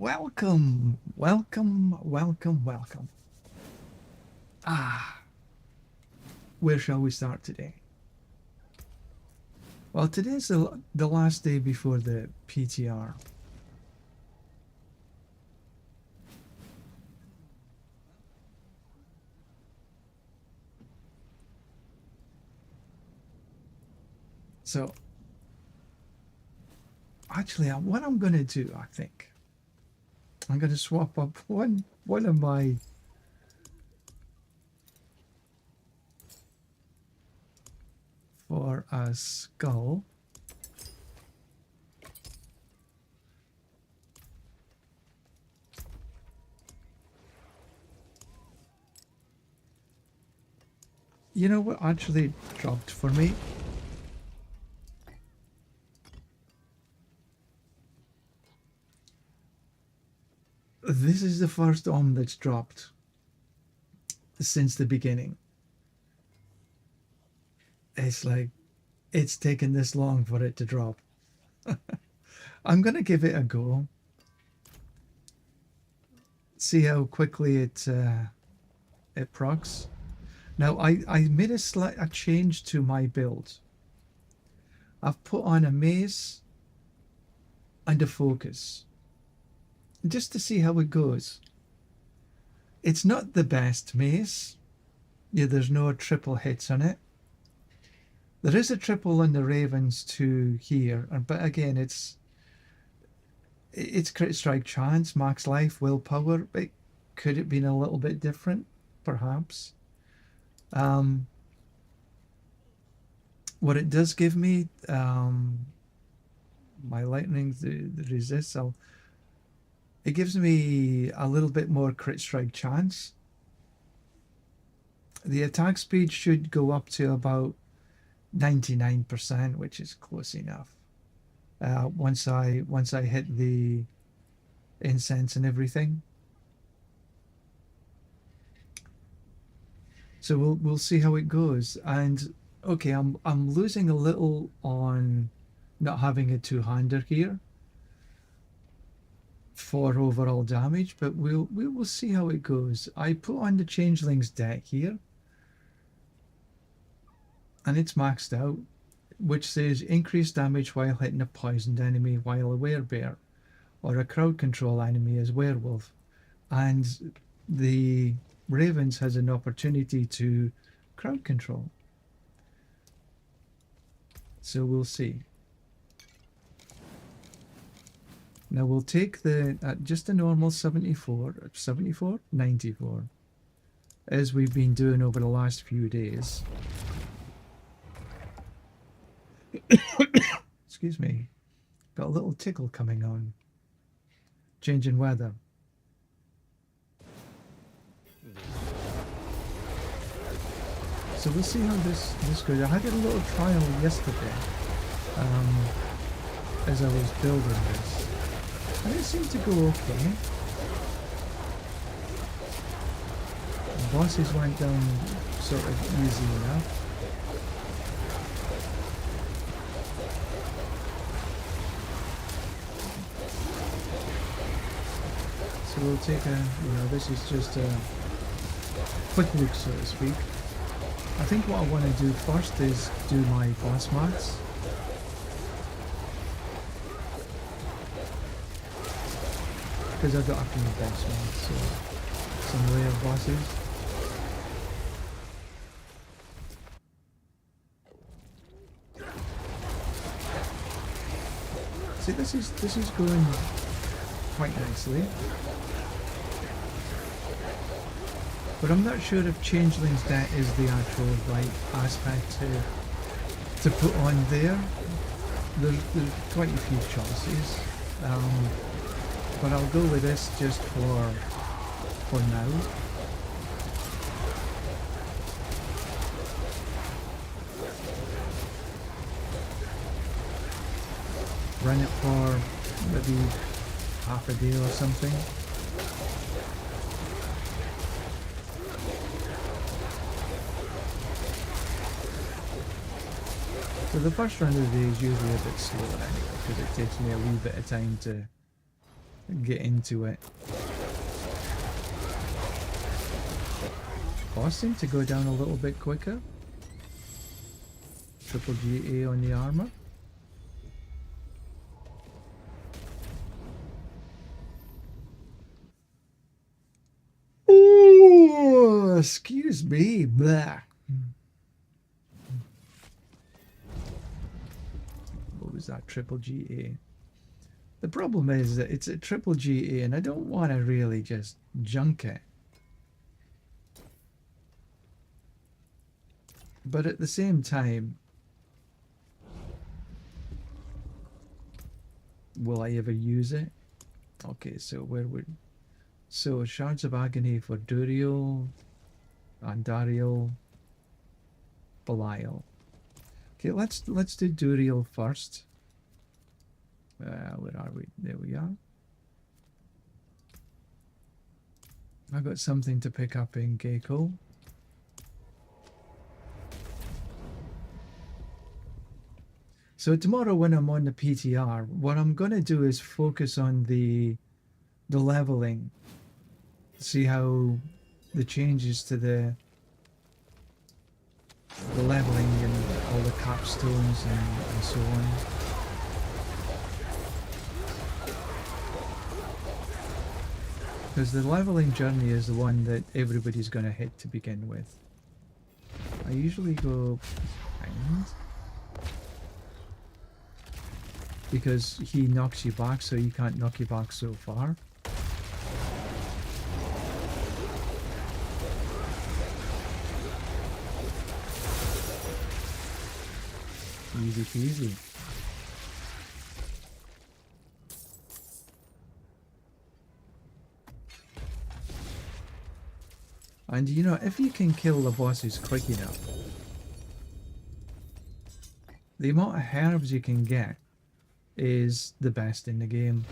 Welcome, welcome, welcome, welcome. Where shall we start today? Well, today's the last day before the PTR. So, actually, what I'm going to do, I think, I'm going to swap up one of my for a skull. You know what actually dropped for me? This is the first that's dropped since the beginning. It's like, it's taken this long for it to drop. I'm going to give it a go. See how quickly it procs. Now, I made a change to my build. I've put on a mace and a focus, just to see how it goes. It's not the best mace. Yeah, there's no triple hits on it. There is a triple on the Ravens to here, but again, it's crit strike chance, max life, willpower. Could it been a little bit different? Perhaps. What it does give me, my lightning, the resist, it gives me a little bit more crit strike chance. The attack speed should go up to about 99%, which is close enough. Once I hit the incense and everything. So we'll see how it goes. And okay, I'm losing a little on not having a two-hander here for overall damage, but we will see how it goes. I put on the Changeling's deck here, and it's maxed out, which says increased damage while hitting a poisoned enemy while a werebear, or a crowd control enemy as werewolf. And the Ravens has an opportunity to crowd control. So we'll see. Now we'll take the just a normal 74, 94, as we've been doing over the last few days. Excuse me. Got a little tickle coming on. Changing weather. So we'll see how this goes. I had a little trial yesterday as I was building this, and it seemed to go okay. The bosses went down sort of easy enough. So we'll take this is just a quick look, so to speak. I think what I want to do first is do my boss mats. Because I've got a few boss mats, so some rare bosses. See, this is going quite nicely. But I'm not sure if Changeling's deck is the actual right aspect to put on there. There's quite a few choices, but I'll go with this just for now. Run it for maybe half a day or something. So the first round of the day is usually a bit slower anyway, because it takes me a wee bit of time to get into it. Costs seem to go down a little bit quicker. Triple GA on the armor. Oh, excuse me. Blah. What was that? Triple GA. The problem is that it's a triple GA and I don't want to really just junk it. But at the same time, will I ever use it? Okay, so where would... So Shards of Agony for Duriel, Andariel, Belial. Okay, let's do Duriel first. Where are we? There we are. I got something to pick up in Gecko. So tomorrow when I'm on the PTR, what I'm going to do is focus on the leveling. See how the changes to the leveling and all the capstones and so on. Because the leveling journey is the one that everybody's going to hit to begin with. I usually go behind. Because he knocks you back, so you can't knock you back so far. Easy peasy. And you know, if you can kill the bosses quick enough, the amount of herbs you can get is the best in the game.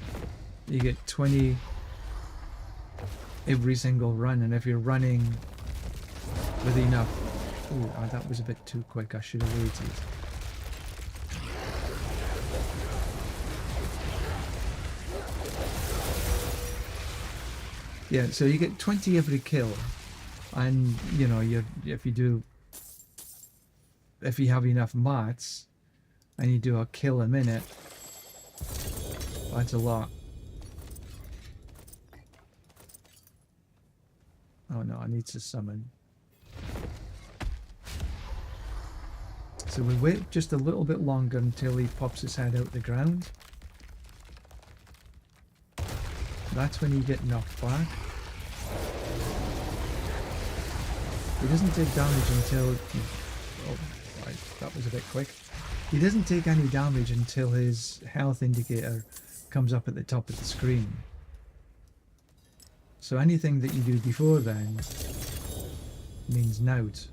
You get 20 every single run, and if you're running with enough... Oh, that was a bit too quick, I should have waited. Yeah, so you get 20 every kill, and you know, if you have enough mats and you do a kill a minute, that's a lot. Oh no, I need to summon. So we wait just a little bit longer until he pops his head out the ground. That's when you get knocked back. He doesn't take damage until... Oh, right, that was a bit quick. He doesn't take any damage until his health indicator comes up at the top of the screen. So anything that you do before then means nout.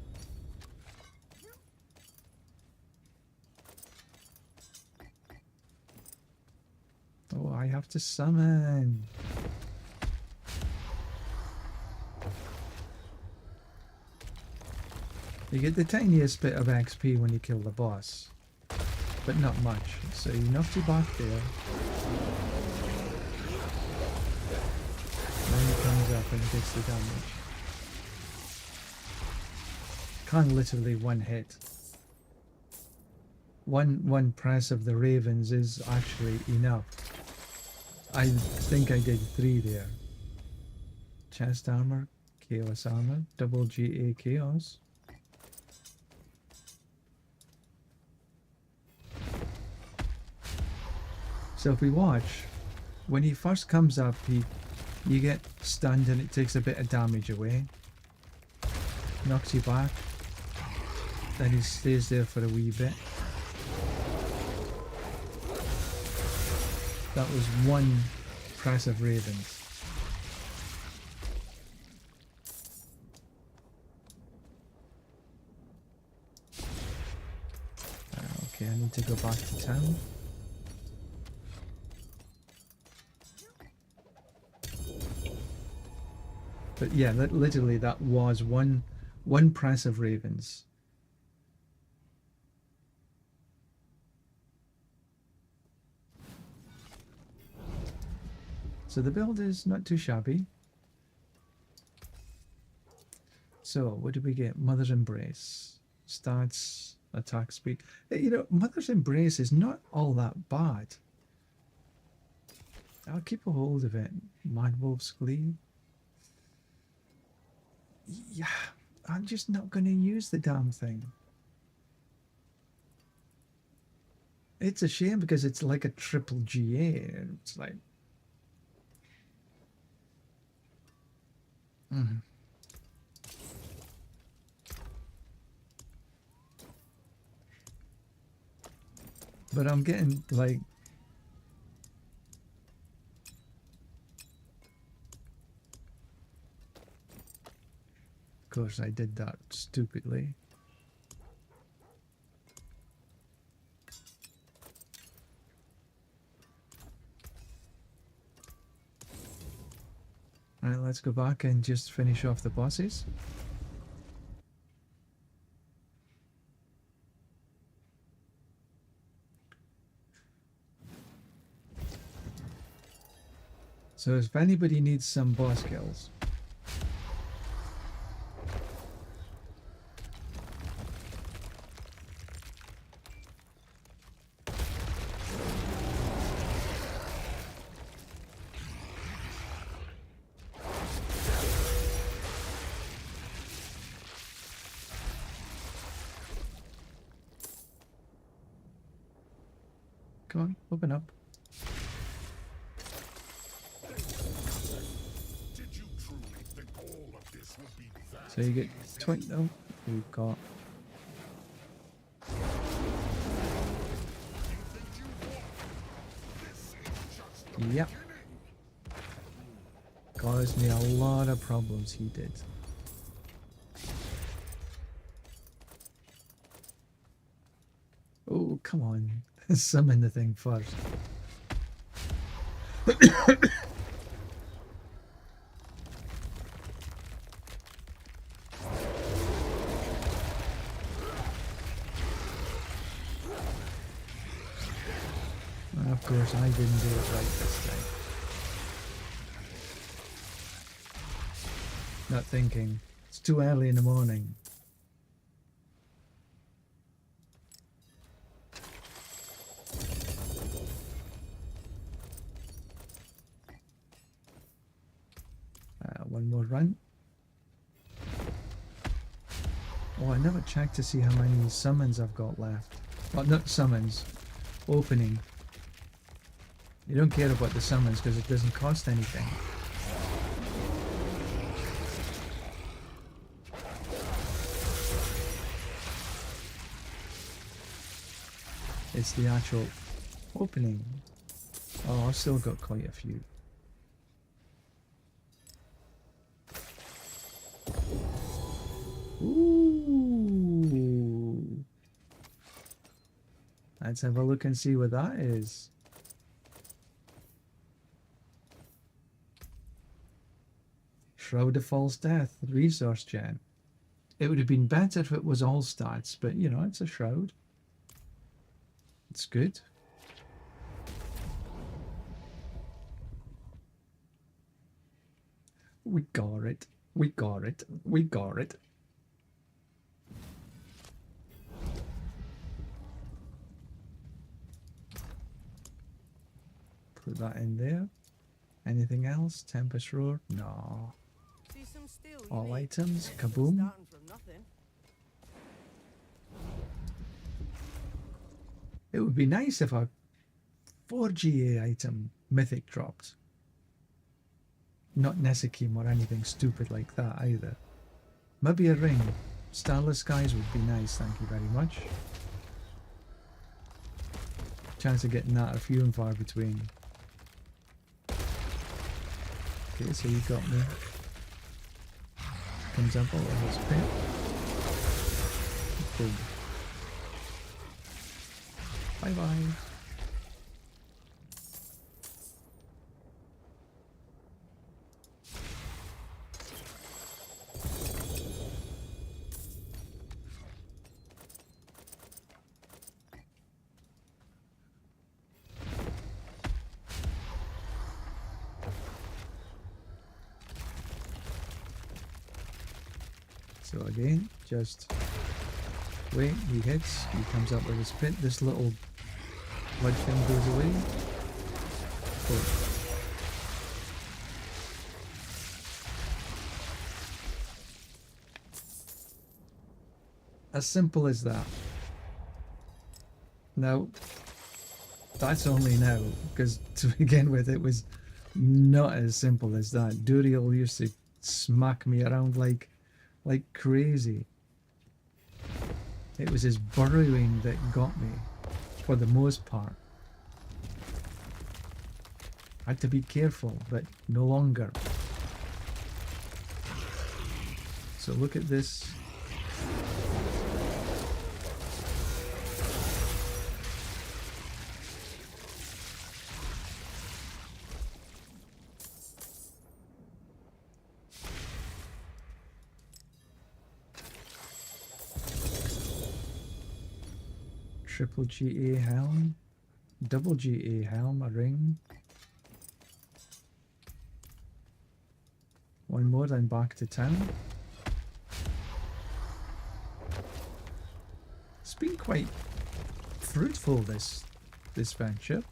Oh, I have to summon. You get the tiniest bit of XP when you kill the boss, but not much. So you knock you back there. Then he comes up and gets the damage. Can't literally one hit. One press of the ravens is actually enough. I think I did 3 there. Chest armor, chaos armor, double GA chaos. So if we watch, when he first comes up, you get stunned and it takes a bit of damage away. Knocks you back. Then he stays there for a wee bit. That was one press of ravens. Okay, I need to go back to town. But yeah, literally that was one press of ravens. So the build is not too shabby. So what did we get? Mother's Embrace. Stats, attack speed. You know, Mother's Embrace is not all that bad. I'll keep a hold of it. Mad Wolf's Glee. Yeah, I'm just not going to use the damn thing. It's a shame because it's like a triple GA. It's like... But I'm getting like... Of course I did that stupidly. Alright, let's go back and just finish off the bosses. So if anybody needs some boss kills, come on, open up. So you get 20. Oh, we've got. Yep. Caused me a lot of problems, he did. Oh, come on. Summon the thing first. Of course, I didn't do it right this time. Not thinking. It's too early in the morning. One more run. Oh, I never checked to see how many summons I've got left. Well, not summons. Opening. You don't care about the summons because it doesn't cost anything. It's the actual opening. Oh, I've still got quite a few. Ooh. Let's have a look and see what that is. Shroud of False Death, resource gen. It would have been better if it was all stats, but you know, it's a shroud. It's good. We got it. We got it. We got it. Put that in there. Anything else? Tempest Roar? No. All items? Kaboom. It would be nice if a 4GA item mythic dropped. Not Nesekim or anything stupid like that either. Maybe a ring. Starless Skies would be nice, thank you very much. Chance of getting that are few and far between. Okay, so you got me. Comes up all of his pit. Boom. Bye bye. So again, just wait, he hits, he comes up with his pit, this little blood thing goes away. Oh. As simple as that. Now, that's only now, because to begin with it was not as simple as that. Duriel used to smack me around like crazy. It was his burrowing that got me, for the most part. I had to be careful, but no longer. So look at this. Triple GA helm, double GA helm, a ring. One more, then back to town. It's been quite fruitful, this venture.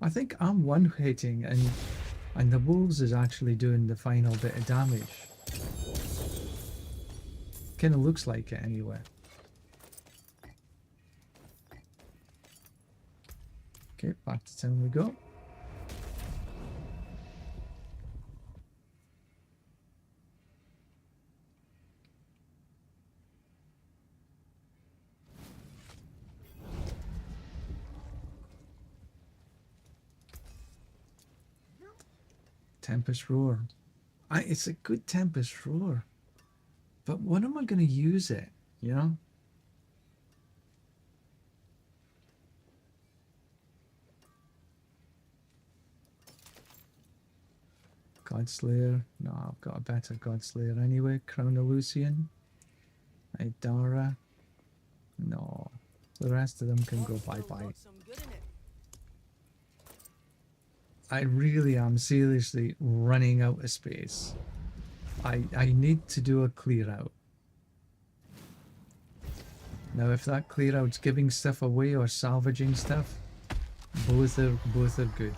I think I'm one-hitting and the Wolves is actually doing the final bit of damage. Kinda looks like it anyway. Okay, back to town we go. Tempest Roar. It's a good Tempest Roar. But when am I going to use it, you know? Godslayer. No, I've got a better Godslayer anyway. Crown of Lucian. Idara. No. The rest of them can go bye-bye. I really am seriously running out of space. I need to do a clear out. Now if that clear out's giving stuff away or salvaging stuff, both are good.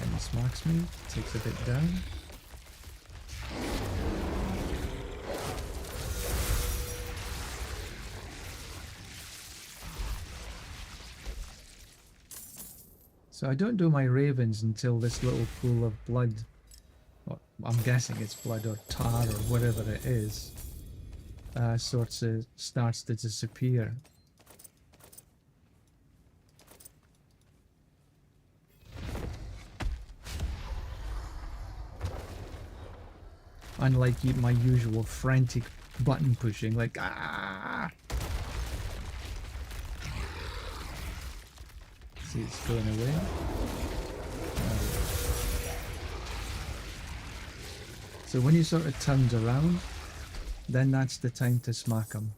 And he smacks me, takes a bit down. So I don't do my ravens until this little pool of blood, well, I'm guessing it's blood or tar or whatever it is, starts to disappear. Unlike my usual frantic button pushing, like ah. See, it's going away. So when he sort of turns around, then that's the time to smack him.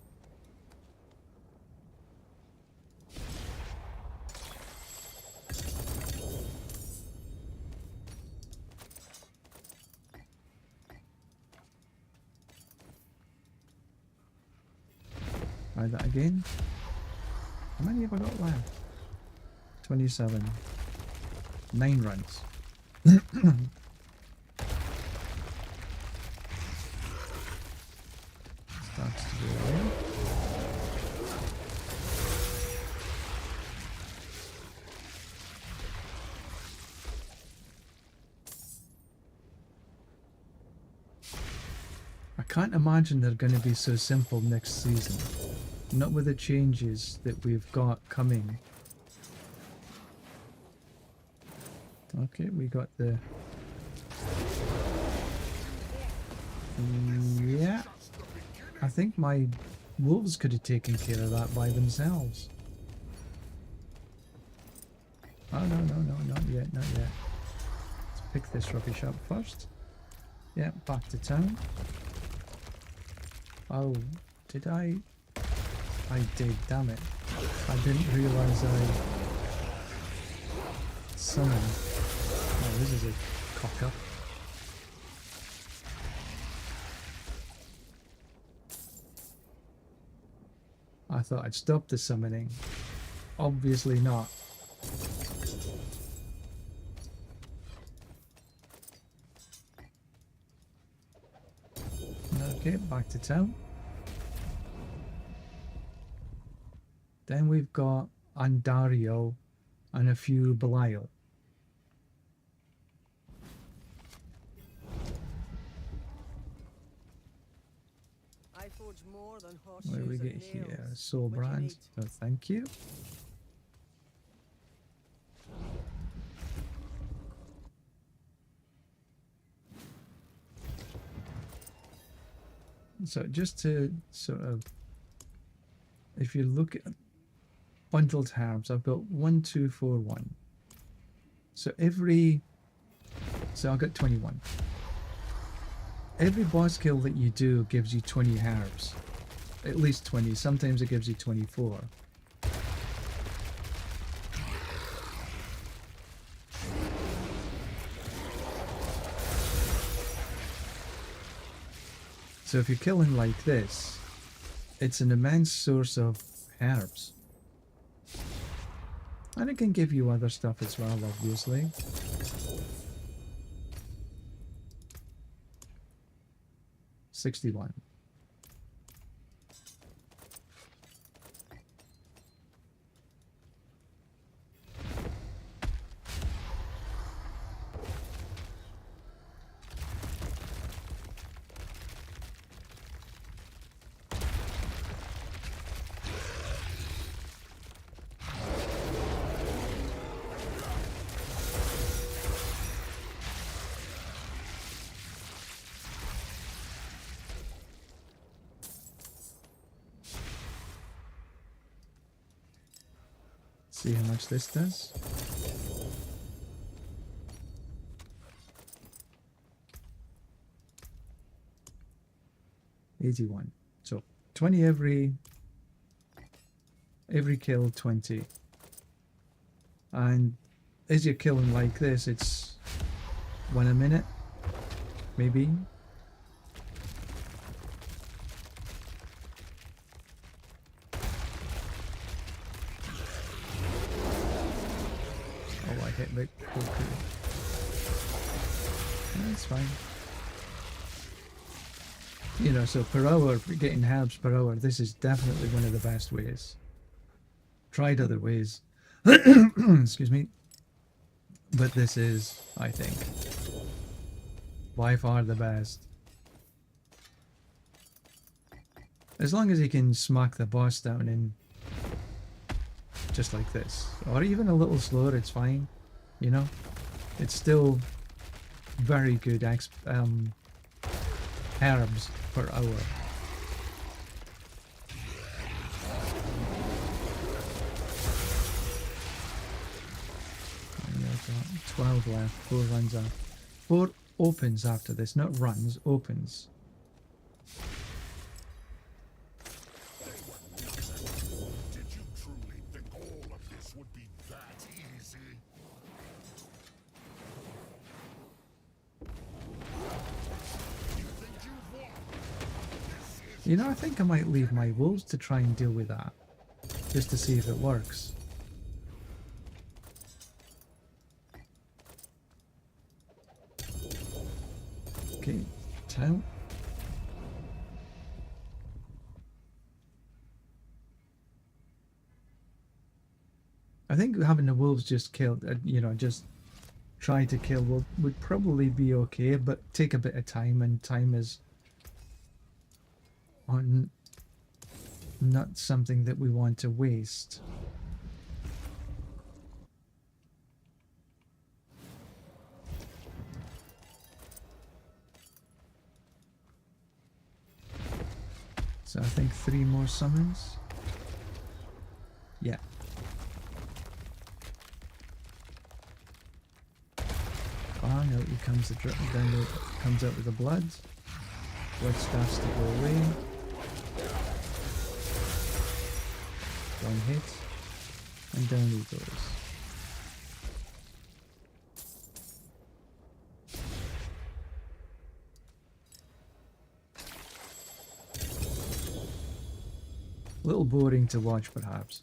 Try that again. How many have I got left? 27. 9 runs. Starts to go away. I can't imagine they're going to be so simple next season. Not with the changes that we've got coming. Okay, we got the... Yeah. I think my wolves could have taken care of that by themselves. Oh, no, not yet, not yet. pick this rubbish up first. Yeah, back to town. Oh, did I? I did, damn it. I didn't realise I summoned. Oh, this is a cock-up. I thought I'd stop the summoning. Obviously not. Okay, back to town. Then we've got Andario and a few Belial. I forge more than What do we horseshoes get and here? nails. Soul What do you brand. need? Oh, thank you. So just to sort of, if you look at bundled herbs, I've got 1, 2, 4, 1. So I've got 21. Every boss kill that you do gives you 20 herbs. At least 20. Sometimes it gives you 24. So if you're killing like this, it's an immense source of herbs. And it can give you other stuff as well, obviously. $61. See how much this does. $81. So 20 every kill, 20. And as you're killing like this, it's 1 a minute, maybe. Oh, I hit the cool. That's fine. You know, so per hour, getting herbs per hour, this is definitely one of the best ways. Tried other ways. Excuse me. But this is, I think, by far the best. As long as you can smack the boss down in just like this, or even a little slower, it's fine. You know, it's still very good herbs per hour. And I've got 12 left, 4 runs after. 4 opens after this, not runs, opens. Did you truly think all of this would be that easy? You think you've won? You know, I think I might leave my wolves to try and deal with that, just to see if it works. Okay, town. I think having the wolves just killed, you know, just try to kill would probably be okay, but take a bit of time, and time is not something that we want to waste. So I think 3 more summons. Yeah. bang, out he comes comes out with the blood. Blood starts to go away. One hit, and down he goes. A little boring to watch, perhaps.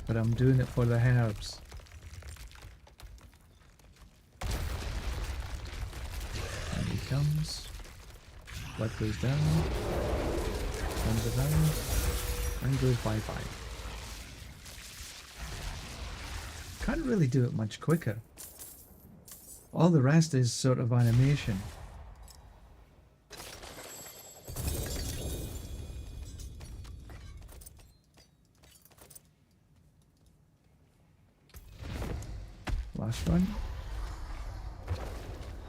But I'm doing it for the herbs. And he comes. Blood goes down. Comes around. And goes bye-bye. Can't really do it much quicker. All the rest is sort of animation. Last one.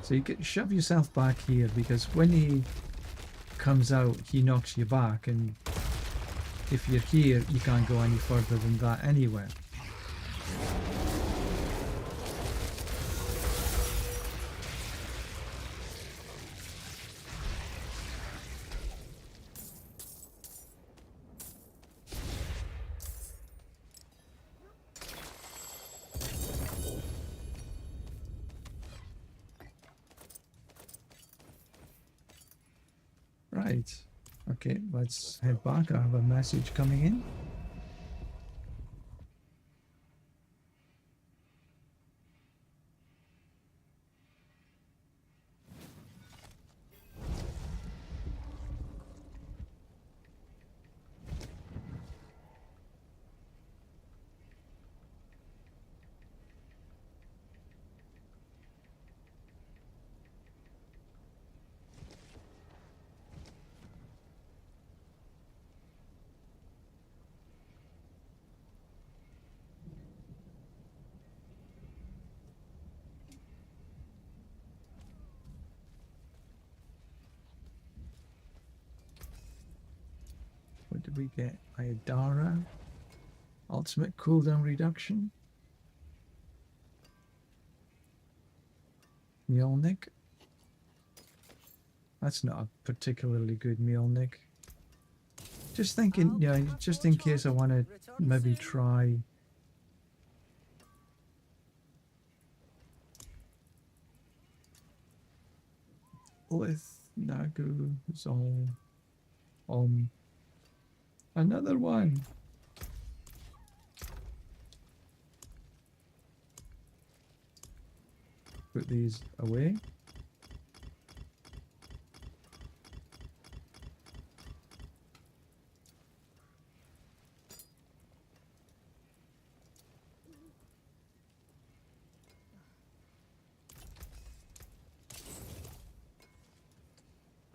So you get shove yourself back here, because when he comes out he knocks you back, and if you're here you can't go any further than that anywhere. Right. Okay, let's head back. I have a message coming in. What did we get? Iodara. Ultimate cooldown reduction. Mjolnir. That's not a particularly good Mjolnir. Just thinking, yeah, just in case I want to maybe try. Lith Nagu Zol. Another one. Put these away.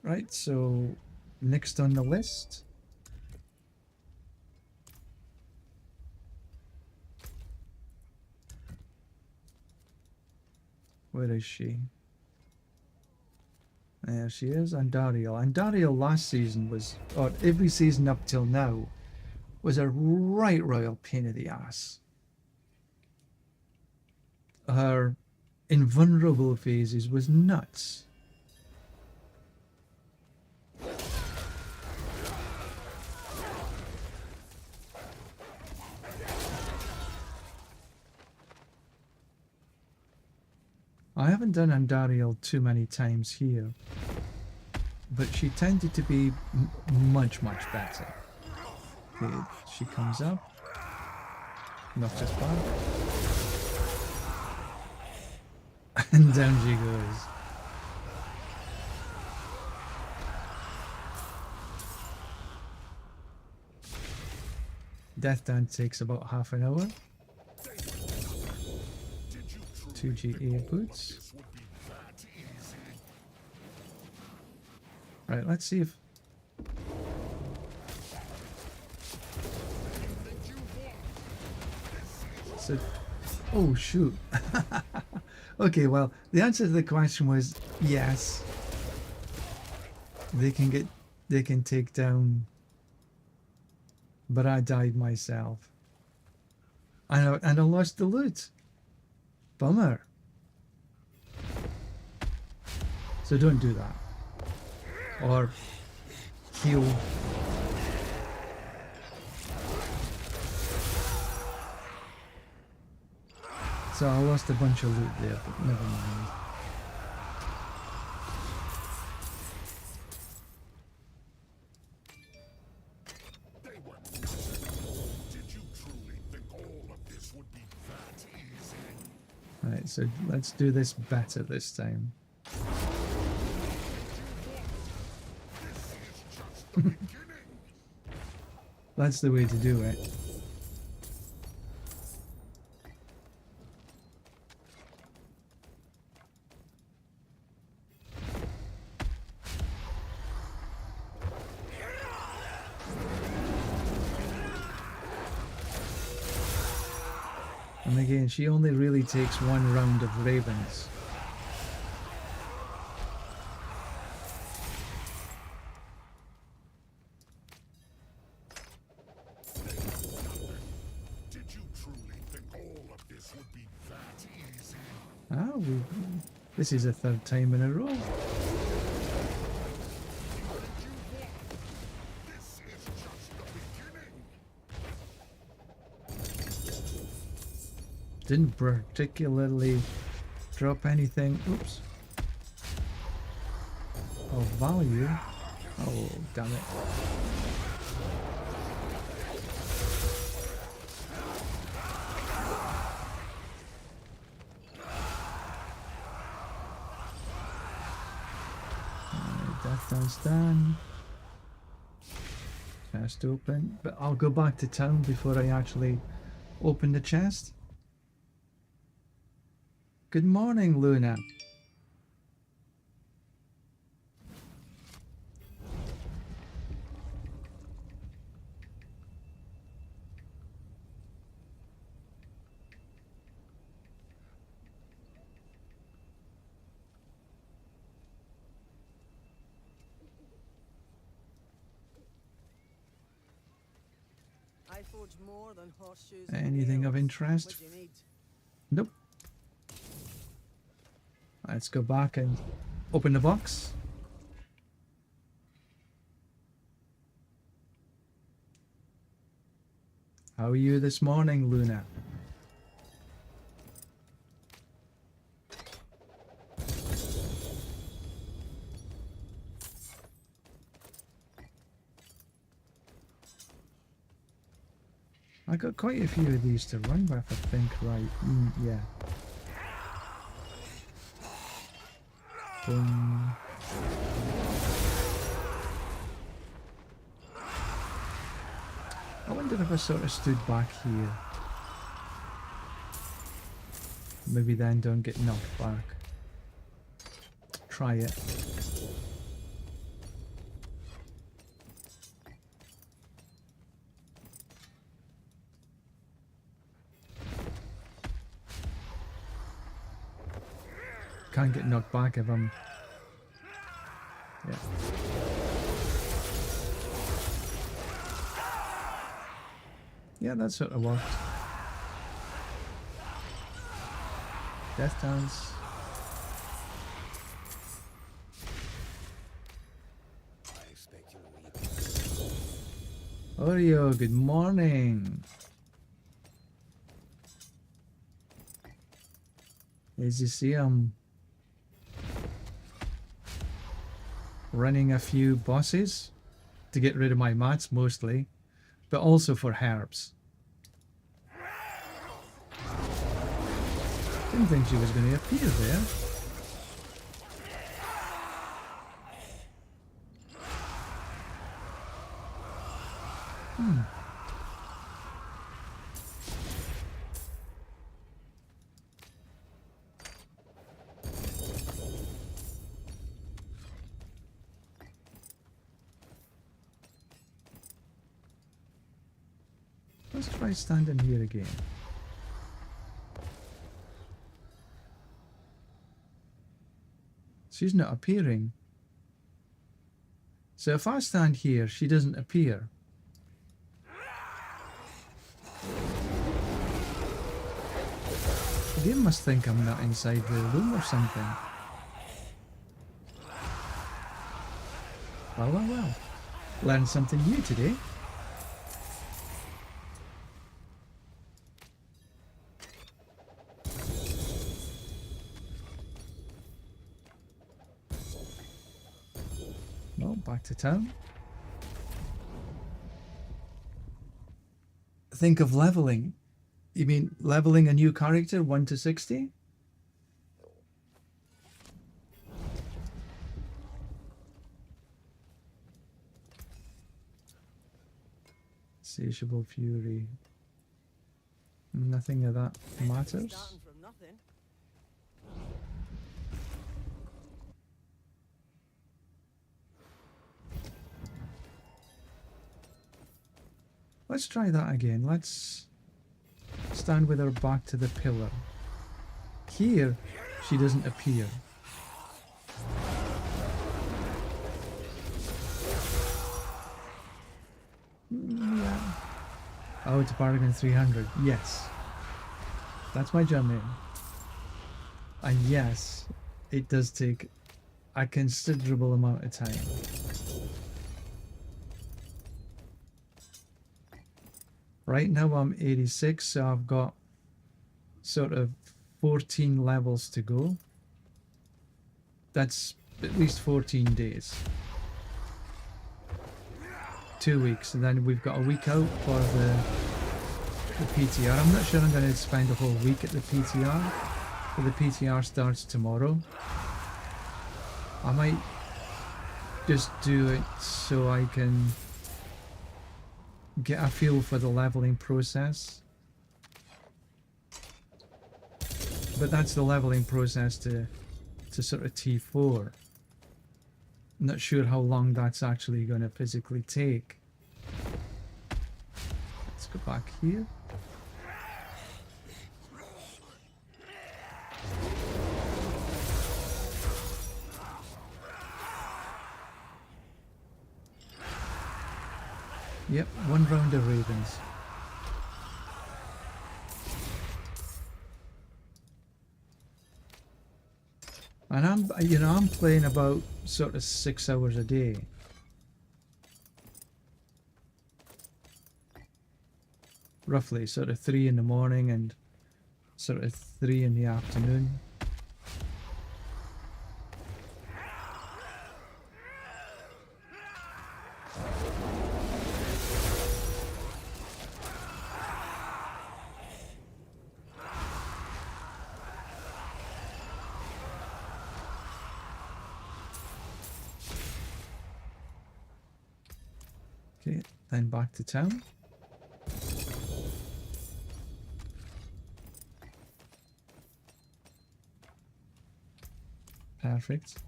Right, so next on the list. Where is she? There she is, Andariel. Andariel last season was, or every season up till now, was a right royal pain in the ass. Her invulnerable phases was nuts. I haven't done Andariel too many times here, but she tended to be much better. Okay, she comes up, knocks us back, and down she goes. Death Dance takes about half an hour. 2 GA boots. Right, let's see if... So, oh shoot. Okay, well, the answer to the question was yes. They can take down But I died myself. And I lost the loot. Bummer. So don't do that. Or heal. So I lost a bunch of loot there, but never mind. They were nothing. Did you truly think all of this would be that easy? Alright, so let's do this better this time. This is just the beginning. That's the way to do it. And again, she only really takes one round of ravens. Did you truly think all of this would be that easy? Ah, this is a third time in a row. This is just the beginning. Didn't particularly drop anything. Oops. Of value. Oh, damn it. That's done. Chest open. But I'll go back to town before I actually open the chest. Good morning, Luna. I forge more than horseshoes and Anything of nails. interest? What do you need? Nope. Let's go back and open the box. How are you this morning, Luna? I got quite a few of these to run with, I think, right? Yeah. Boom. I wonder if I sort of stood back here. Maybe then don't get knocked back. Try it. Can't get knocked back if I'm... Yeah. Yeah, that sort of worked. Death dance. Oreo, good morning. As you see, I'm running a few bosses to get rid of my mats mostly, but also for herbs. Didn't think she was going to appear there. Let's try standing here again. She's not appearing. So if I stand here, she doesn't appear. The game must think I'm not inside the room or something. Well, well, well. Learned something new today. Well, back to town. Think of leveling. You mean leveling a new character 1 to 60? Insatiable fury. Nothing of that matters. Starting from nothing. Let's try that again. Let's stand with her back to the pillar. Here, she doesn't appear. Yeah. Oh, it's bargain 300. Yes. That's my jump in. And yes, it does take a considerable amount of time. Right now I'm 86, so I've got sort of 14 levels to go. That's at least 14 days. 2 weeks, and then we've got a week out for the PTR. I'm not sure I'm going to spend a whole week at the PTR, but the PTR starts tomorrow. I might just do it so I can get a feel for the leveling process. But that's the leveling process to sort of T4. I'm not sure how long that's actually going to physically take. Let's go back here. Yep, 1 round of ravens. And I'm playing about sort of 6 hours a day. Roughly, sort of 3 in the morning and sort of 3 in the afternoon. Okay, then back to town. Perfect.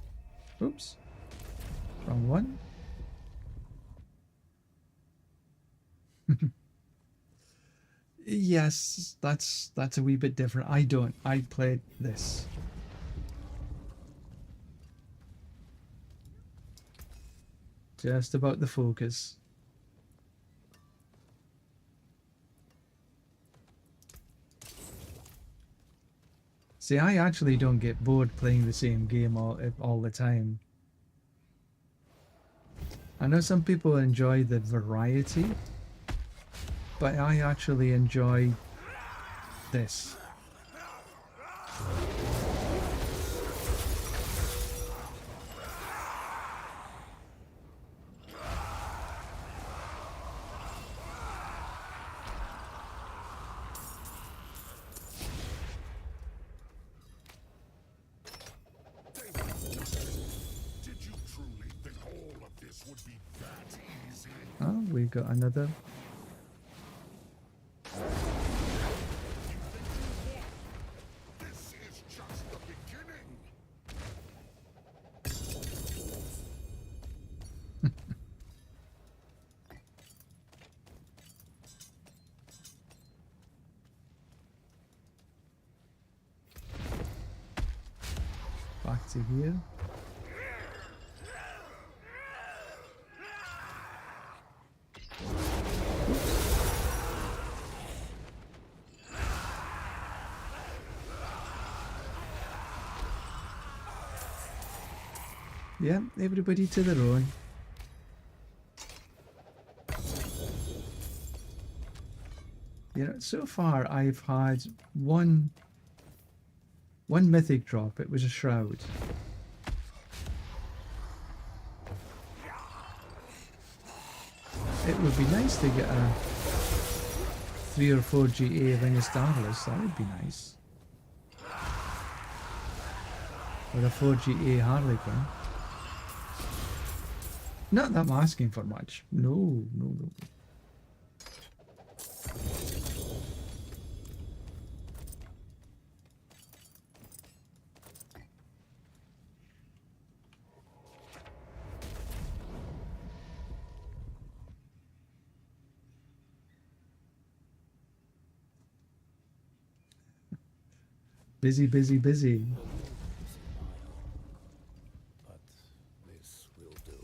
Oops. Wrong one. Yes, that's a wee bit different. I played this. Just about the focus. See, I actually don't get bored playing the same game all the time. I know some people enjoy the variety, but I actually enjoy this. Oh, we got another. This is just the beginning. Back to here. Yeah, everybody to their own. You know, so far I've had one mythic drop. It was a shroud. It would be nice to get a 3 or 4 GA Ring of Starless. That would be nice. Or a 4 GA Harlequin. Not that I'm asking for much. No, no, no. Busy, busy, busy. But this will do.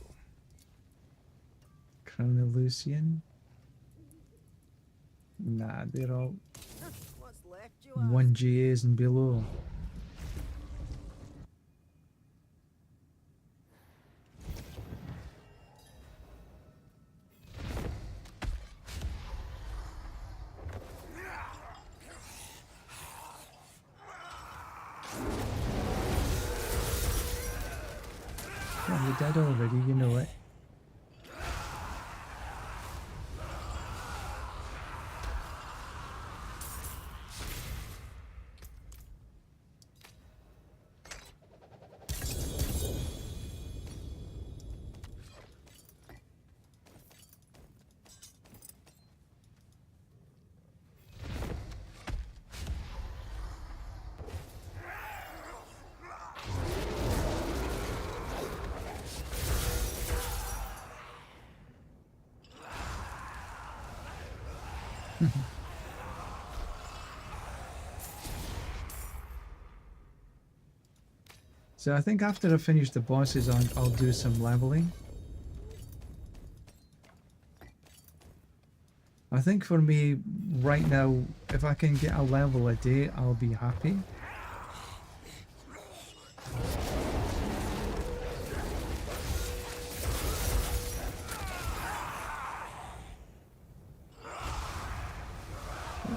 Crown of Lucian. Nah, they're all What's left, you ask? 1 GAs and below. Oh, you're dead already, you know it. So I think after I finish the bosses, I'll do some leveling. I think for me, right now, if I can get a level a day, I'll be happy.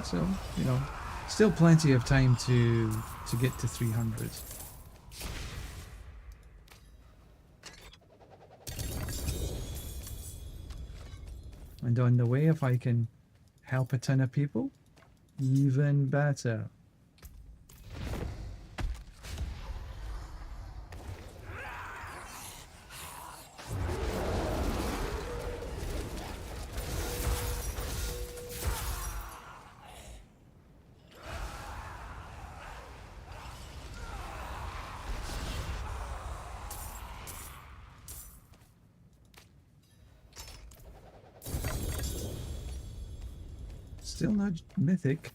So, you know, still plenty of time to get to 300. And on the way, if I can help a ton of people, even better. Still not mythic.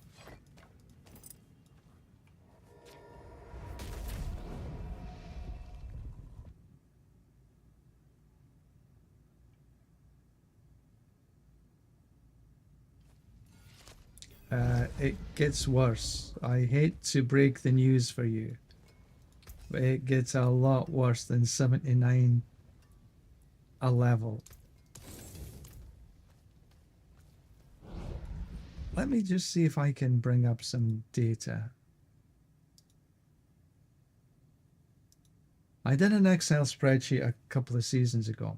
It gets worse. I hate to break the news for you, but it gets a lot worse than 79 a level. Let me just see if I can bring up some data. I did an Excel spreadsheet a couple of seasons ago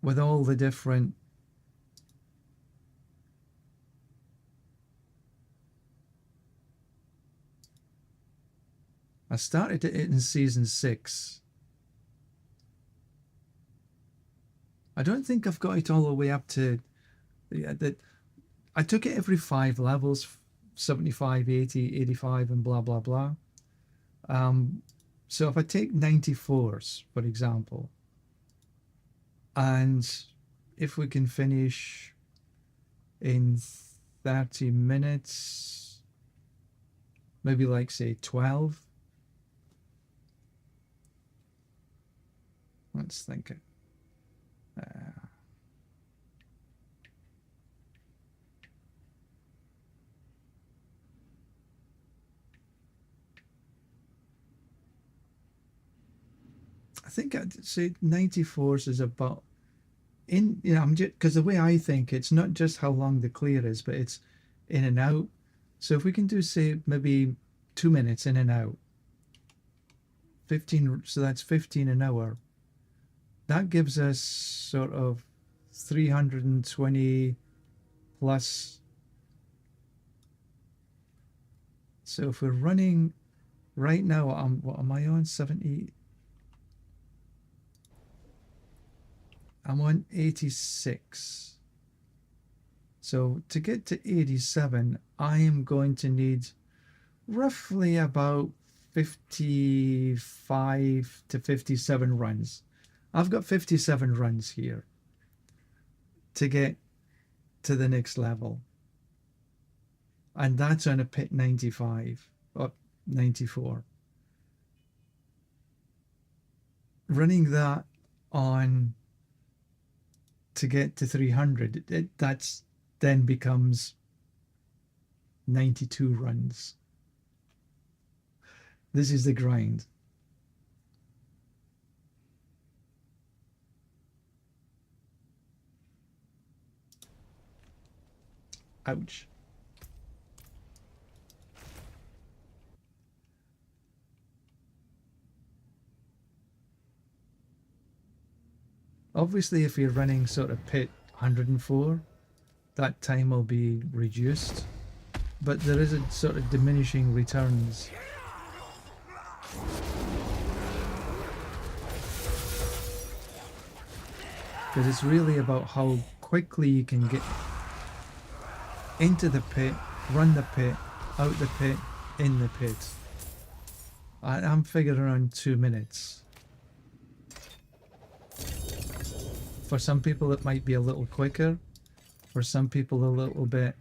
with all the different I started it in season 6. I don't think I've got it all the way up to that. I took it every 5 levels, 75, 80, 85, and blah, blah, blah. So if I take 94s, for example, and if we can finish in 30 minutes, maybe like say 12. Let's think it. I think I'd say 94s is about I'm just because the way I think it's not just how long the clear is, but it's in and out. So if we can do say maybe 2 minutes in and out, 15, so that's 15 an hour. That gives us sort of 320 plus. So if we're running right now, what am I on? 70. I'm on 86. So to get to 87, I am going to need roughly about 55 to 57 runs. I've got 57 runs here to get to the next level. And that's on a pit 95 or 94. Running that on to get to 300, that's then becomes 92 runs. This is the grind. Ouch. Obviously, if you're running sort of pit 104, that time will be reduced, but there is a sort of diminishing returns. Because it's really about how quickly you can get into the pit, run the pit, out the pit, in the pit. I'm figuring around 2 minutes. For some people it might be a little quicker, for some people a little bit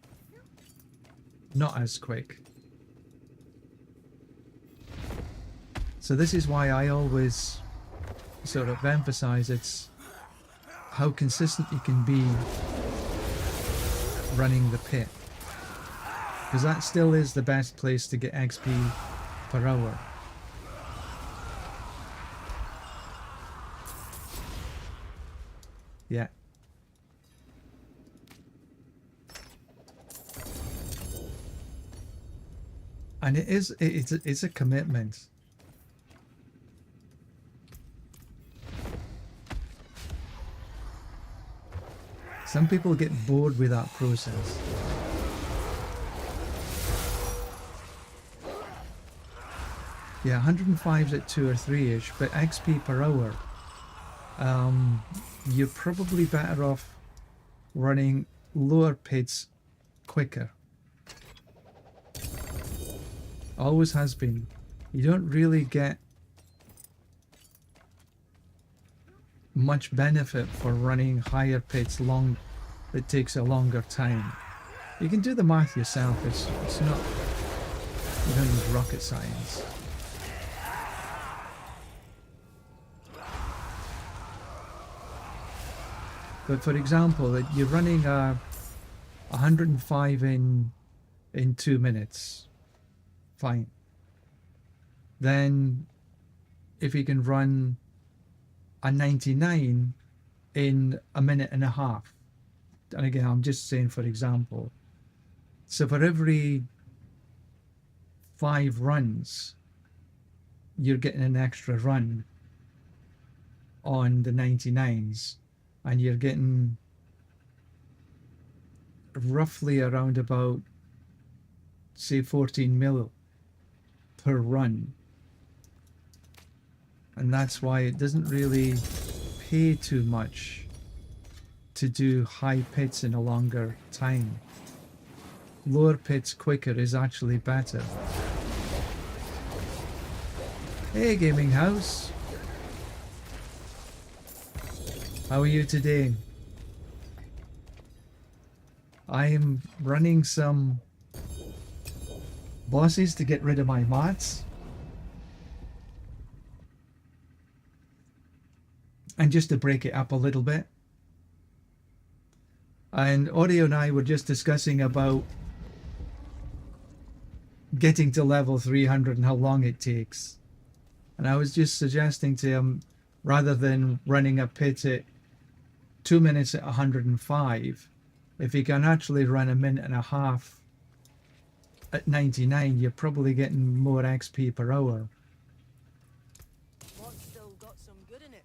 not as quick. So this is why I always sort of emphasize it's how consistent you can be running the pit, because that still is the best place to get XP per hour. Yeah. And it's a commitment. Some people get bored with that process. Yeah, 105's at 2 or 3-ish, but XP per hour. You're probably better off running lower pits quicker. Always has been. You don't really get much benefit for running higher pits long. It takes a longer time. You can do the math yourself. It's not, you don't need rocket science. But for example, you're running 105 in 2 minutes. Fine. Then if you can run a 99 in a minute and a half, and again I'm just saying for example, so for every 5 runs you're getting an extra run on the 99s, and you're getting roughly around about say 14 mil per run. And that's why it doesn't really pay too much to do high pits in a longer time. Lower pits quicker is actually better. Hey Gaming House, how are you today? I am running some bosses to get rid of my mats. And just to break it up a little bit. And Audio and I were just discussing about getting to level 300 and how long it takes. And I was just suggesting to him, rather than running a pit at 2 minutes at 105. If you can actually run a minute and a half at 99, you're probably getting more XP per hour. What's still got some good in it?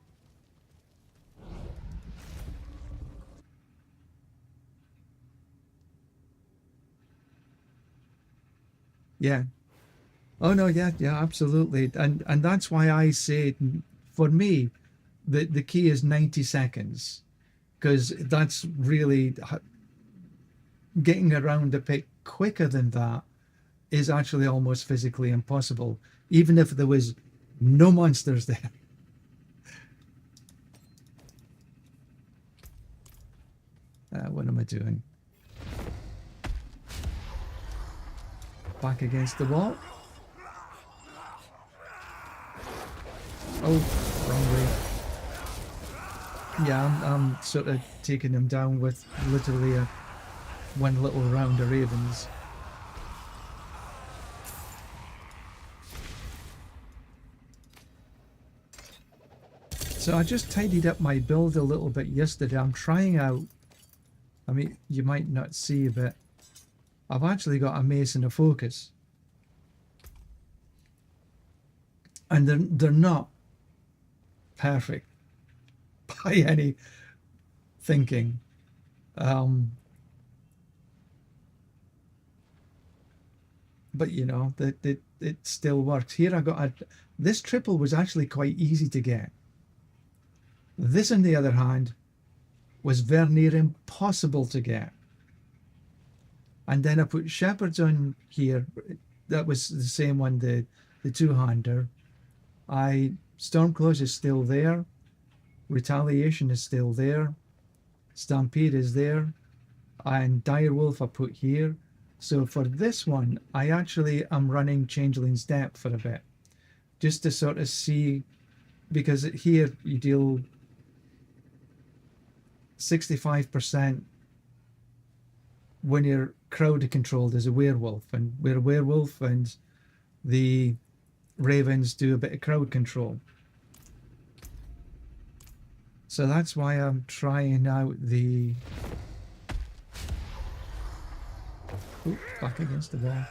Yeah. Oh no, yeah, yeah, absolutely. And that's why I say, for me, the key is 90 seconds, because that's really getting around the pit quicker than that is actually almost physically impossible, even if there was no monsters there. What am I doing? Back against the wall. Oh, wrong way. Yeah, I'm sort of taking them down with literally one little round of ravens. So I just tidied up my build a little bit yesterday. I'm trying out, I mean, you might not see, but I've actually got a mace and a focus. And they're not perfect by any thinking. But you know, it still works. Here I got this triple was actually quite easy to get. This, on the other hand, was very near impossible to get. And then I put shepherds on here. That was the same one, the two-hander. Stormclaws is still there. Retaliation is still there. Stampede is there. And Direwolf I put here. So for this one, I actually am running Changeling's Depth for a bit. Just to sort of see, because here you deal 65% when you're crowd controlled as a werewolf, and we're a werewolf and the ravens do a bit of crowd control. So that's why I'm trying out the... Ooh, back against the wall.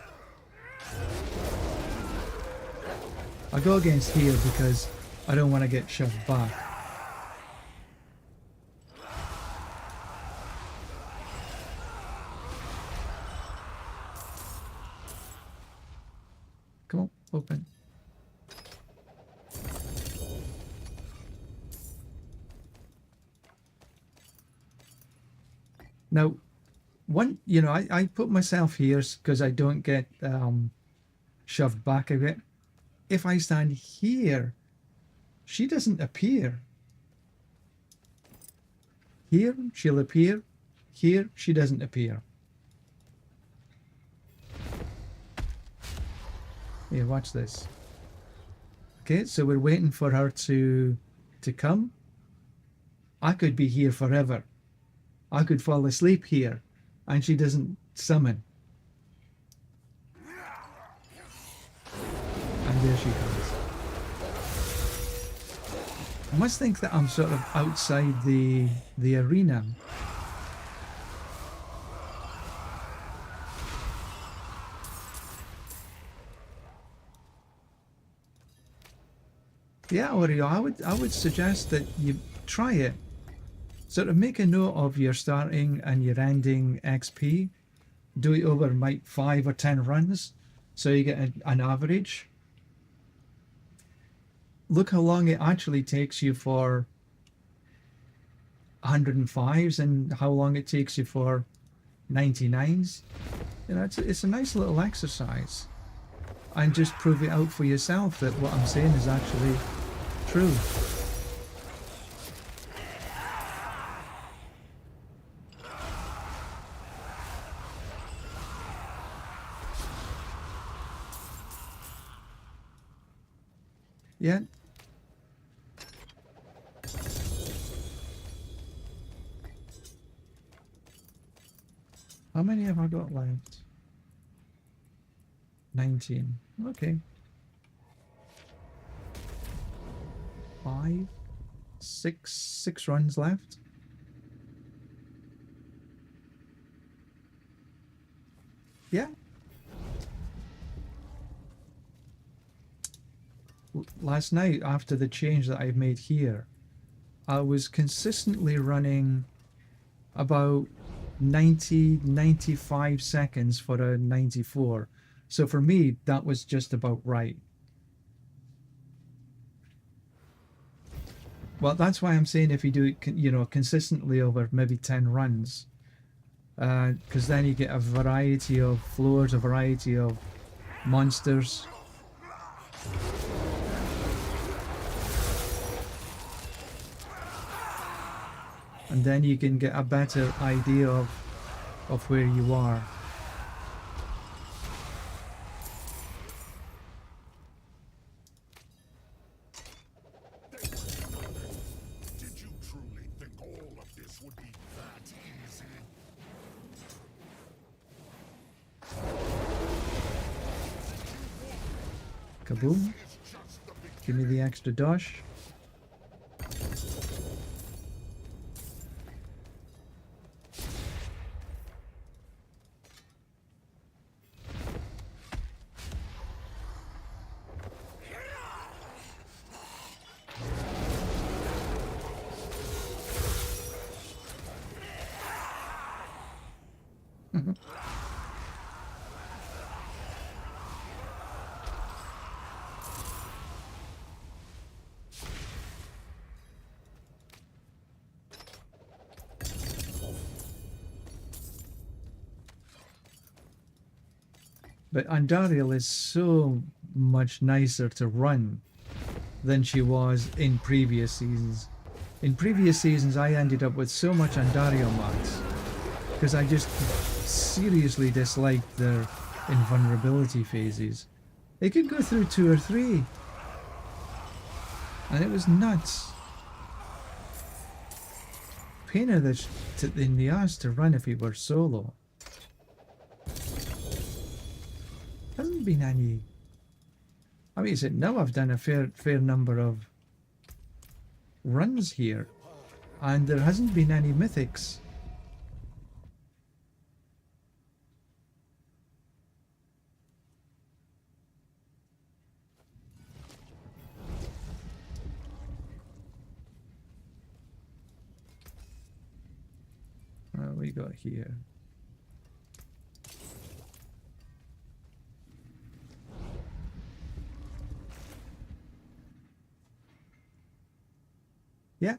I go against here because I don't want to get shoved back. Come on, open. Now, you know, I put myself here because I don't get shoved back a bit. If I stand here, she doesn't appear. Here, she'll appear. Here, she doesn't appear. Here, watch this. Okay, so we're waiting for her to come. I could be here forever. I could fall asleep here, and she doesn't summon. And there she comes. I must think that I'm sort of outside the arena. Yeah, Oreo, I would suggest that you try it. Sort of make a note of your starting and your ending XP. Do it over like 5 or 10 runs, so you get an average. Look how long it actually takes you for 105s and how long it takes you for 99s. You know, it's a nice little exercise. And just prove it out for yourself that what I'm saying is actually true. Yeah. How many have I got left? 19. Okay. 5. six runs left. Yeah. Last night, after the change that I've made here, I was consistently running about 95 seconds for a 94. So for me, that was just about right. Well, that's why I'm saying if you do it, you know, consistently over maybe 10 runs, because then you get a variety of floors, a variety of monsters. And then you can get a better idea of where you are. Did you truly think all of this would be that easy? Kaboom. It's just the Give me the extra dash. But Andariel is so much nicer to run than she was in previous seasons. In previous seasons, I ended up with so much Andariel mods because I just seriously disliked their invulnerability phases. It could go through 2 or 3, and it was nuts. Pain in the ass to run if he were solo. Hasn't been any. I mean, is it now? I've done a fair number of runs here, and there hasn't been any mythics. What we got here? Yeah.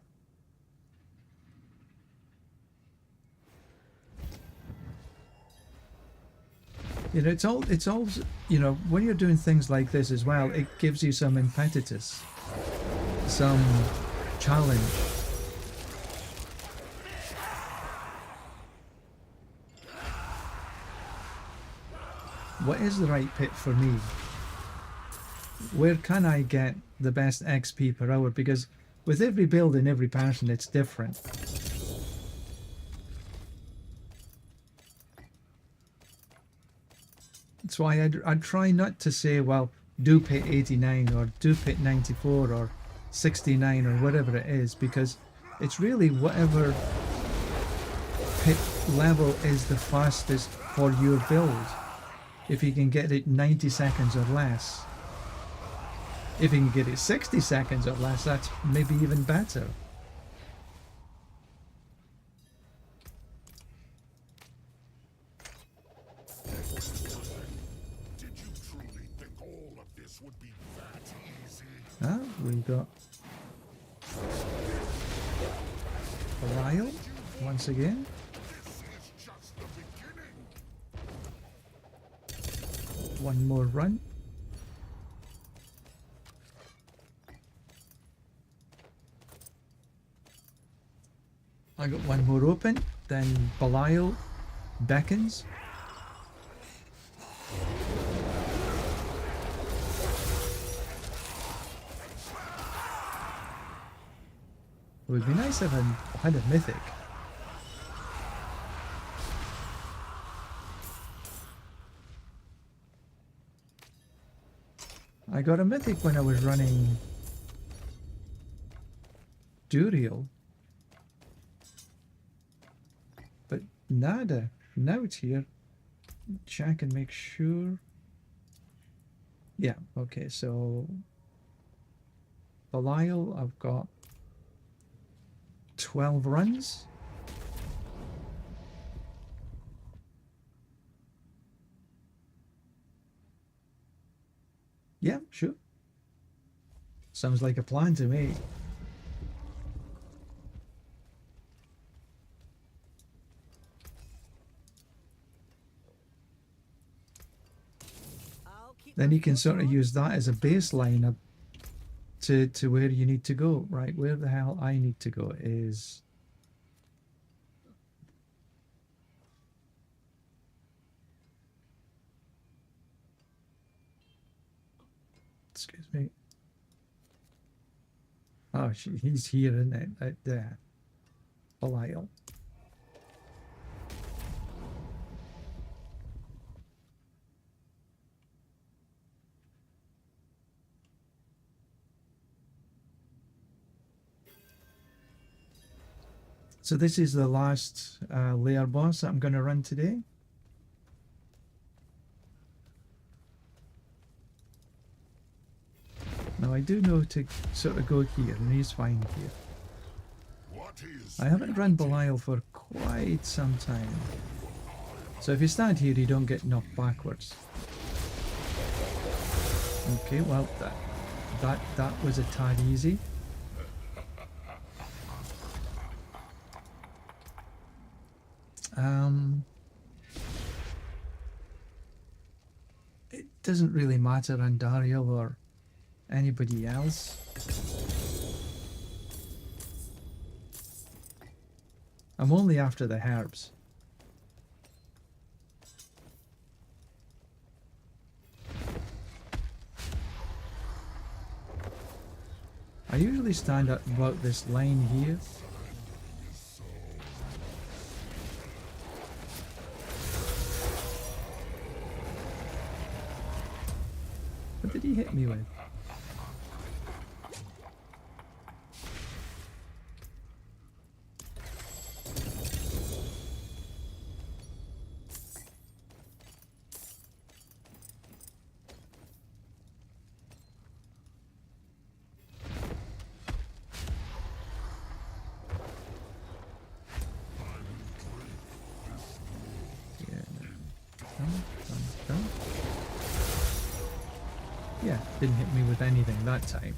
You know, it's all, you know, when you're doing things like this as well, it gives you some impetus, some challenge. What is the right pit for me? Where can I get the best XP per hour? Because with every build and every person, it's different. That's why I'd try not to say, well, do pit 89 or do pit 94 or 69 or whatever it is, because it's really whatever pit level is the fastest for your build. If you can get it 90 seconds or less. If you can get it 60 seconds or less, that's maybe even better. Did you truly think all of this would be that easy? Ah, we got Belial once again. This is just the beginning. One more run. I got one more open, then Belial beckons. It would be nice if I had a mythic. I got a mythic when I was running Duriel. But nada. Now it's here. Check and make sure. Yeah, okay, so Belial, I've got 12 runs. Yeah, sure. Sounds like a plan to me. Then you can sort of use that as a baseline up to where you need to go. Right, where the hell I need to go is... Excuse me. Oh, he's here, isn't it? Right there. Belial. So this is the last layer boss that I'm going to run today. Now I do know to sort of go here, and he's fine here. I haven't run Belial for quite some time. So if you stand here, you don't get knocked backwards. Okay, well that was a tad easy. It doesn't really matter on Dariel or anybody else. I'm only after the herbs. I usually stand at about this line here. What did he hit me with? Yeah, didn't hit me with anything that time.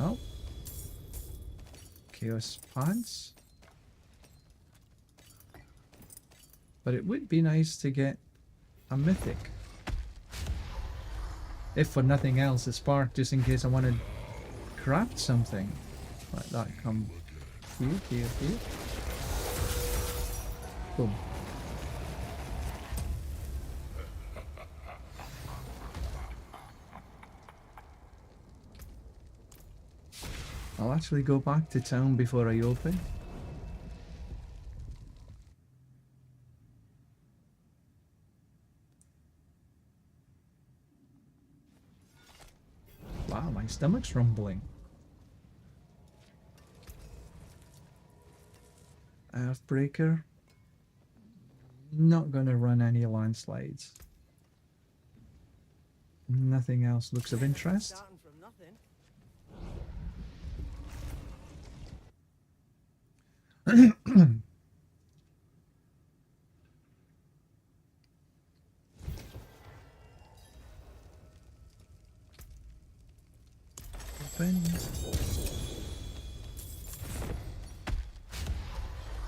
Oh. Chaos Pants. But it would be nice to get a mythic. If for nothing else, a spark, just in case I want to craft something. Let that come here. Boom. I'll actually go back to town before I open. Wow, my stomach's rumbling. Earthbreaker. Not gonna run any landslides. Nothing else looks of interest. Starting from nothing. Open.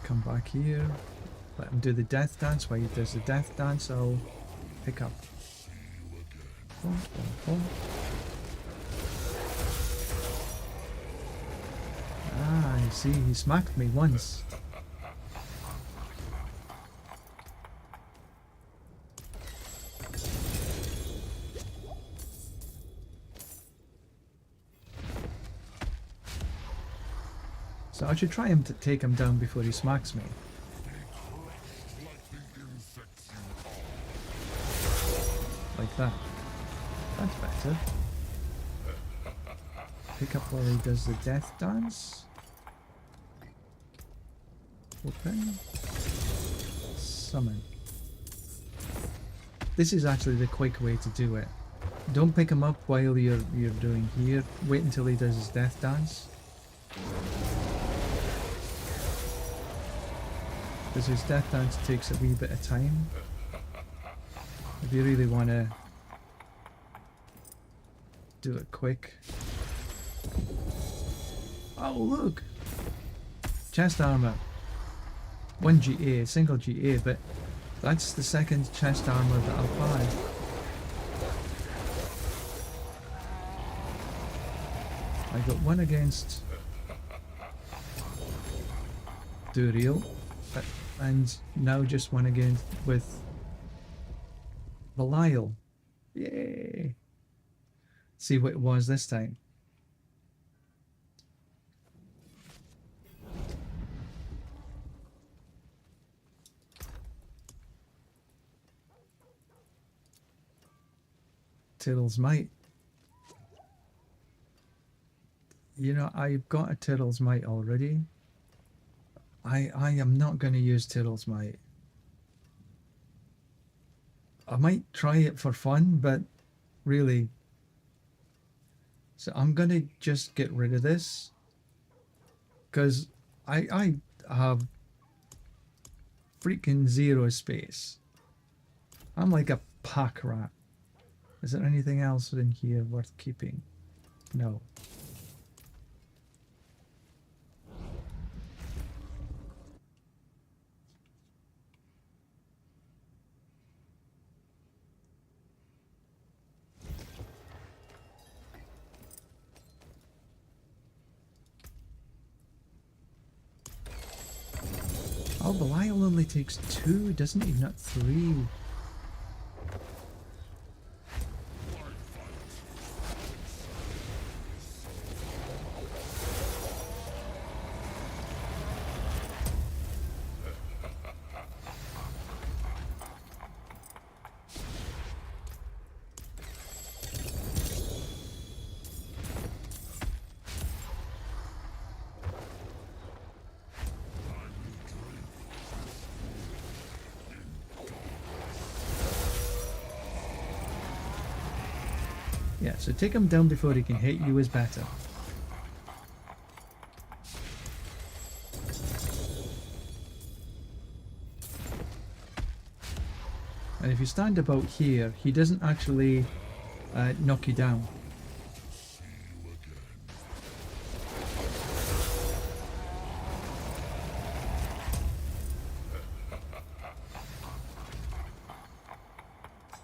Come back here. Let him do the death dance. While he does the death dance, I'll pick up. Boom, boom, boom. Ah, I see. He smacked me once. So I should try him to take him down before he smacks me. like that. That's better. Pick up where he does the death dance. Open. Summon. This is actually the quick way to do it. Don't pick him up while you're doing here. Wait until he does his death dance. Because his death dance takes a wee bit of time. If you really want to do it quick. Oh look! Chest armor. 1 GA, single GA, but that's the second chest armor that I'll buy. I got one against Duriel, and now just one against with Belial. Yay! See what it was this time. Tiddle's Might. You know, I've got a Tiddle's Might already. I am not going to use Tiddle's Might. I might try it for fun, but really. So I'm going to just get rid of this. Because I have freaking zero space. I'm like a pack rat. Is there anything else in here worth keeping? No. Oh, Belial only takes 2, doesn't he? Not 3. Yeah, so take him down before he can hit you is better. And if you stand about here, he doesn't actually knock you down.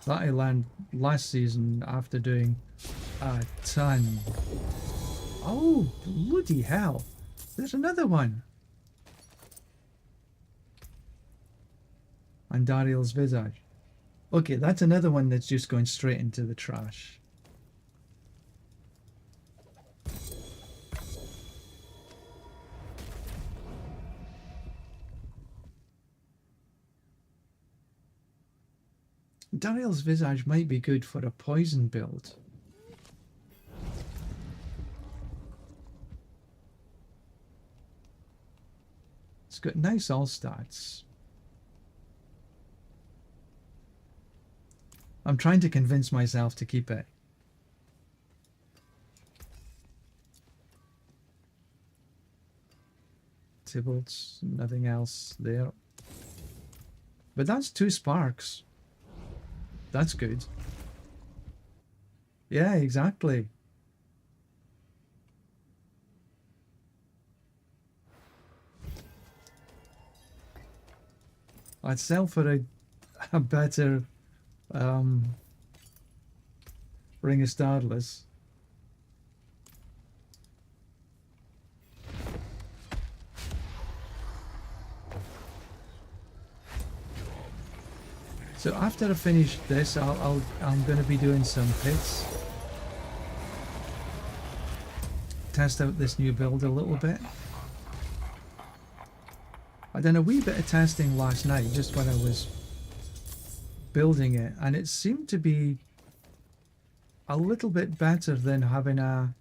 That I learned last season after doing a ton. Oh, bloody hell. There's another one. And Dariel's Visage. Okay, that's another one that's just going straight into the trash. Dariel's Visage might be good for a poison build. It's got nice all stats. I'm trying to convince myself to keep it. Tybalt's, nothing else there. But that's 2 sparks. That's good. Yeah, exactly. I'd sell for a better Ring of Starless. So after I finish this, I'm going to be doing some pits. Test out this new build a little bit. I done a wee bit of testing last night, just when I was building it, and it seemed to be a little bit better than having a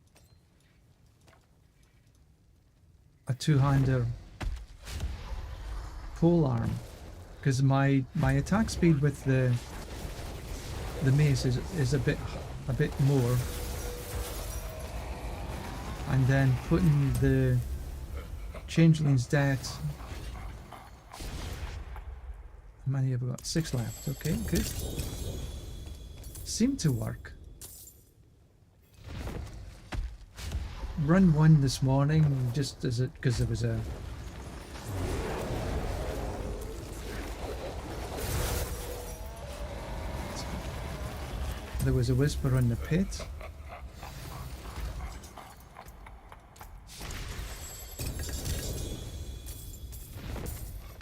two-hander pole arm, because my attack speed with the mace is a bit more, and then putting the changeling's death. How many have we got? 6 left. Okay, good. Seemed to work. Run 1 this morning, just as it, because there was a whisper in the pit.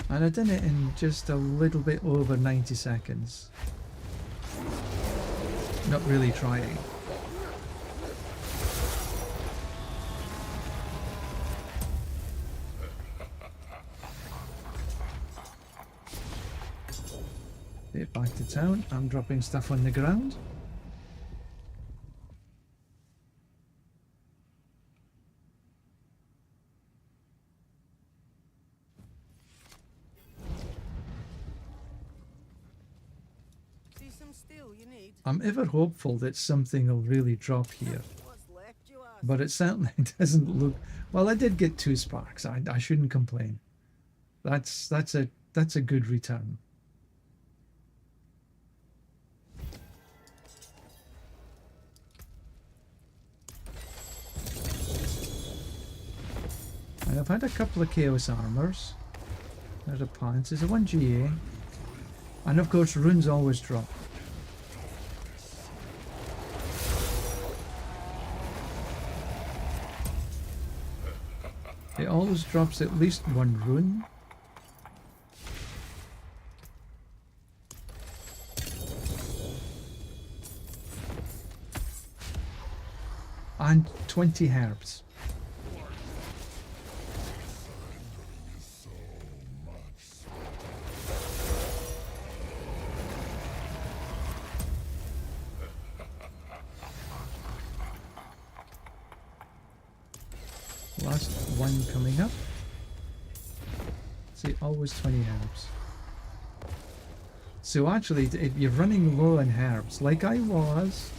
And I did it in just a little bit over 90 seconds. Not really trying. Get back to town. I'm dropping stuff on the ground. See some steel you need? I'm ever hopeful that something will really drop here, What's left, you ask? but it certainly doesn't look. Well, I did get 2 sparks. I shouldn't complain. That's a good return. And I've had a couple of Chaos Armors. There's a Pants. There's a 1 GA. And of course, runes always drop. It always drops at least 1 rune. And 20 herbs. Last one coming up. See, always 20 herbs. So actually, if you're running low on herbs, like I was,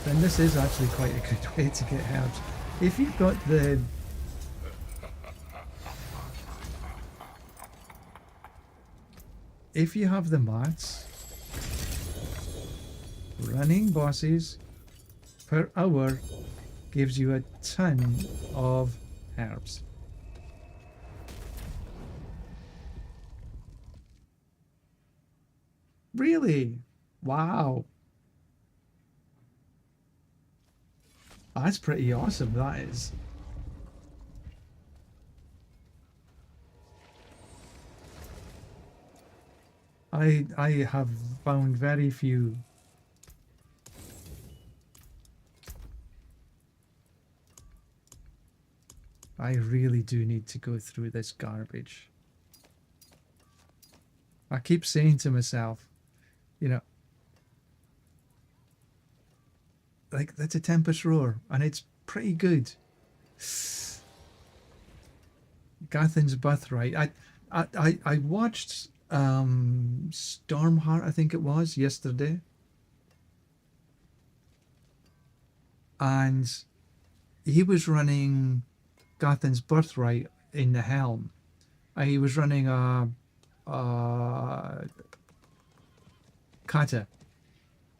then this is actually quite a good way to get herbs. If you've got the... If you have the mats, running bosses per hour gives you a ton of herbs. Really? Wow. That's pretty awesome, that is. I have found very few. I really do need to go through this garbage. I keep saying to myself, you know, like, that's a Tempest Roar, and it's pretty good. Gathan's Birthright. I watched Stormheart, I think it was, yesterday. And he was running Gathan's Birthright in the helm. He was running a kata,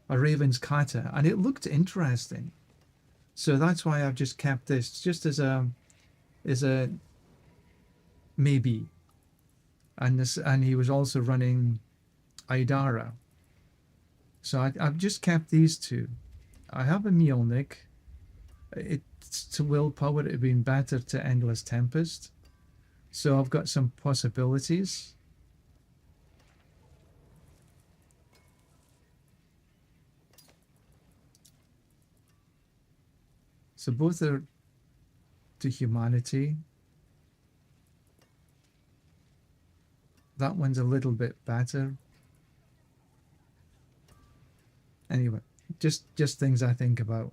a Raven's kata, and it looked interesting. So that's why I've just kept this, just as a maybe. And he was also running Idara. So I've just kept these two. I have a Mjolnir. It's to willpower. It would have been better to Endless Tempest. So I've got some possibilities. So both are to humanity. That one's a little bit better. Anyway, just things I think about.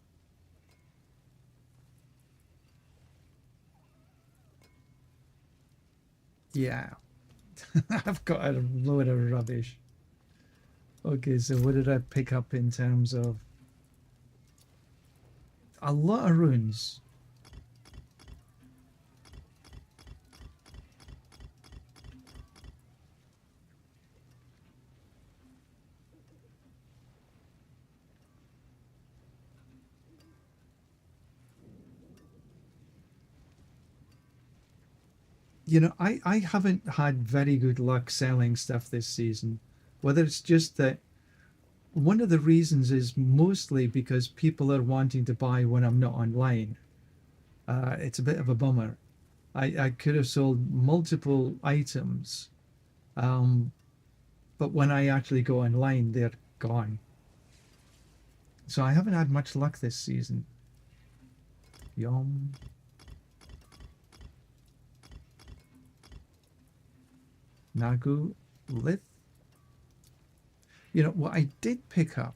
Yeah. I've got a load of rubbish. Okay, so what did I pick up in terms of a lot of runes? You know, I haven't had very good luck selling stuff this season. Whether it's just that one of the reasons is mostly because people are wanting to buy when I'm not online. It's a bit of a bummer. I could have sold multiple items, um, but when I actually go online, they're gone. So I haven't had much luck this season. Yum. Nagu Lith. You know, what I did pick up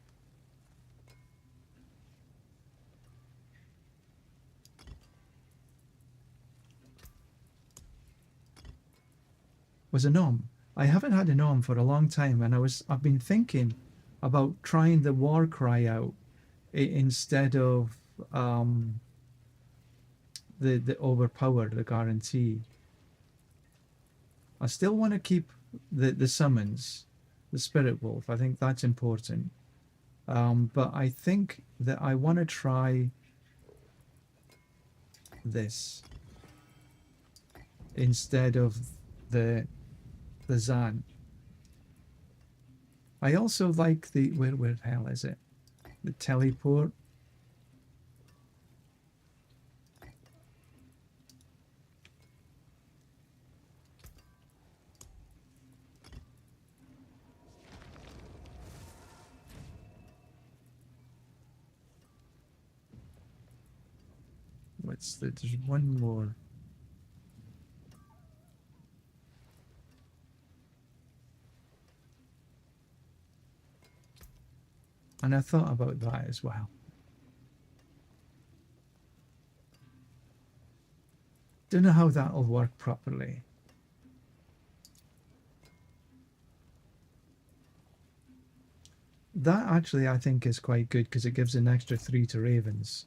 was a gnome. I haven't had a gnome for a long time, and I've been thinking about trying the war cry out instead of the overpower, the guarantee. I still want to keep the summons, the spirit wolf. I think that's important. But I think that I want to try this instead of the Zan. I also like the where the hell is it? The teleport. There's one more. And I thought about that as well. Don't know how that'll work properly. That actually I think is quite good because it gives an extra 3 to ravens.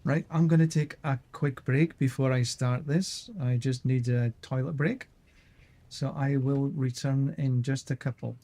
Right, I'm going to take a quick break before I start this. I just need a toilet break. So I will return in just a couple.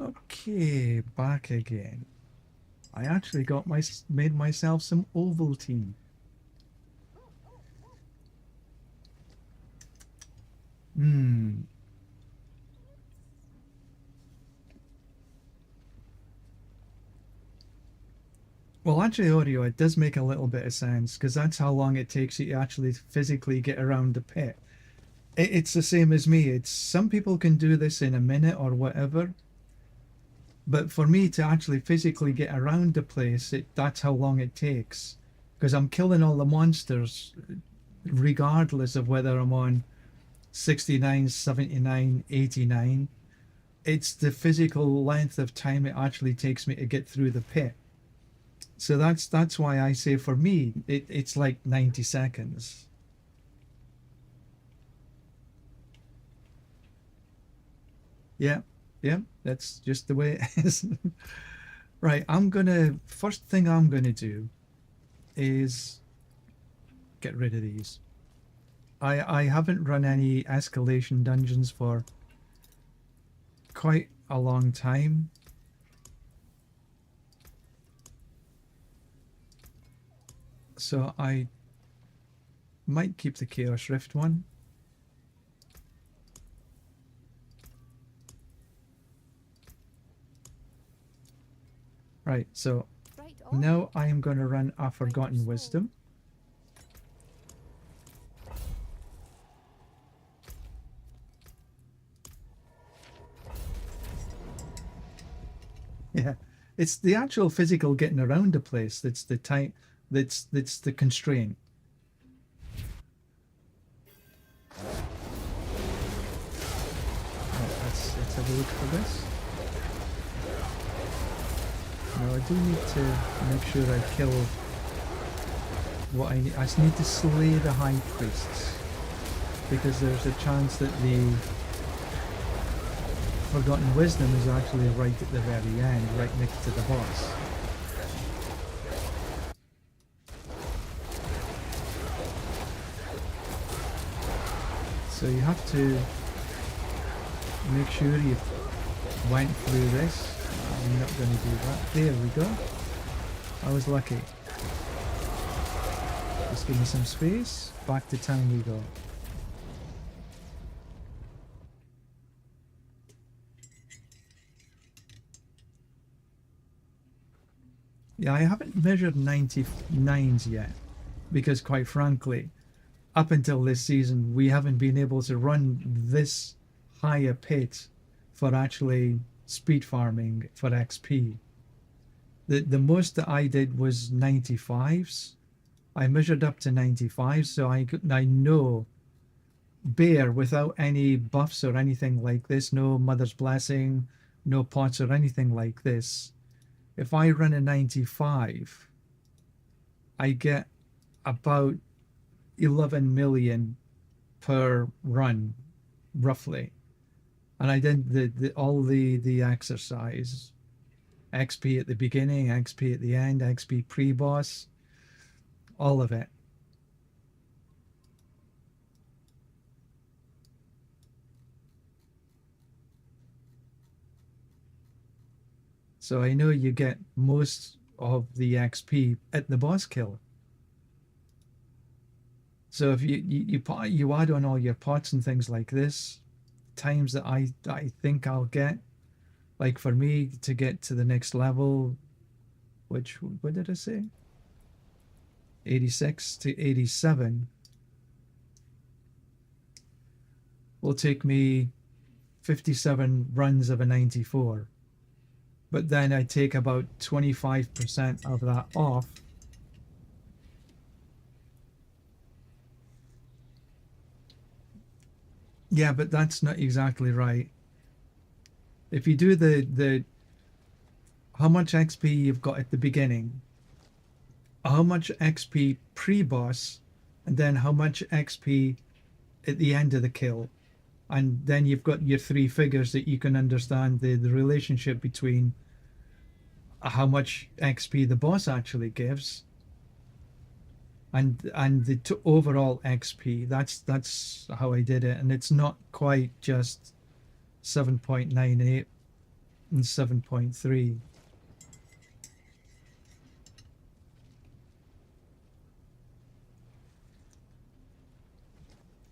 Okay, back again. I actually made myself some Ovaltine. Hmm. Well, actually, audio, it does make a little bit of sense because that's how long it takes you to actually physically get around the pit. It's the same as me. It's some people can do this in a minute or whatever, but for me to actually physically get around the place, that's how long it takes because I'm killing all the monsters regardless of whether I'm on 69, 79, 89. It's the physical length of time it actually takes me to get through the pit. So that's why I say for me it's like 90 seconds. Yeah, yeah, that's just the way it is. Right, first thing I'm gonna do is get rid of these. I haven't run any escalation dungeons for quite a long time. So I might keep the Chaos Rift one. Right, so now I am going to run a Forgotten Wisdom. Yeah, it's the actual physical getting around the place that's the time, that's the constraint. Right, let's have a look for this. Now I do need to make sure I kill what I need. I just need to slay the High Priests because there's a chance that the Forgotten Wisdom is actually right at the very end, right next to the boss. So you have to make sure you went through this. I'm not going to do that. There we go. I was lucky. Just give me some space. Back to town we go. Yeah, I haven't measured 99s yet because quite frankly, up until this season, we haven't been able to run this higher pit for actually speed farming for XP. The most that I did was 95s. I measured up to 95, so I know bare without any buffs or anything like this, no Mother's Blessing, no pots or anything like this. If I run a 95, I get about 11 million per run, roughly. And I did all the exercise, XP at the beginning, XP at the end, XP pre-boss, all of it. So I know you get most of the XP at the boss kill. So if you add on all your pots and things like this, times that I think I'll get, like for me to get to the next level, which, what did I say? 86 to 87 will take me 57 runs of a 94. But then I take about 25% of that off. Yeah, but that's not exactly right. If you do the how much XP you've got at the beginning, how much XP pre-boss, and then how much XP at the end of the kill, and then you've got your three figures that you can understand the relationship between how much XP the boss actually gives and the overall XP. That's how I did it, and it's not quite just 7.98. and 7.3.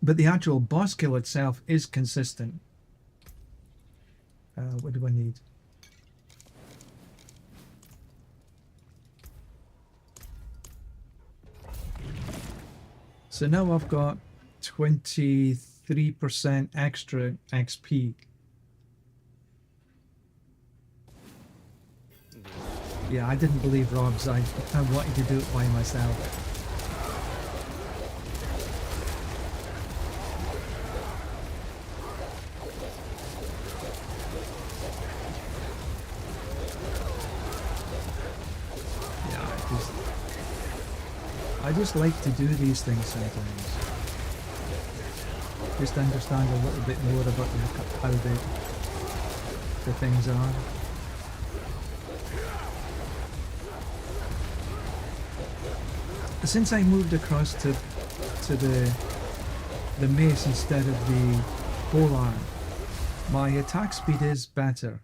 But the actual boss kill itself is consistent. What do I need? So now I've got 23% extra XP. Yeah, I didn't believe Rob's. I wanted to do it by myself. I just like to do these things sometimes. Just understand a little bit more about how the things are. Since I moved across to the mace instead of the polearm, my attack speed is better.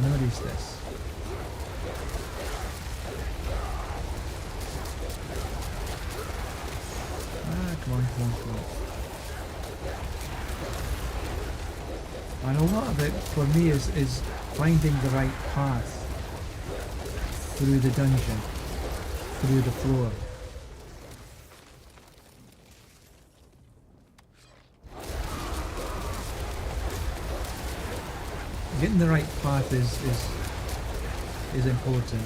Notice this. Come on. And a lot of it for me is finding the right path through the dungeon, through the floor. Getting the right path is important.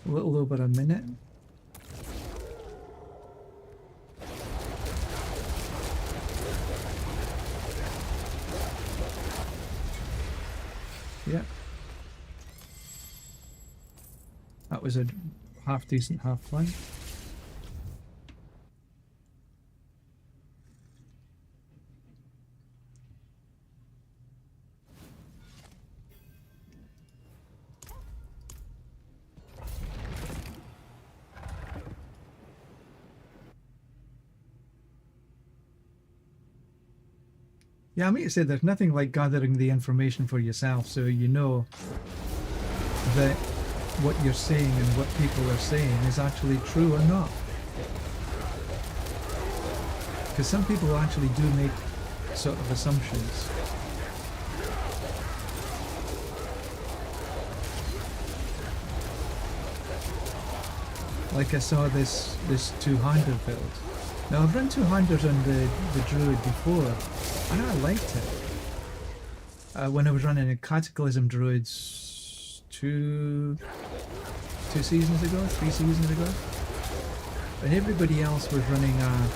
A little over a minute. Yeah. That was a half decent half flank. Yeah, I mean to say there's nothing like gathering the information for yourself so you know that what you're saying and what people are saying is actually true or not. Because some people actually do make sort of assumptions. Like I saw this two-hander build. Now I've run two-handers on the Druid before, and I liked it. When I was running a Cataclysm Druids two seasons ago, 3 seasons ago, and everybody else was running a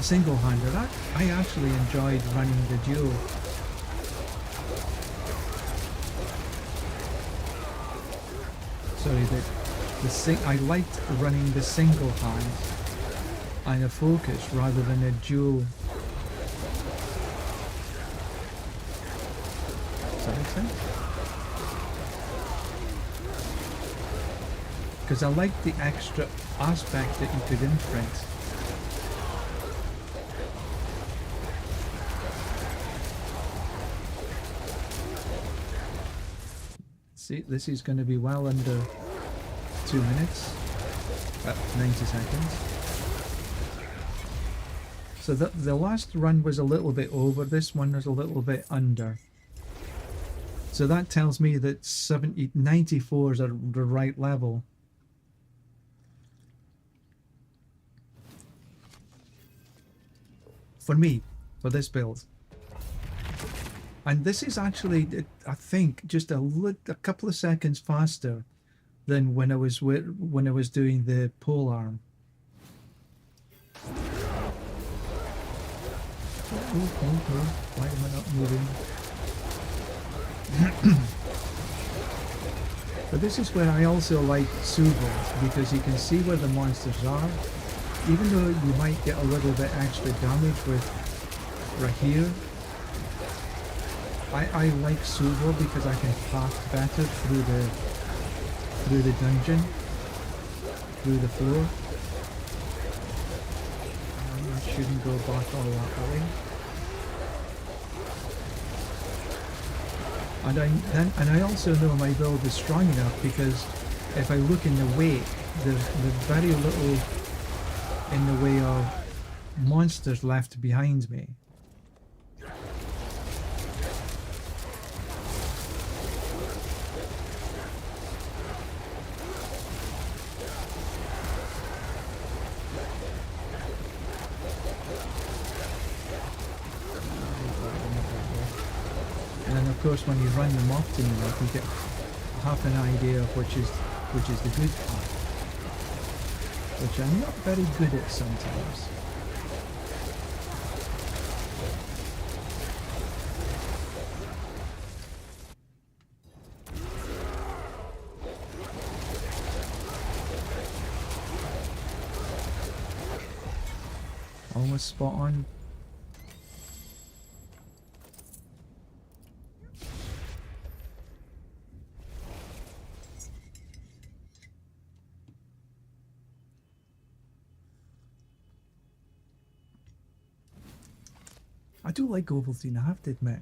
single-hander. I actually enjoyed running the duo. Sorry, I liked running the single hand and a focus rather than a dual. Does that make sense? Because I liked the extra aspect that you could imprint. See, this is going to be well under 2 minutes, 90 seconds. So the last run was a little bit over, this one was a little bit under. So that tells me that 94 is at the right level. For me, for this build. And this is actually, I think, just a couple of seconds faster than when I was doing the polearm. Oh, why am I not moving? But this is where I also like Suvo, because you can see where the monsters are. Even though you might get a little bit extra damage with right here, I like solo because I can path better through the dungeon, through the floor. I shouldn't go back all that way. And I also know my build is strong enough because if I look in the wake, there's very little in the way of monsters left behind me. And then of course when you run them often enough you get half an idea of which is the good part, which I'm not very good at sometimes. Almost spot on. I do like Ovaltine, I have to admit.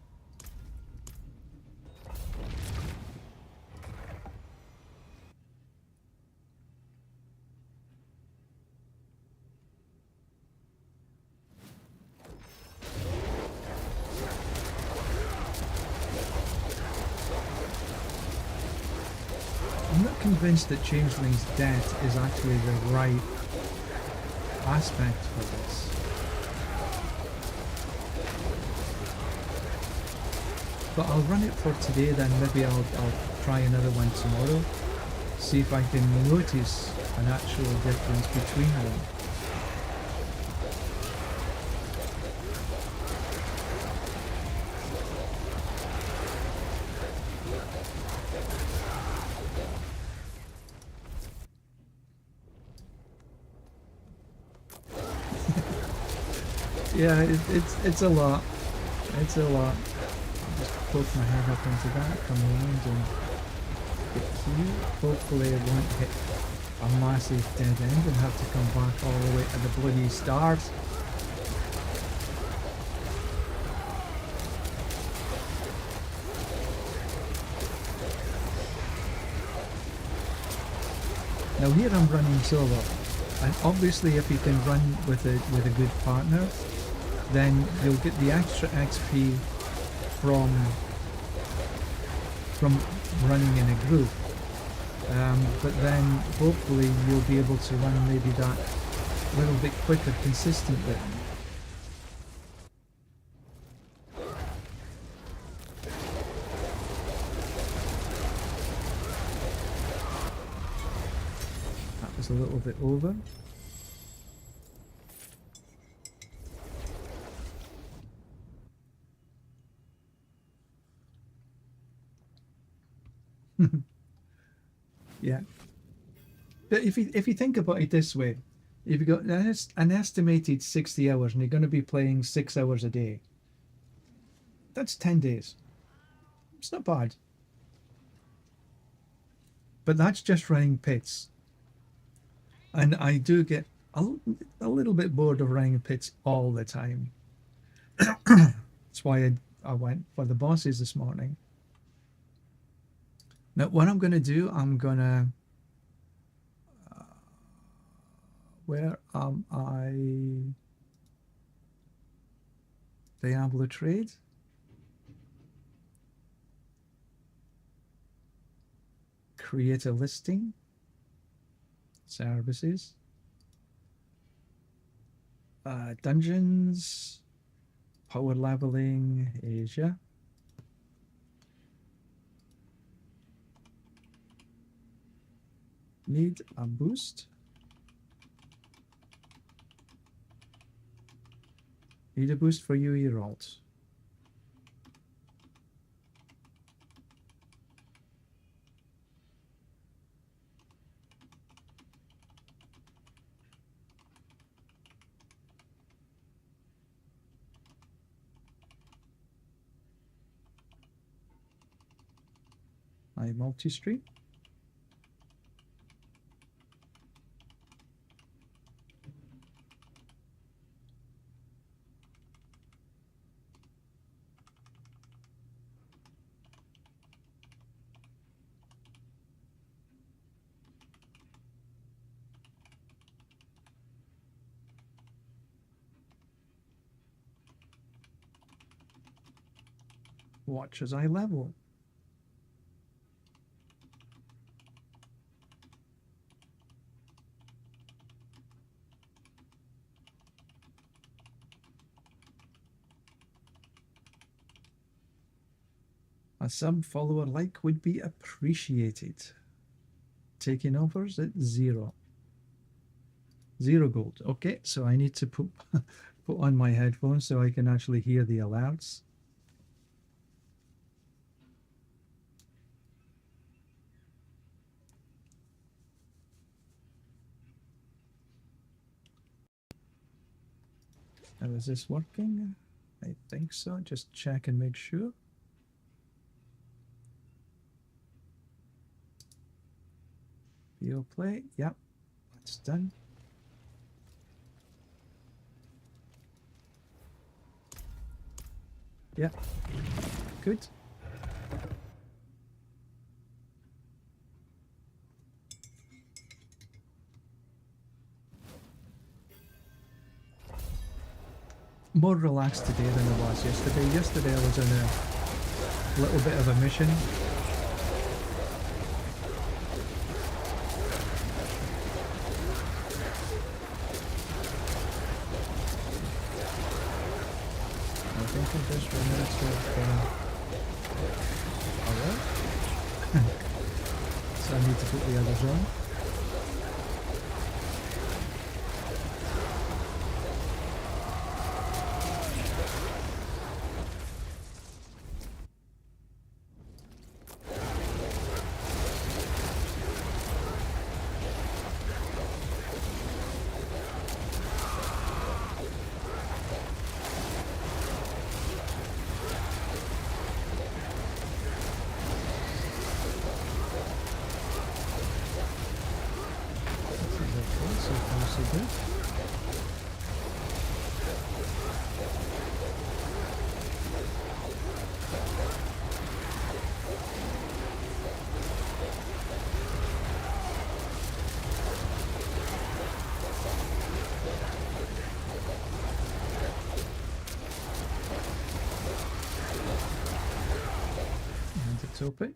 I'm not convinced that Changeling's death is actually the right aspect for this. But I'll run it for today then, maybe I'll try another one tomorrow. See if I can notice an actual difference between them. Yeah, it's a lot. It's a lot. I'll just poke my head up into that, come around and hit here. Hopefully I won't hit a massive dead end and have to come back all the way to the bloody stars. Now here I'm running solo, and obviously if you can run with a good partner, then you'll get the extra XP from running in a group. But then hopefully you'll be able to run maybe that little bit quicker consistently. That was a little bit over. Yeah. But if you think about it this way, if you've got an estimated 60 hours and you're going to be playing 6 hours a day, that's 10 days. It's not bad. But that's just running pits. And I do get a little bit bored of running pits all the time. That's why I went for the bosses this morning. Now what I'm going to do, I'm going to... where am I? Diablo trade. Create a listing. Services. Dungeons. Power leveling. Asia. Need a boost. Need a boost for UE rolls. I multi-stream. Watch as I level. A sub follower like would be appreciated. Taking offers at 0. 0 gold. Okay, so I need to put put on my headphones so I can actually hear the alerts. Now, is this working? I think so. Just check and make sure. Video play. Yep, that's done. Yep, good. More relaxed today than I was yesterday. Yesterday I was in a little bit of a mission. I think I just remembered alright. So I need to put the others on. Open.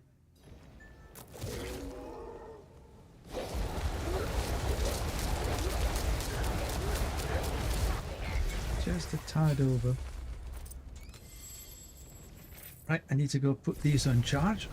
Just a tad over. Right, I need to go put these on charge.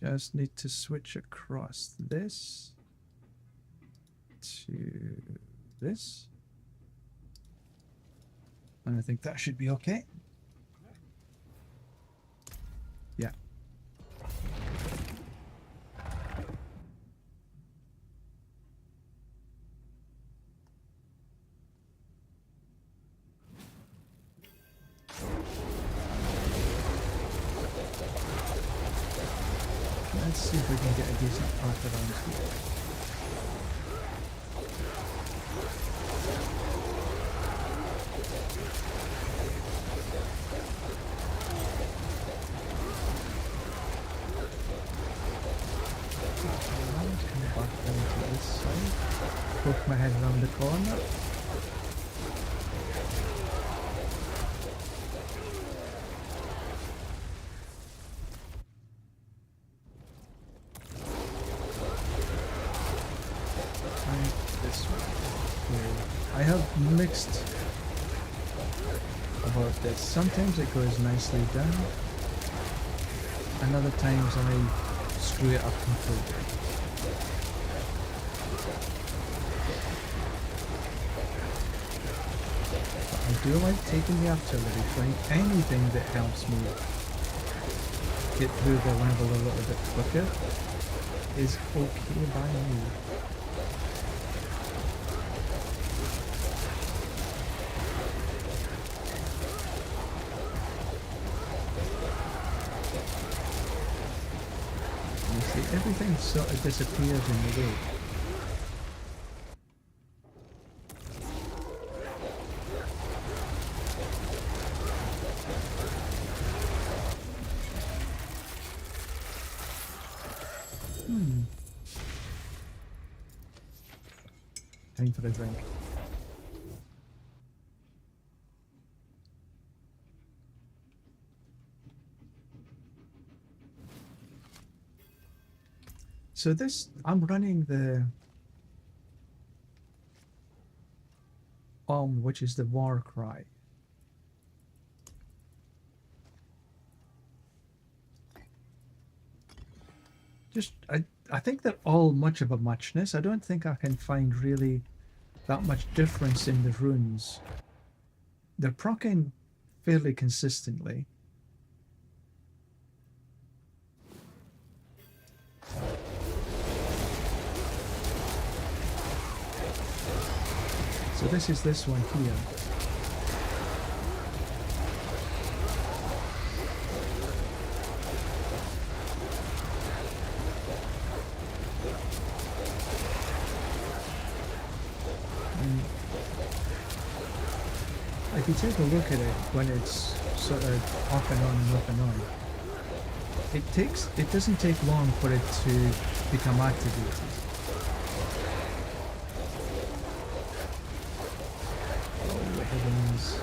Just need to switch across this to this. And I think that should be okay. Yeah. Let's see if we can get a decent path around here. Come back down to this side. Poke my head around the corner. I have mixed about this. Sometimes it goes nicely done, and other times I screw it up completely. But I do like taking the artillery flank. Anything that helps me get through the level a little bit quicker is okay by me. You see, everything sort of disappears in the way. Time for a drink. So this, I'm running the which is the war cry. Just, I think they're all much of a muchness. I don't think I can find really that much difference in the runes. They're proccing fairly consistently. So this is this one here. If you take a look at it when it's sort of off and on and off and on, it doesn't take long for it to become activated. Oh, heavens.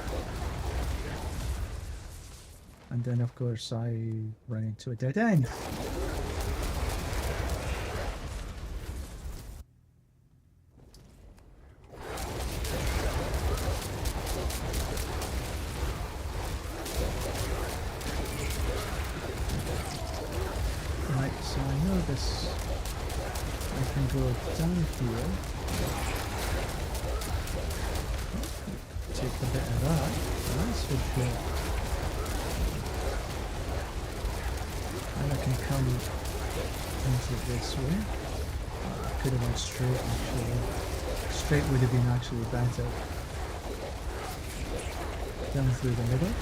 And then of course I run into a dead end. I can go down here, take a bit of that, that's good. And I can come into this way. I could have went straight actually. Straight would have been actually better. Down through the middle.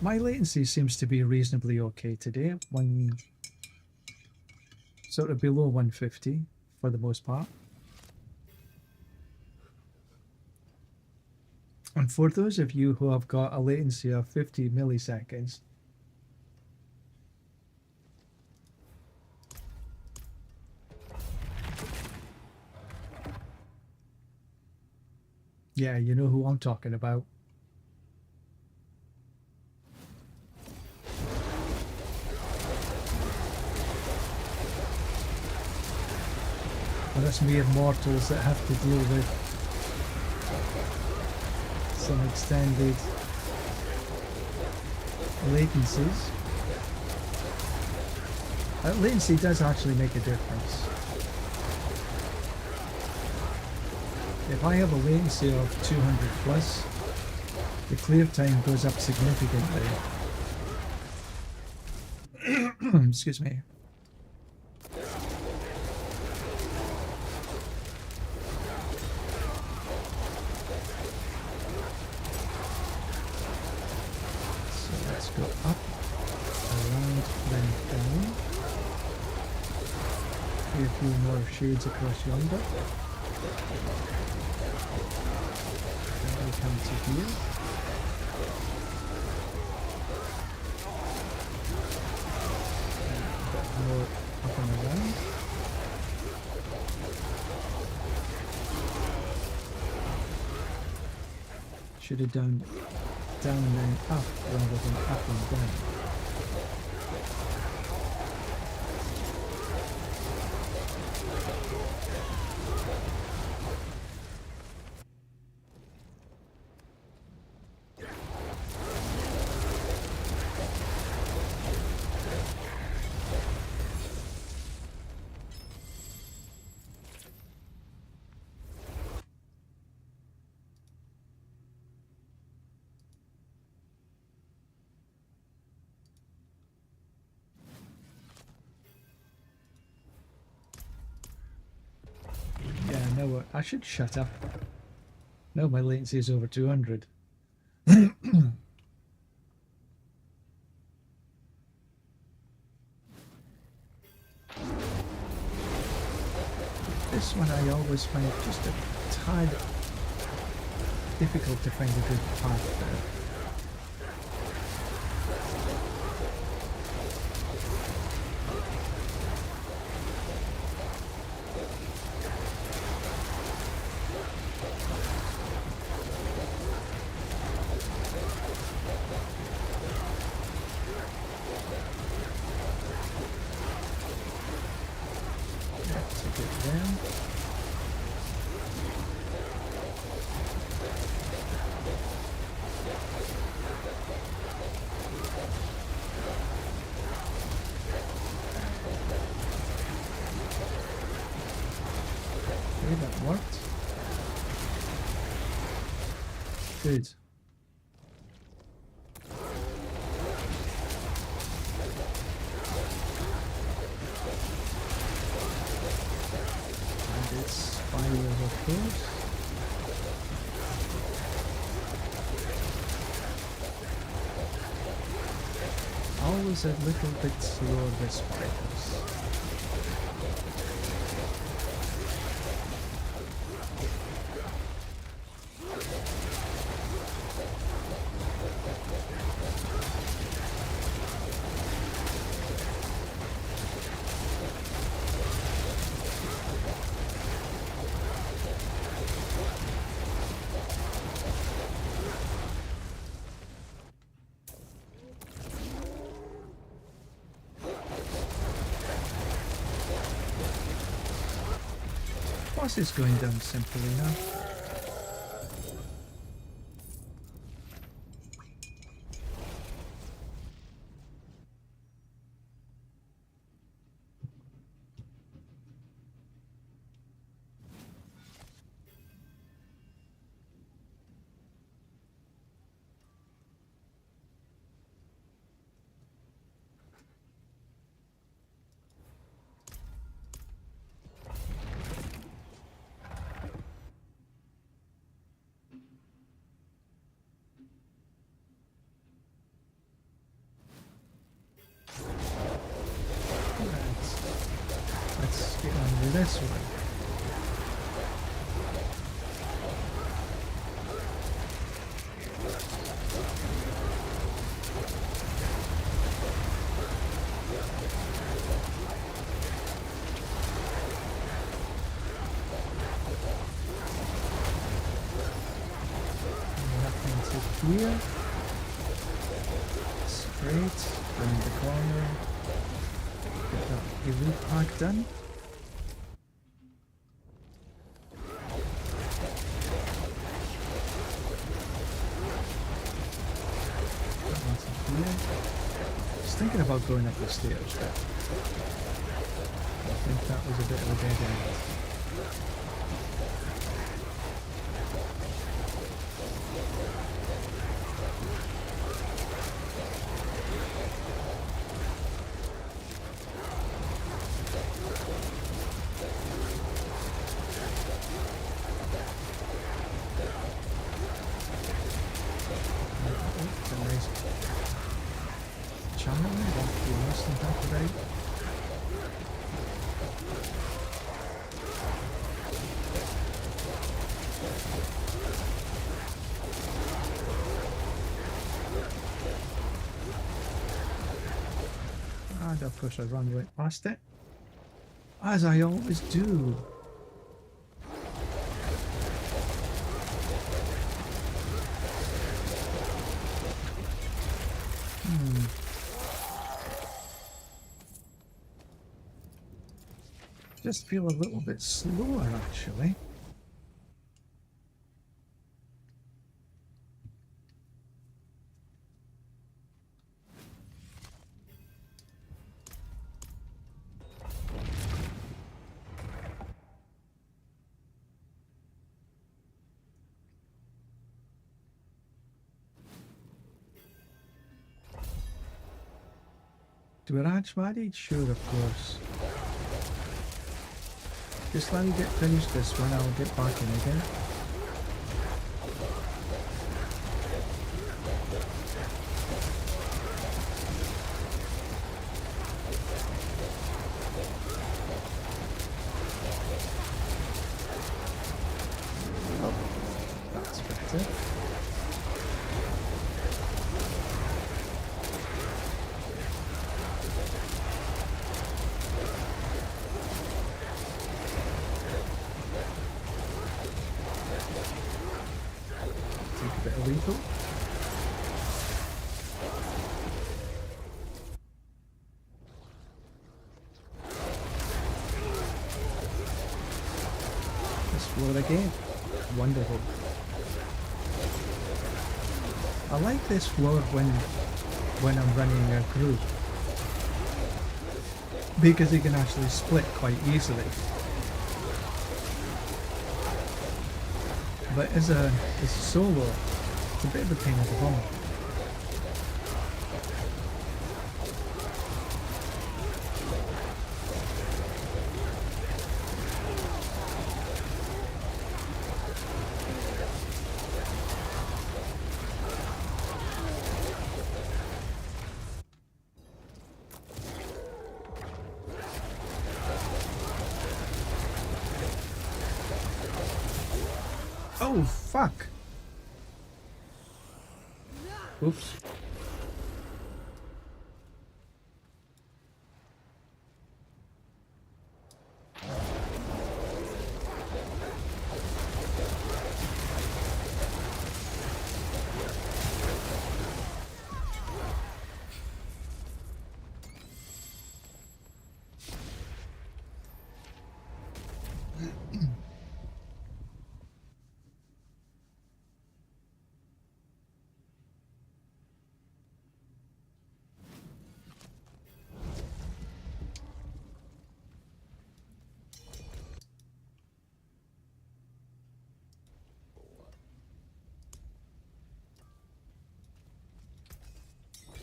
My latency seems to be reasonably okay today, sort of below 150 for the most part. And for those of you who have got a latency of 50 milliseconds, yeah, you know who I'm talking about. Well, that's mere mortals that have to deal with some extended latencies. Latency does actually make a difference. If I have a latency of 200 plus, the clear time goes up significantly. Excuse me. Go up, around, then down. A few more shades across yonder. Then we come to here. Should have done down and up rather than up and down. Yeah, no, I should shut up. No, my latency is over 200. This one I always find just a tad difficult to find a good path there. Okay, that worked. Good. And it's spiral, of course. Always a little bit slower with spiders. Boss is going down simply now. Let's get on with this one. Nothing to here. Straight around the corner. Get that elite pack done. Just thinking about going up the stairs, but I think that was a bit of a dead end. And of course I run right past it, as I always do. Just feel a little bit slower actually. Do a ranch married? Sure, of course. Just let me get finished this one, I'll get back in again. Oh, that's better. Lethal. Explore again. Wonderful. I like this floor when I'm running a group because you can actually split quite easily. But as a solo, it's a bit of a pain in the bum. Oh, fuck! Oops.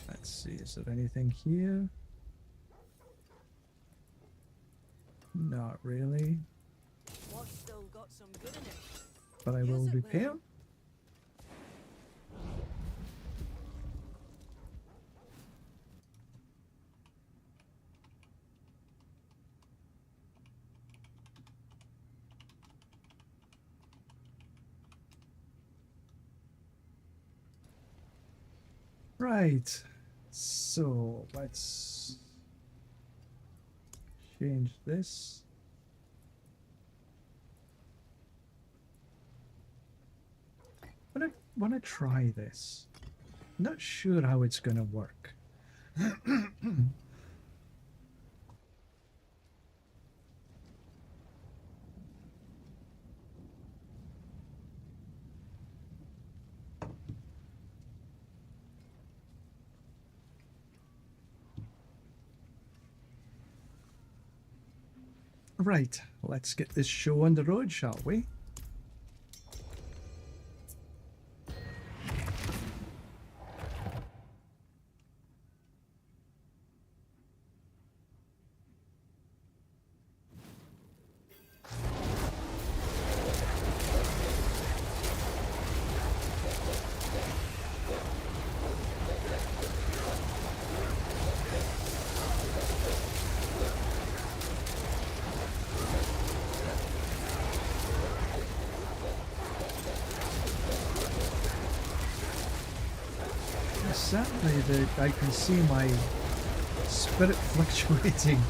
Let's see, is there anything here? Not really. What's still got some good in it? But I will Use it repair. well. Right. So let's change this. Want to try this. Not sure how it's going to work. Right, let's get this show on the road, shall we? Certainly I can see my spirit fluctuating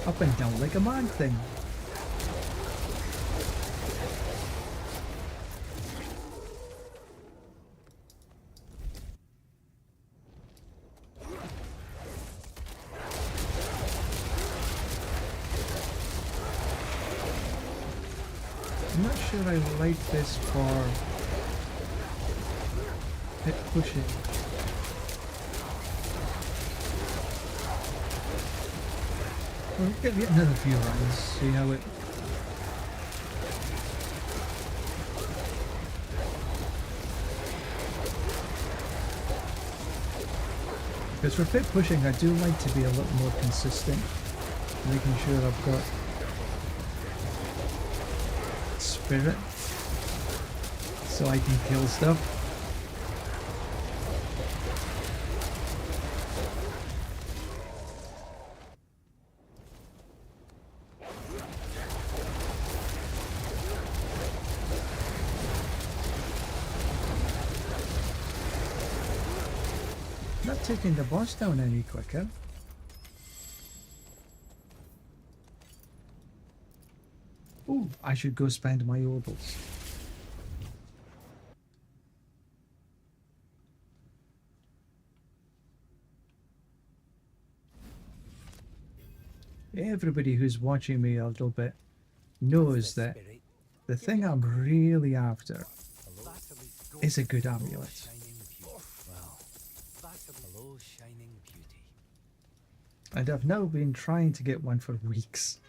up and down like a mad thing. sure I like this for pit pushing. We'll give it another few rounds, see how it... Because for pit pushing, I do like to be a little more consistent, making sure I've got spirit so I can kill stuff. Not taking the boss down any quicker. Ooh, I should go spend my opals. Everybody who's watching me a little bit knows that the thing I'm really after is a good amulet. And I've now been trying to get one for weeks.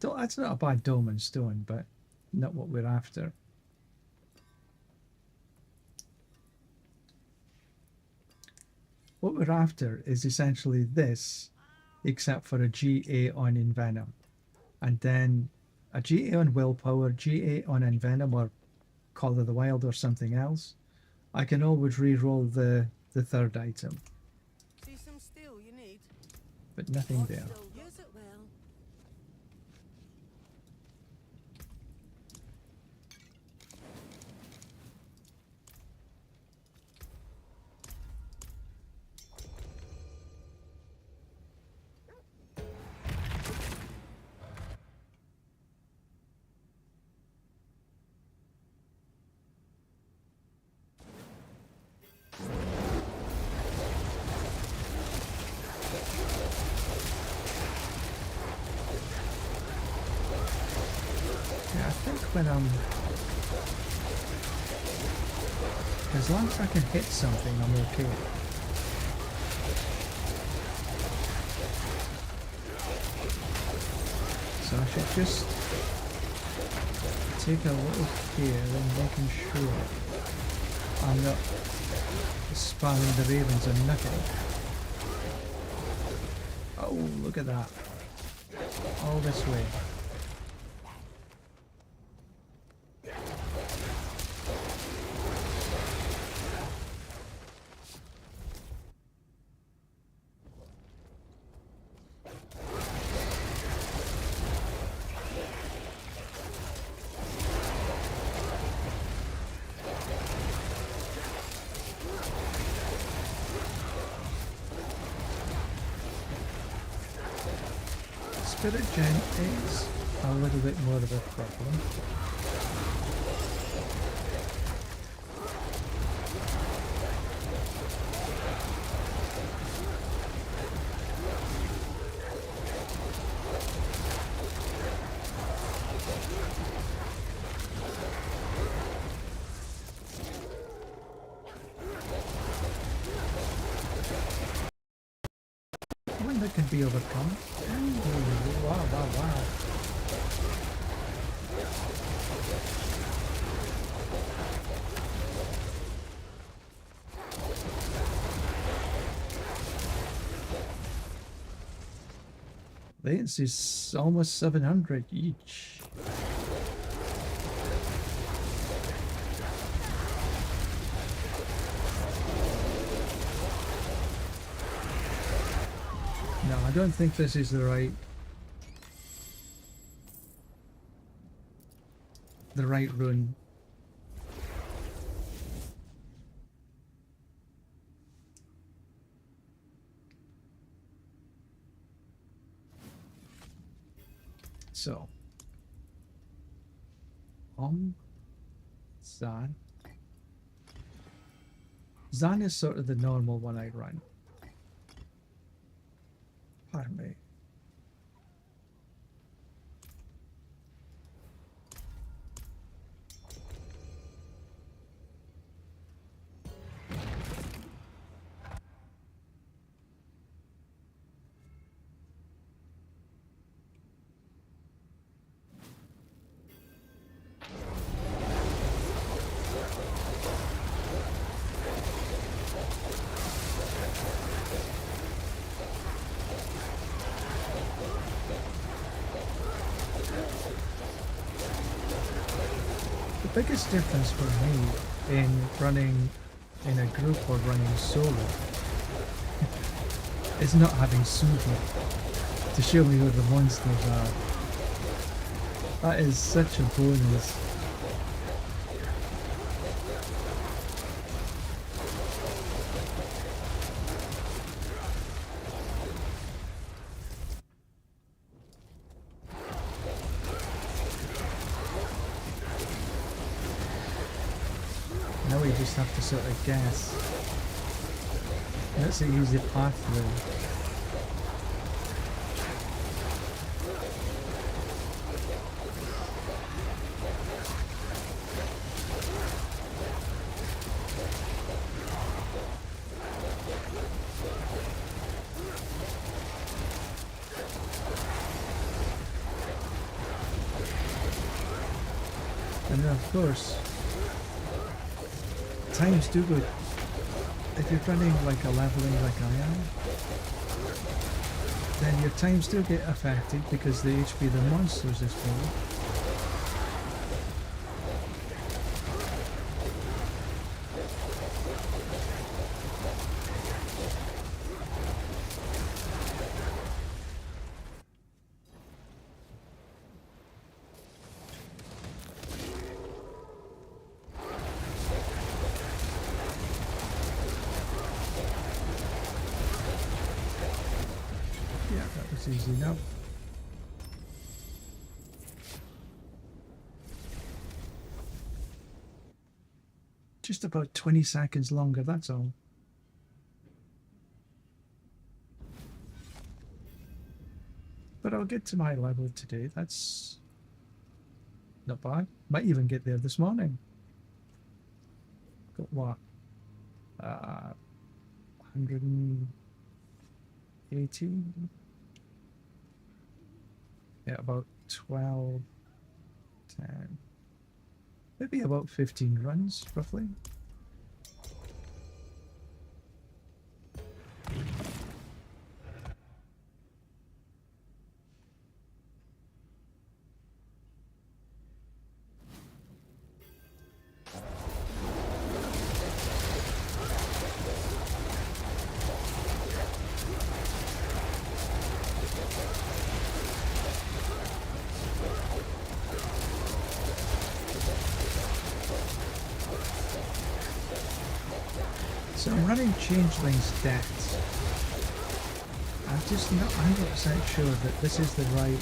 That's not a bad dome and stone, but not what we're after. What we're after is essentially this, except for a GA on Envenom. And then a GA on Willpower, GA on Envenom, or Call of the Wild or something else. I can always re-roll the third item. See some steel you need? But nothing there. Use it well. Yeah, I think when I'm... As long as I can hit something, I'm okay. So I should just take a little care and making sure I'm not spamming the ravens and nothing. Oh, look at that. All this way. Spirit Gen is a little bit more of a problem. One that can be overcome. Ooh, wow, wow, wow. Latency is almost 700 each. No, I don't think this is the right rune. So, Zan. Zan is sort of the normal one I run. Pardon me. biggest difference for me in running in a group or running solo is not having Suva to show me where the monsters are. That is such a bonus. Now we just have to sort of guess. That's an easy path through. And then of course, times do go, if you're running like a leveling like I am, then your times do get affected because the HP of the monsters is full. Yeah, that was easy enough. Just about 20 seconds longer, that's all. But I'll get to my level today, that's not bad. Might even get there this morning. Got what? 118? Yeah, about 12, 10, maybe about 15 runs, roughly. So I'm running Changeling's Death. I'm just not 100% sure that this is the right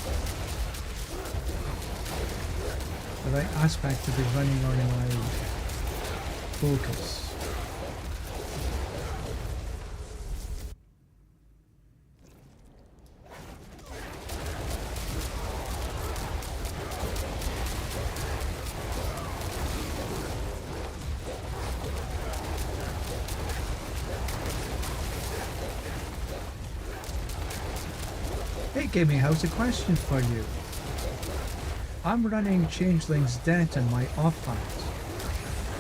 aspect to be running on my focus. Hey Gaming House, a question for you. I'm running Changeling's Debt on my offhand.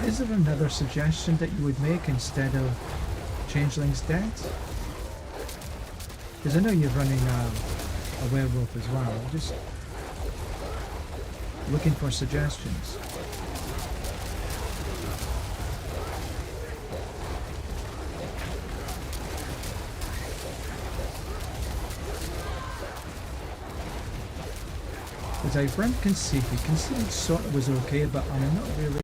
Is there another suggestion that you would make instead of Changeling's Debt? Because I know you're running a werewolf as well. I'm just looking for suggestions. Because I've run Conceited. Conceited sort of was okay, but I'm not really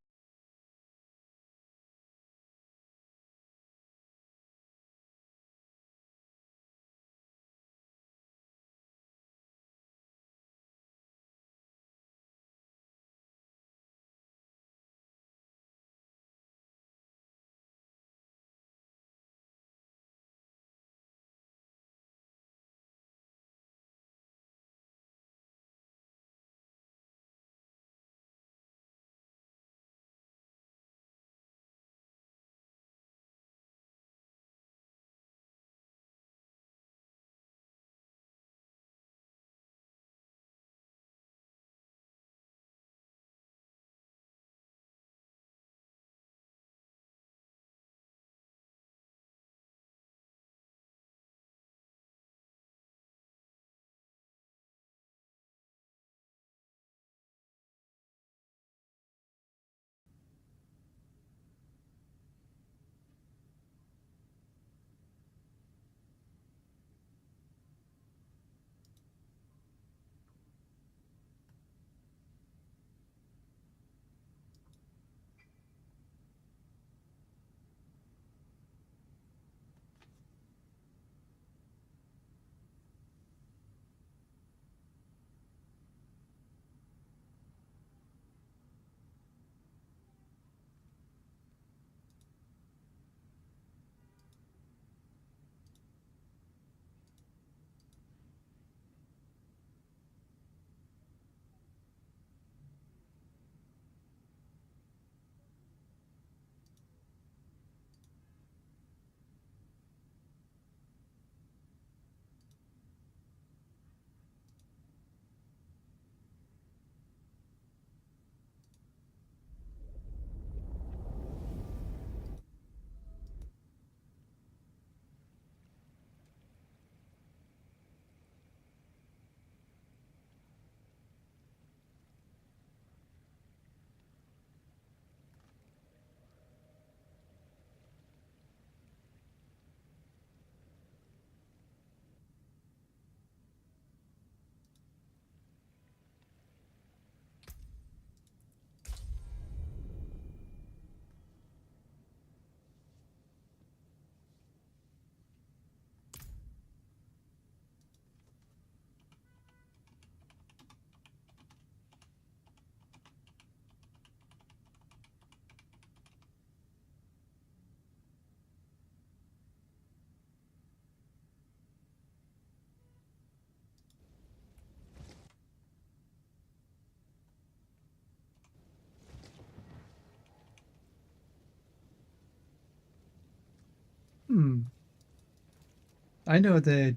I know that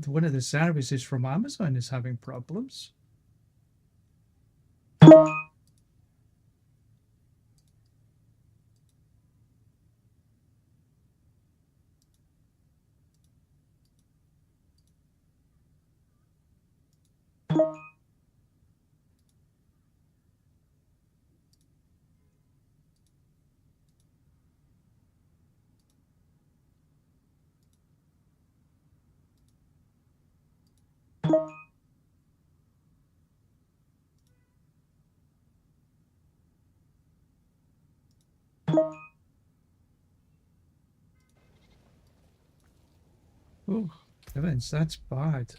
one of the services from Amazon is having problems. Oh, heavens, that's bad.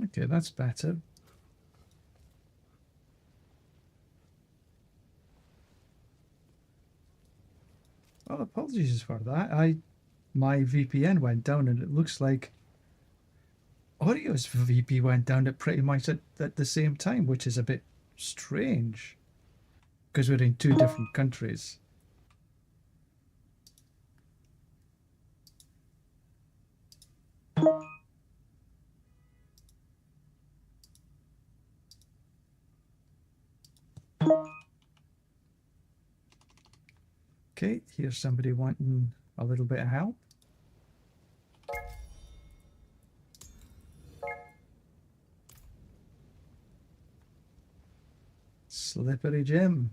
Okay, that's better. Oh, apologies for that. My VPN went down, and it looks like Audio's VP went down at pretty much at the same time, which is a bit strange because we're in two different countries. Okay, here's somebody wanting a little bit of help. Slippery Jim.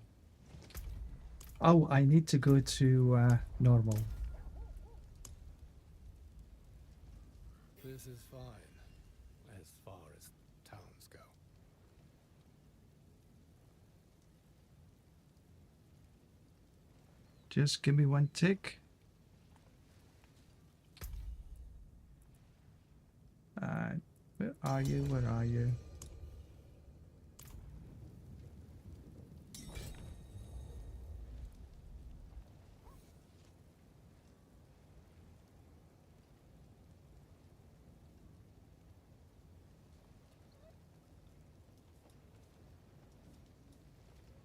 Oh, I need to go to normal. This is fine, as far as towns go. Just give me one tick. Where are you? Where are you?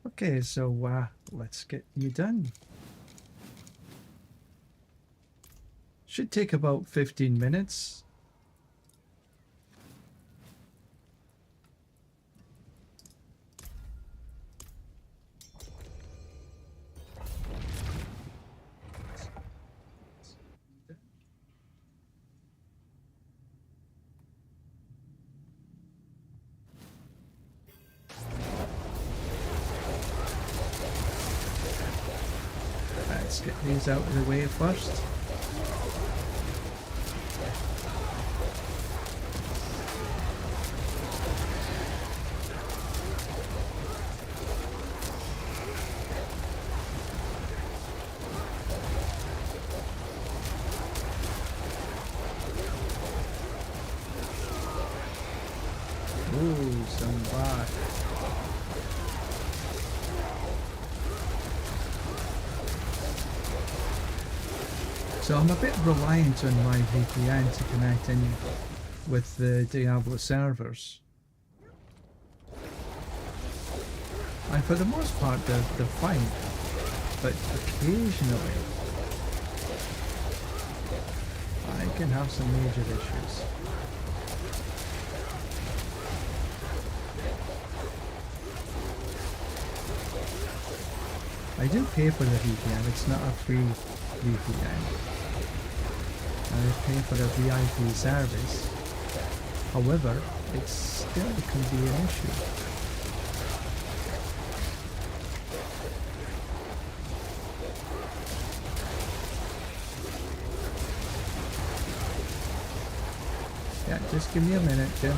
Okay, so let's get you done. Should take about 15 minutes. Let's get these out of the way first. Ooh, some bad. So I'm a bit reliant on my VPN to connect in with the Diablo servers. And for the most part they're fine. But occasionally I can have some major issues. I do pay for the VPN, it's not a free VPN. I pay for the VIP service. However, it still can be an issue. Yeah, just give me a minute, Jim.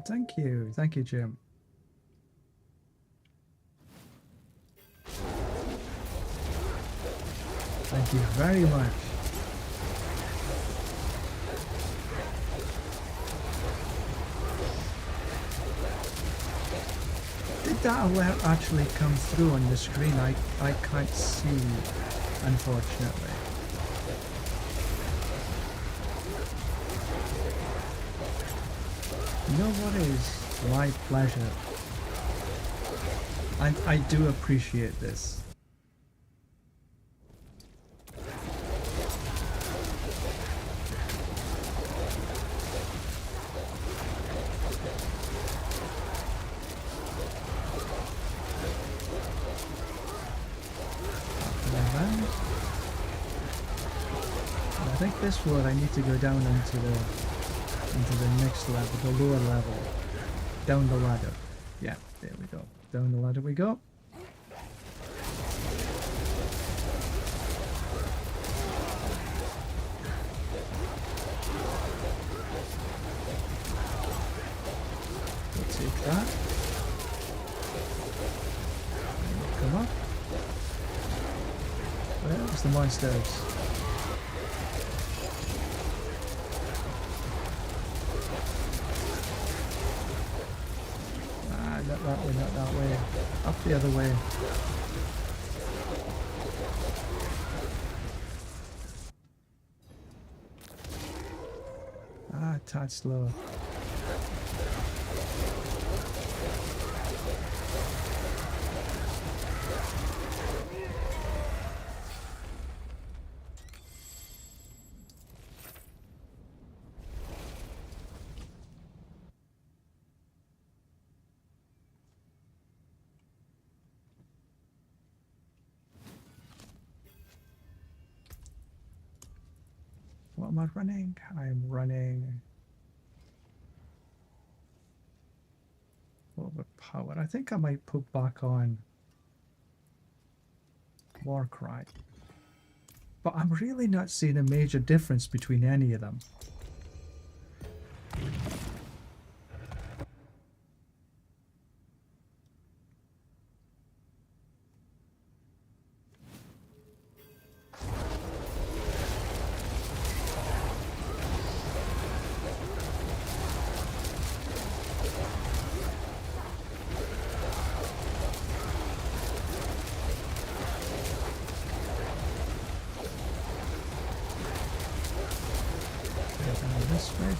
Thank you. Thank you, Jim. Thank you very much. Did that alert actually come through on the screen? I can't see, unfortunately. You know what is my pleasure? I do appreciate this. I think this one I need to go down into the next level, the lower level. Down the ladder. Yeah, there we go. Down the ladder we go. We'll take that. Come up. Where's the monsters? Not that way, not that way. Up the other way. Ah, tad slow. What am I running? I'm running overpowered. I think I might put back on Warcry. But I'm really not seeing a major difference between any of them.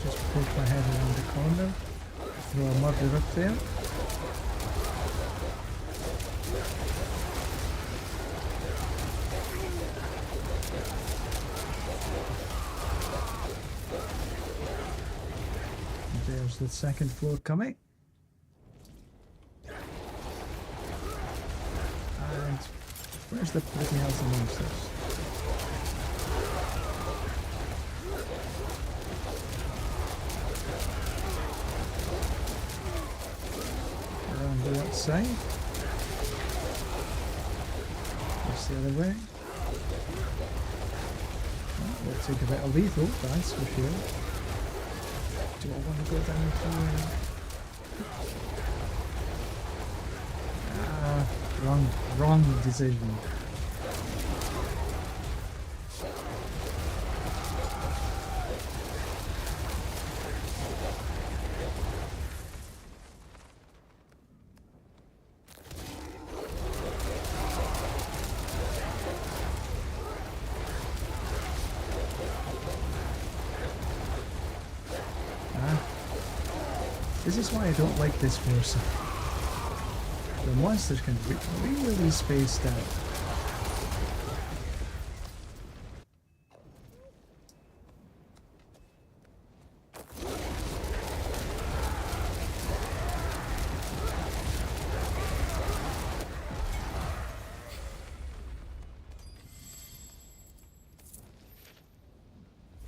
Just poke my head around the corner, throw a murder up there. There's the second floor coming. And where's the bloody hell's the monsters? Around the outside. What's the other way? Oh, we'll take a bit of lethal, that's for sure. Do I want to go down here? Wrong decision. This is why I don't like this version. The monsters can be really spaced out.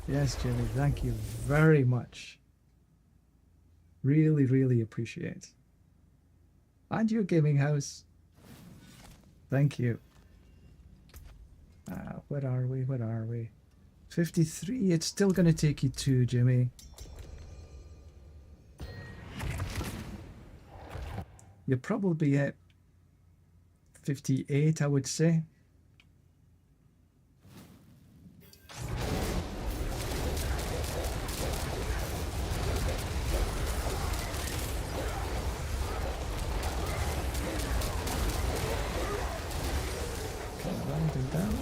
Yes, Jimmy, thank you very much. Really, really appreciate. And your gaming house. Thank you. Where are we? Where are we? 53. It's still going to take you 2, Jimmy. You're probably at 58, I would say.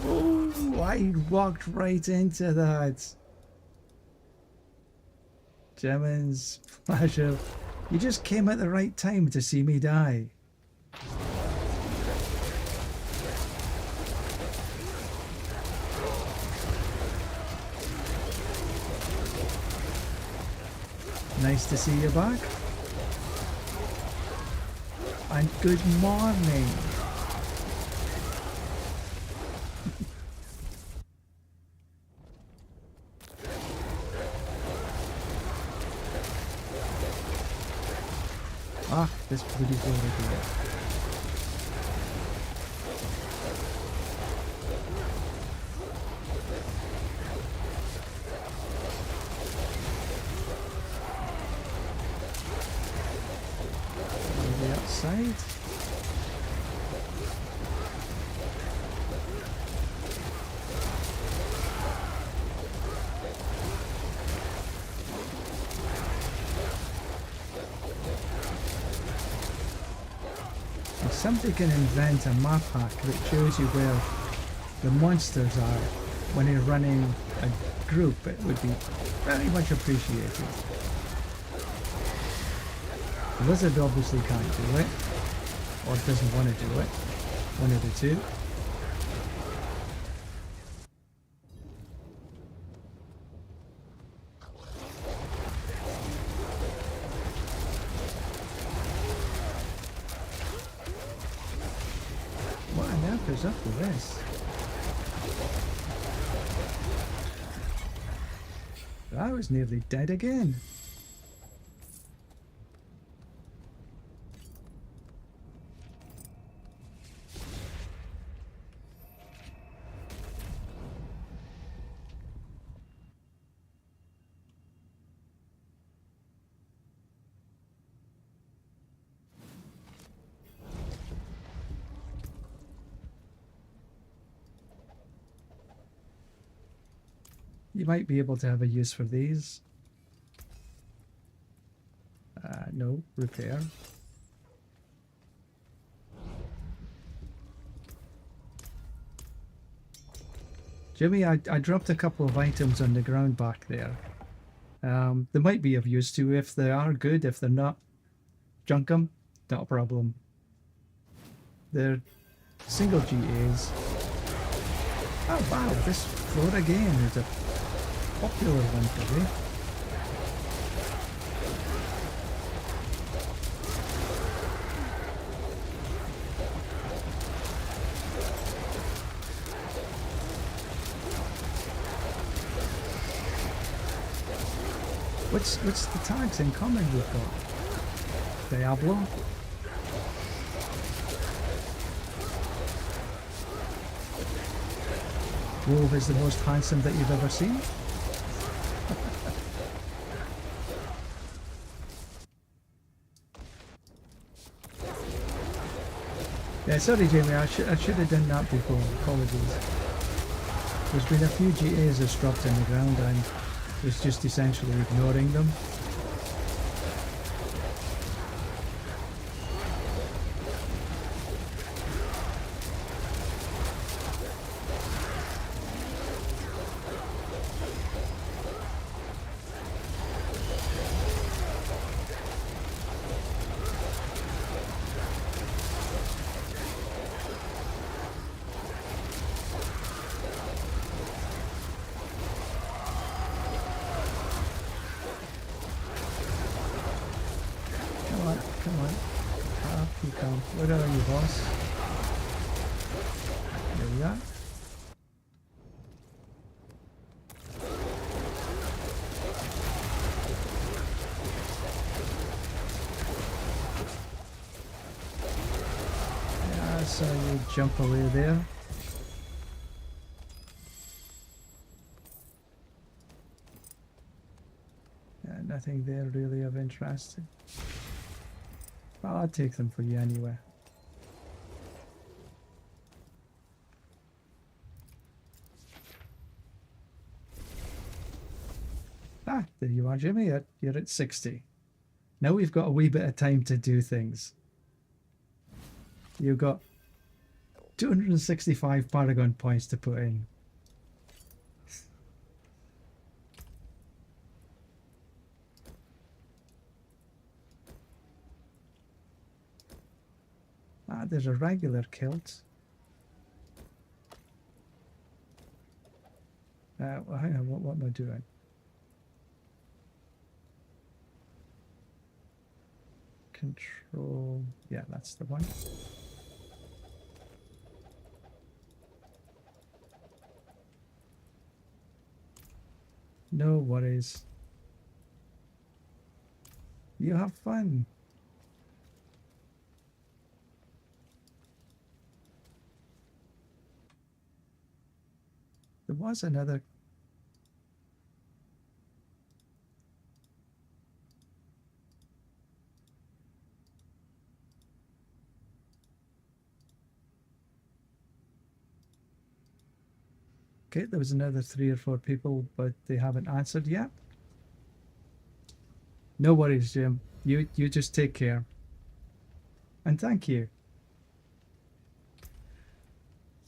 Oh, I walked right into that. Gemins, pleasure. You just came at the right time to see me die. Nice to see you back. And good morning. Ah, this bloody thing over here. On the outside. Somebody can invent a map hack that shows you where the monsters are when you're running a group. It would be very much appreciated. The Lizard obviously can't do it, or doesn't want to do it. One of the two. What on earth is up with this? I was nearly dead again. You might be able to have a use for these. No, repair. Jimmy, I dropped a couple of items on the ground back there. They might be of use to you. If they are good, if they're not, junk them, not a problem. They're single GAs. Oh wow, this floor again is a popular one for me. What's the tags in common we've got? Diablo. Wolv is the most handsome that you've ever seen. Yeah, sorry Jamie, I should have done that before. Apologies. There's been a few GAs that's dropped in the ground and was just essentially ignoring them. Come on. Up you come. Where are you, boss? There we are. Yeah, I saw you jump away there. Yeah, nothing there really of interest. Well, I'll take them for you anyway. Ah, there you are, Jimmy. You're at 60. Now we've got a wee bit of time to do things. You've got 265 Paragon points to put in. Ah, there's a regular kilt. Well, hang on, what am I doing? Control, yeah, that's the one. No worries. You have fun. There was another. Okay, there was another 3 or 4 people, but they haven't answered yet. No worries, Jim. You just take care. And thank you.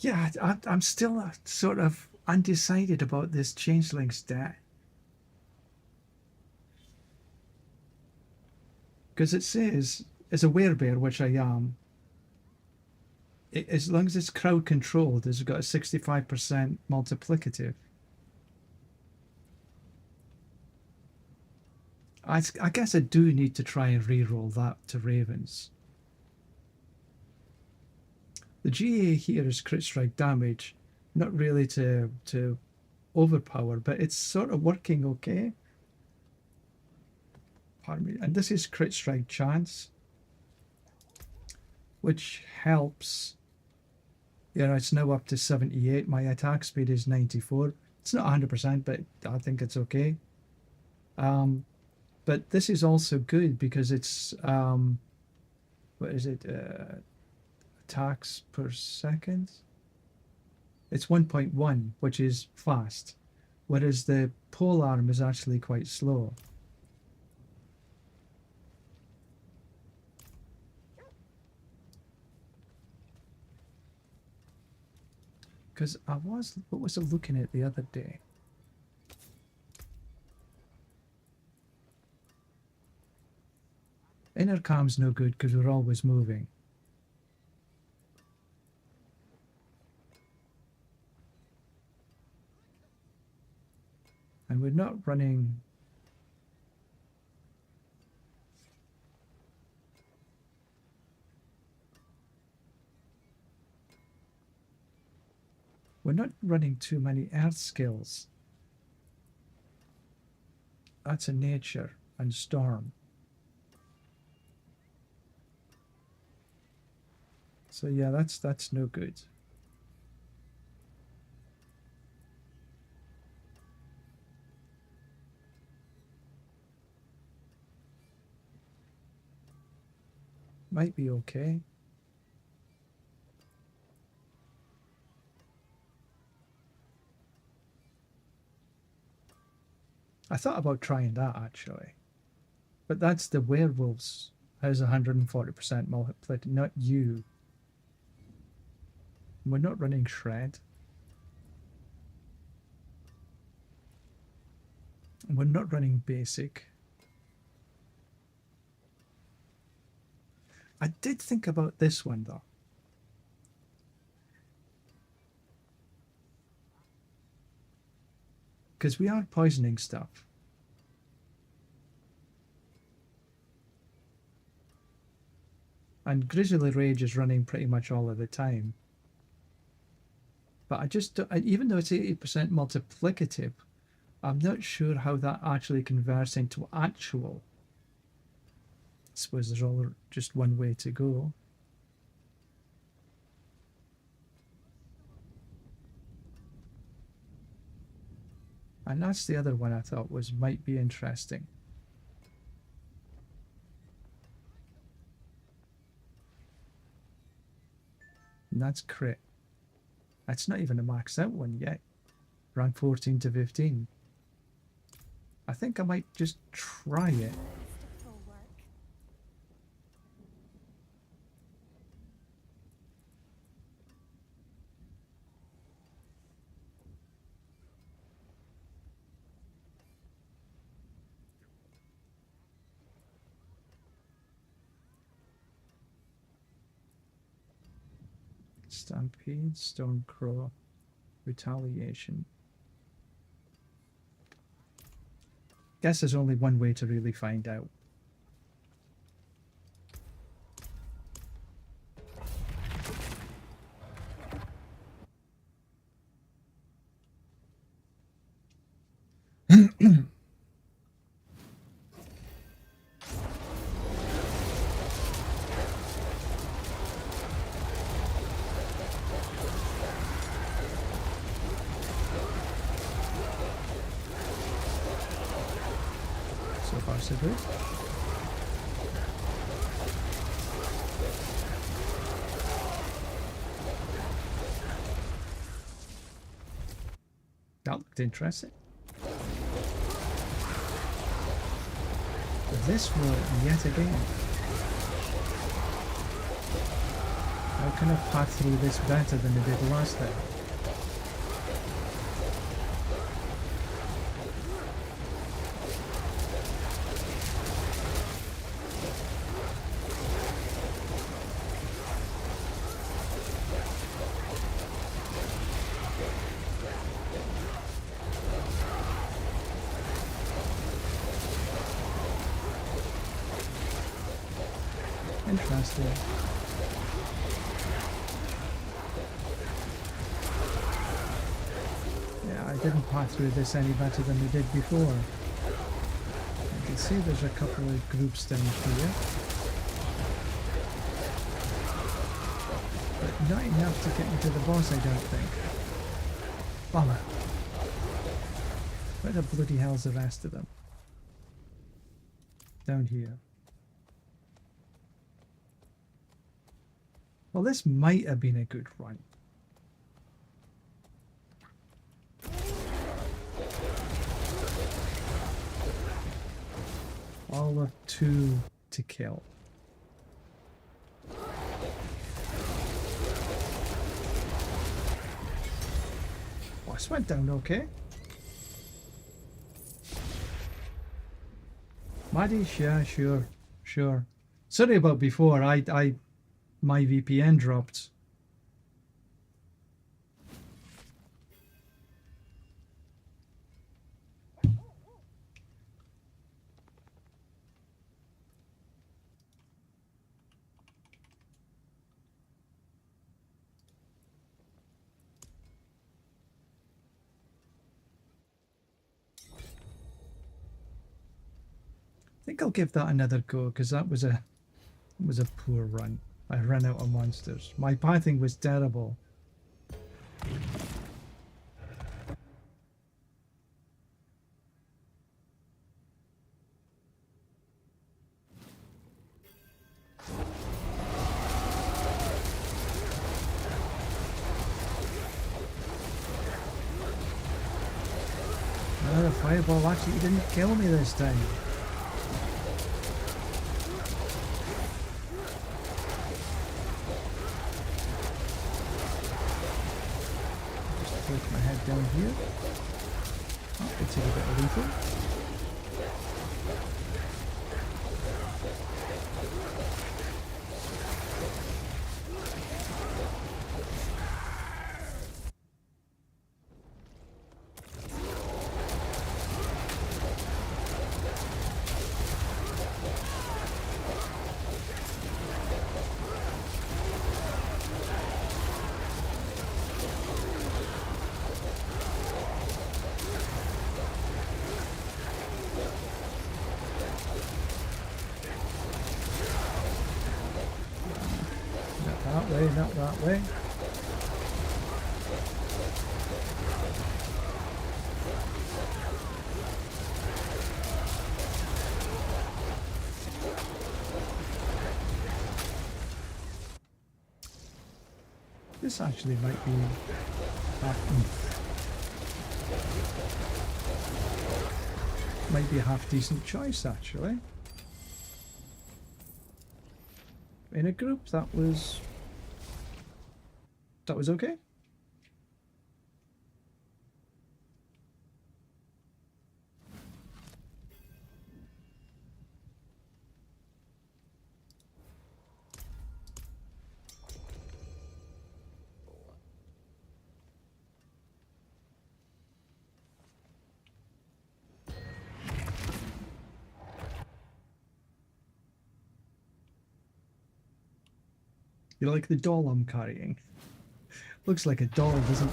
Yeah, I'm still sort of undecided about this changeling stat. Because it says, as a werebear, which I am, as long as it's crowd controlled, it's got a 65% multiplicative. I guess I do need to try and re-roll that to Ravens. The GA here is crit strike damage, not really to overpower, but it's sort of working okay. Pardon me. And this is crit strike chance, which helps. You know, it's now up to 78. My attack speed is 94. It's not 100%, but I think it's okay. But this is also good because it's, what is it? Attacks per second? It's 1.1, which is fast, whereas the pole arm is actually quite slow. Because what was I looking at the other day? Intercom's no good because we're always moving. And we're not running. We're not running too many earth skills. That's a nature and storm. So yeah, that's no good. Might be okay. I thought about trying that actually. But that's the werewolves. Has 140% multiplied, not you. We're not running shred. We're not running basic. I did think about this one though. Because we are poisoning stuff. And Grizzly Rage is running pretty much all of the time. But I just, even though it's 80% multiplicative, I'm not sure how that actually converts into actual. I suppose there's all just one way to go. And that's the other one I thought might be interesting. And that's crit. That's not even a max out one yet. Rank 14 to 15. I think I might just try it. Stampede, Stormcrow, Retaliation. Guess there's only one way to really find out. So far, so good. That looked interesting. This will yet again. How can I pass through this better than I did last time? Interesting. Yeah, I didn't pass through this any better than we did before. I can see there's a couple of groups down here. But not enough to get me to the boss, I don't think. Bummer. Where the bloody hell's the rest of them? Down here. Well, this might have been a good run. All of 2 to kill. Oh, this went down okay. Maddish, yeah, sure. Sorry about before. My VPN dropped. think I'll give that another go because that was a poor run. I ran out of monsters. My pathing was terrible. The fireball actually didn't kill me this time. Just place my head down here. Oh, it's a bit of lethal. Not that way. This actually might be a half decent choice actually. In a group that was okay. You like the doll I'm carrying? Looks like a doll, doesn't it?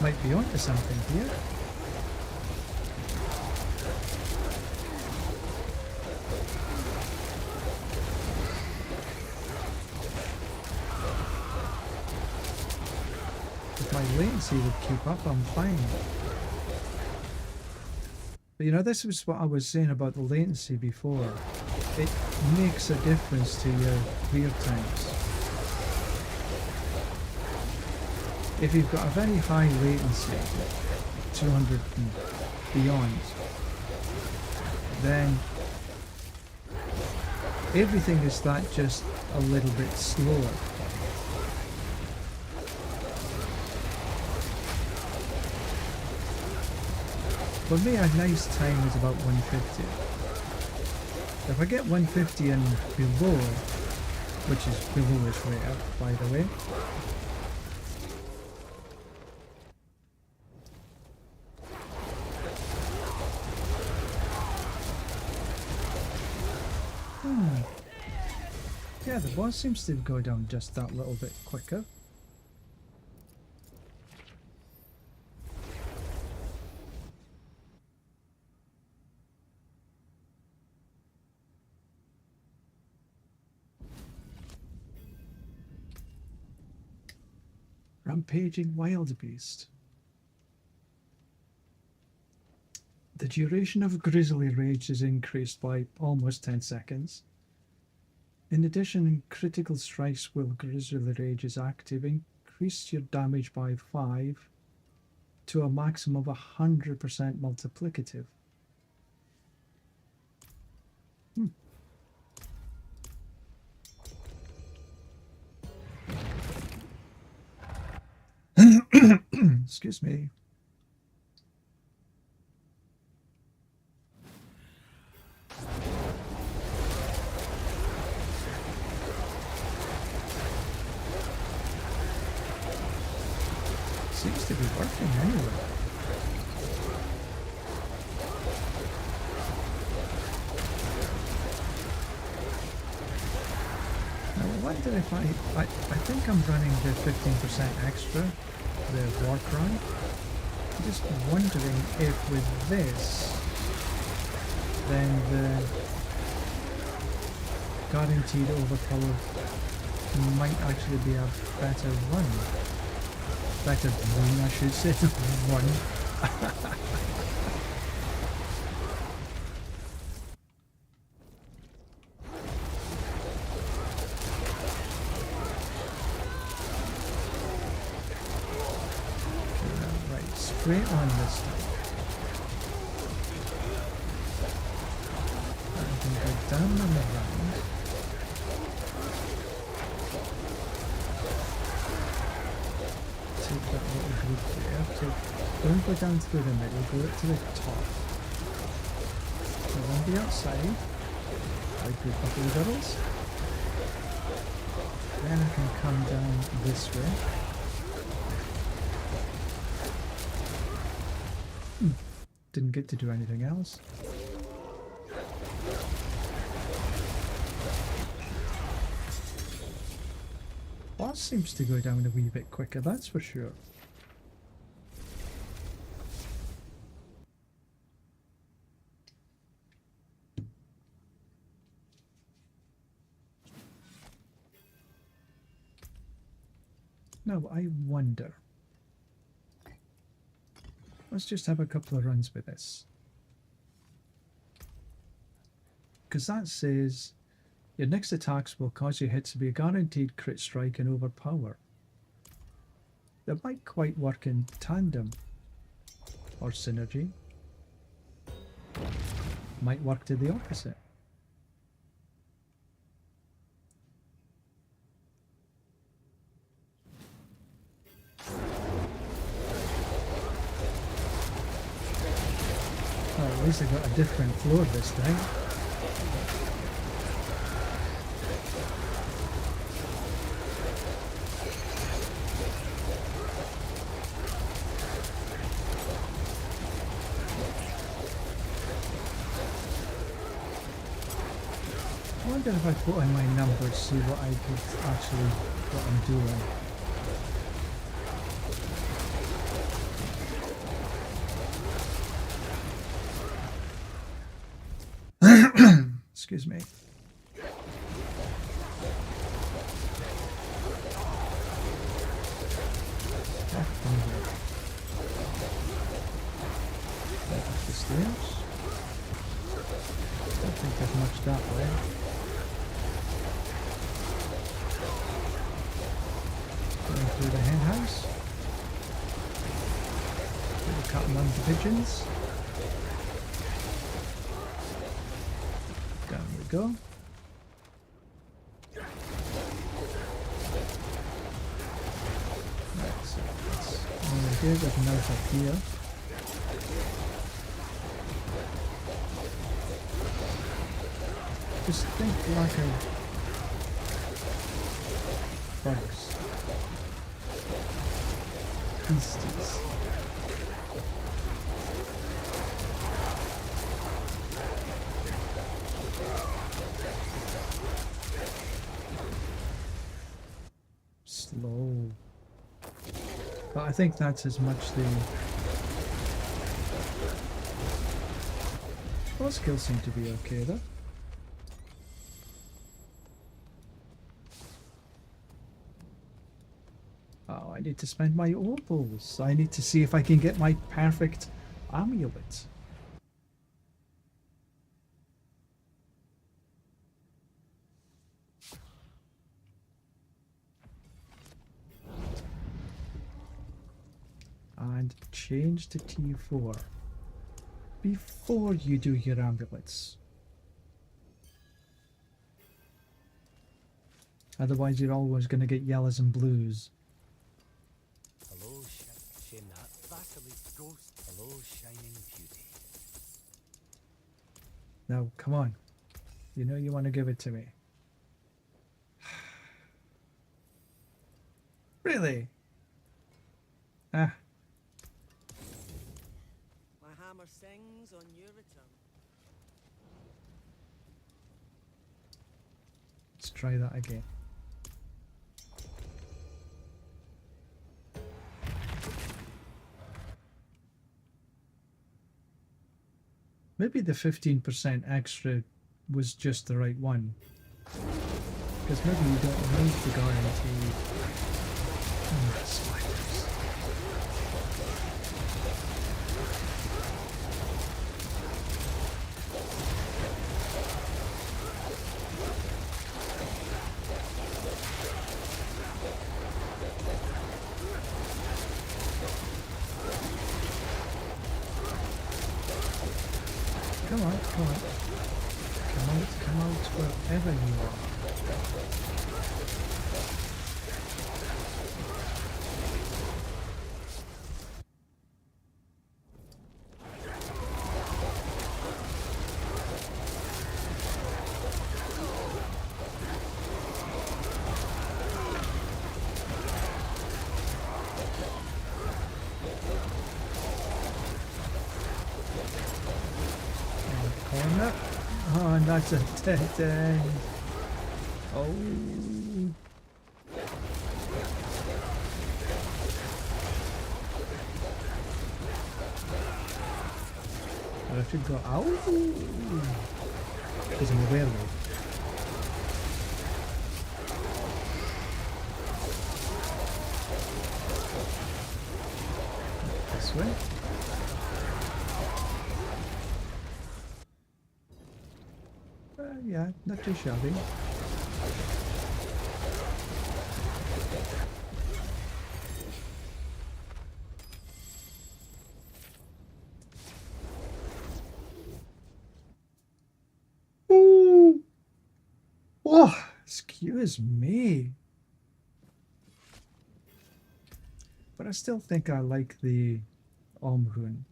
Might be onto something here. If my latency would keep up, I'm fine. But you know, this was what I was saying about the latency before. It makes a difference to your clear times. If you've got a very high latency, 200 and beyond, then everything is that just a little bit slower. For me, a nice time is about 150. If I get 150 and below, which is below is rare, by the way, yeah, the boss seems to go down just that little bit quicker. Rampaging wildebeest. The duration of Grizzly Rage is increased by almost 10 seconds. In addition, critical strikes while Grizzly Rage is active increase your damage by 5 to a maximum of 100% multiplicative. Excuse me. be working anyway. Now, I wonder if I think I'm running the 15% extra, the war cry. I'm just wondering if with this, then the guaranteed overpower might actually be a better run. Better run, I should say. Run. Right, straight on this time. I can go down and around. Take that little group there. Don't go down through the middle, go up to the top. So on the outside, like the bubbly bubbles. Then I can come down this way. Didn't get to do anything else. Boss seems to go down a wee bit quicker, that's for sure. Now, I wonder. Let's just have a couple of runs with this. Because that says your next attacks will cause your hits to be a guaranteed crit strike and overpower. That might quite work in tandem or synergy. Might work to the opposite. Well, at least I got a different floor this time. I wonder if I put in my numbers, see what I could actually, what I'm doing. Excuse me. Up the stairs. Don't think there's much that way. Going through the hen house. Little cut among the pigeons. Down we go. Right, so that's over here, there's a note up here. Just think like a bugs. Beasties. Slow. But I think that's as much the... Well, skills seem to be okay though. Oh, I need to spend my opals. I need to see if I can get my perfect amulet. And change to T4 before you do your amulets. Otherwise you're always going to get yellows and blues. Hello, that basilisk ghost. Hello, shining beauty. Now, come on. You know you want to give it to me. Really? Ah, sings on your return. Let's try that again. Maybe the 15% extra was just the right one. Because maybe you don't need the guarantee. Oh, spiders. Come on, come on. Come out wherever you are. Corner. Oh, and that's a dead end. Oh. I have to go out. Because I'm a werewolf. This way. Yeah, not too shabby. Ooh. Oh, excuse me. But I still think I like the Rune.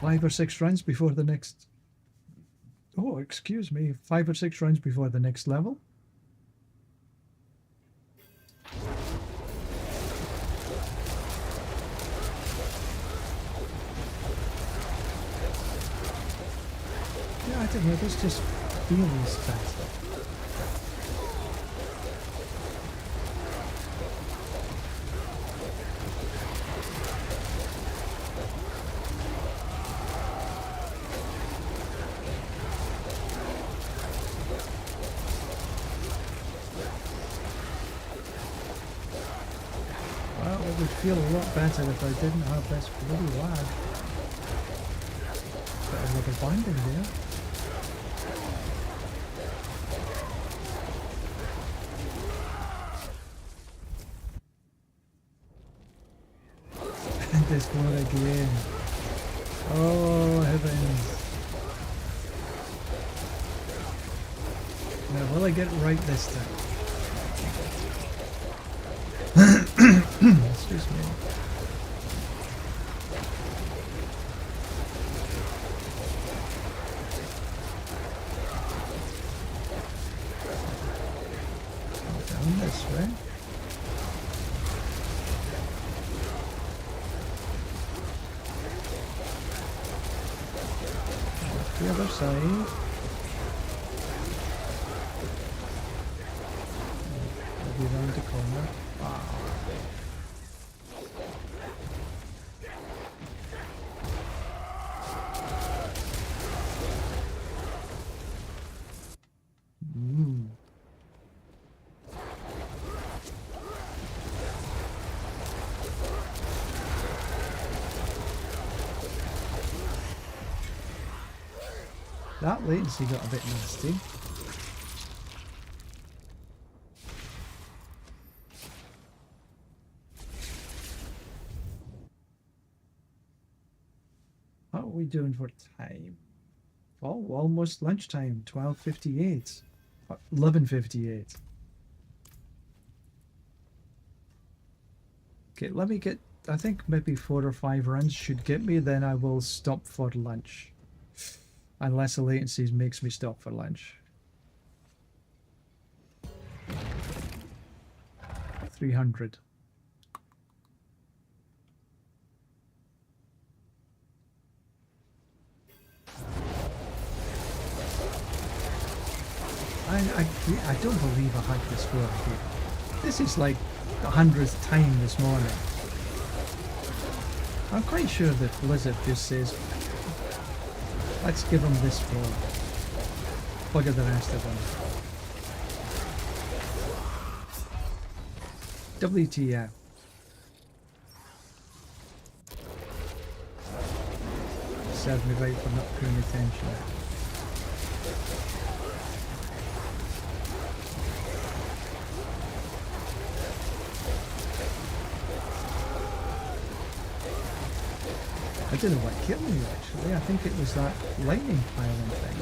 Five or six rounds before the next... Oh, excuse me. 5 or 6 rounds before the next level? Yeah, I don't know. This just feels better. It would feel a lot better if I didn't have this bloody lag. Got another binding there. And this one again. Oh heavens. Now will I get it right this time? Excuse me. Down this way. The other side. Maybe around the corner. Wow. That latency got a bit nasty. What are we doing for time? Oh, almost lunchtime. 12:58. 11:58. Okay, let me get... I think maybe 4 or 5 runs should get me, then I will stop for lunch. Unless the latency makes me stop for lunch. 300. I don't believe I had this world here. This is like the 100th time this morning. I'm quite sure that Blizzard just says, let's give them this floor. Bugger the rest of them. WTF. Served me right for not paying attention. I don't know what killed me actually. I think it was that lightning piling thing.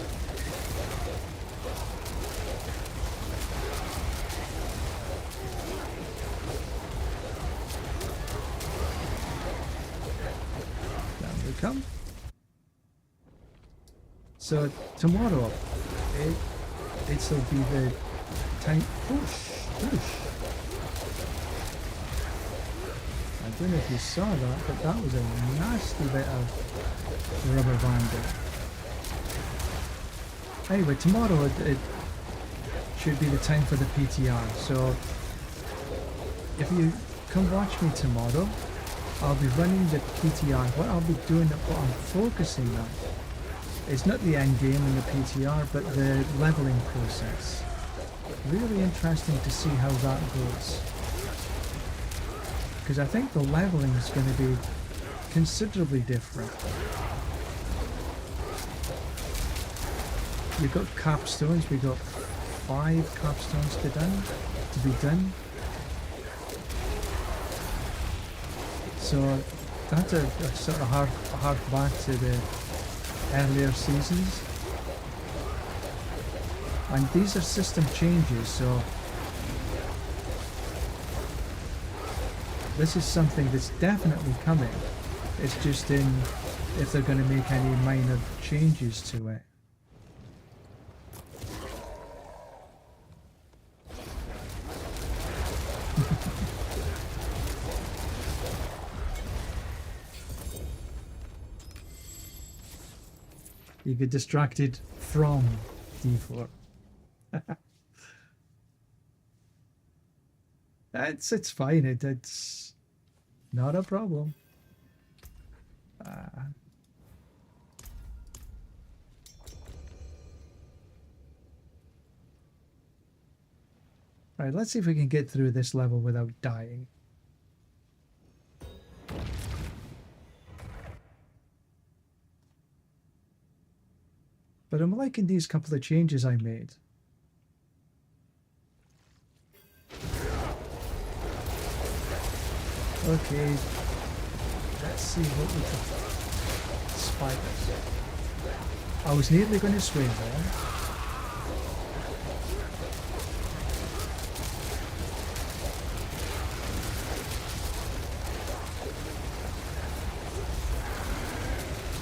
Down we come. So tomorrow, it'll be the time. Push. I don't know if you saw that, but that was a nasty bit of rubber banding. Anyway, tomorrow it should be the time for the PTR, so if you come watch me tomorrow, I'll be running the PTR. What I'll be doing, what I'm focusing on, is not the end game in the PTR, but the leveling process. Really interesting to see how that goes. Because I think the leveling is going to be considerably different. You've got capstones, we've got 5 capstones to be done. So that's a sort of hard back to the earlier seasons. And these are system changes, so this is something that's definitely coming. It's just in if they're going to make any minor changes to it. You get distracted from D4. It's fine. It's not a problem. Right, let's see if we can get through this level without dying. But I'm liking these couple of changes I made. Okay, let's see what we can. Spiders. I was nearly going to swing there.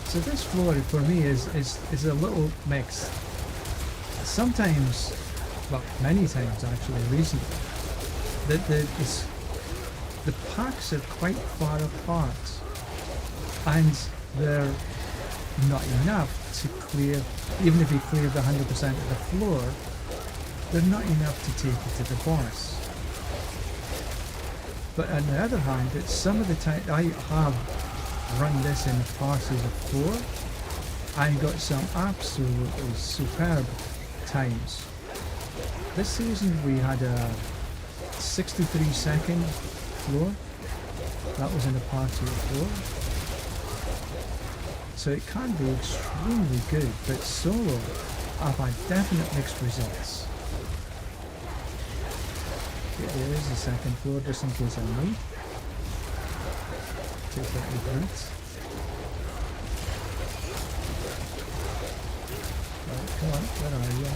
So this floor for me is a little mix. Sometimes, well, many times actually recently, the packs are quite far apart, and they're not enough to clear. Even if you clear the 100% of the floor, they're not enough to take you to the boss. But on the other hand, it's some of the time I have run this in parses of 4 and got some absolutely superb times. This season we had a 63-second floor. That was in a party of 4. So it can be extremely good, but solo I've had definite mixed results. Okay, there is the second floor just in case I need. Take out the brutes. Right, come on, where are you?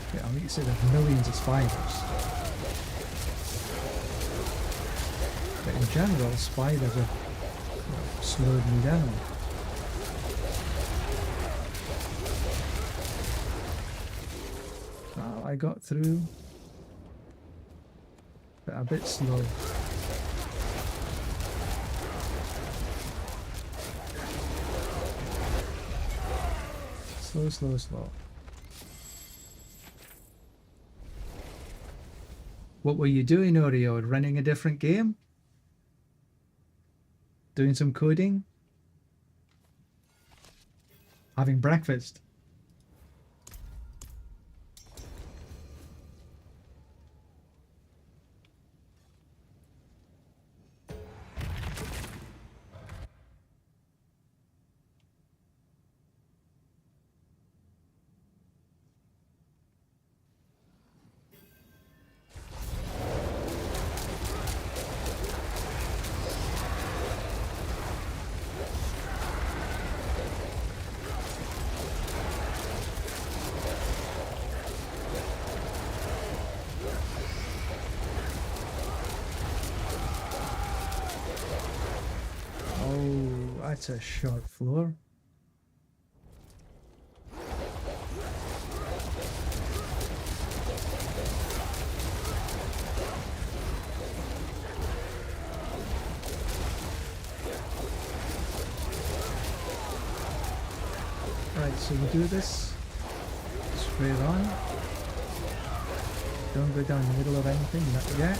Okay, I mean, you said there's millions of spiders. But in general, spiders have slowed me down. Oh, I got through but a bit slow. Slow, slow, slow. What were you doing, Oreo? Running a different game? Doing some coding? Having breakfast? That's a short floor. Right, so we do this straight on. Don't go down the middle of anything, not yet.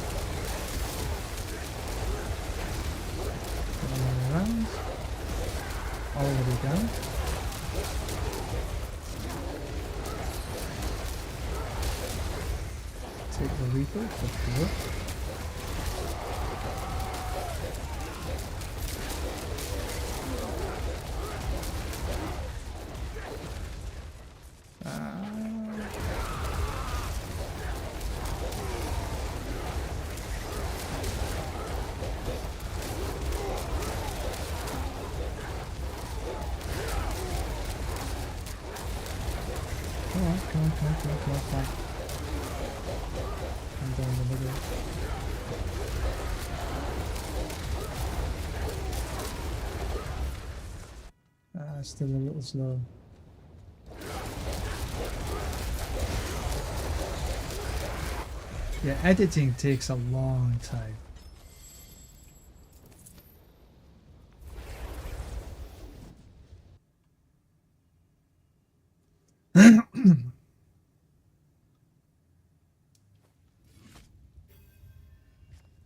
Going around. All the way down. Take the Reaper for sure. Come on. I'm down the middle. Still a little slow. Yeah, editing takes a long time.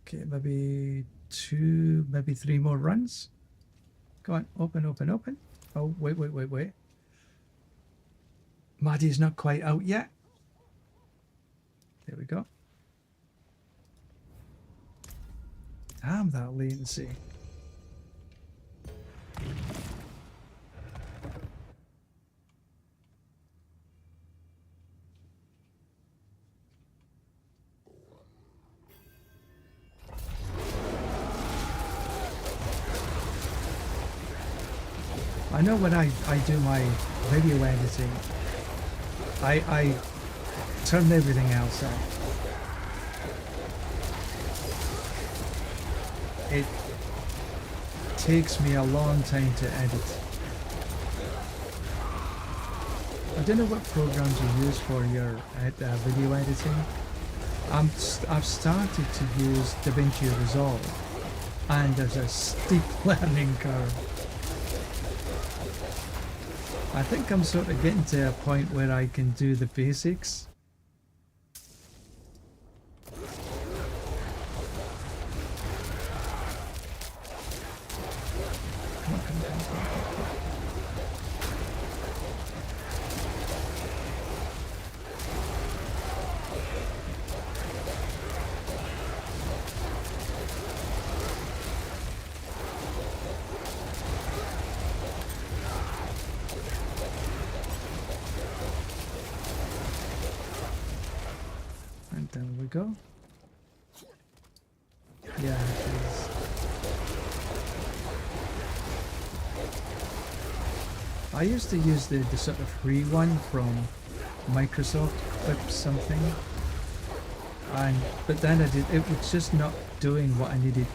Okay, maybe 2, maybe 3 more runs. Go on, open. Oh, wait. Maddie's not quite out yet. There we go. Damn that latency. I know when I do my video editing, I turn everything else off. It takes me a long time to edit. I don't know what programs you use for your video editing. I've started to use DaVinci Resolve, and there's a steep learning curve. I think I'm sort of getting to a point where I can do the basics. Come on. There we go. Yeah, it is. I used to use the sort of free one from Microsoft, Clip something, but then it was just not doing what I needed.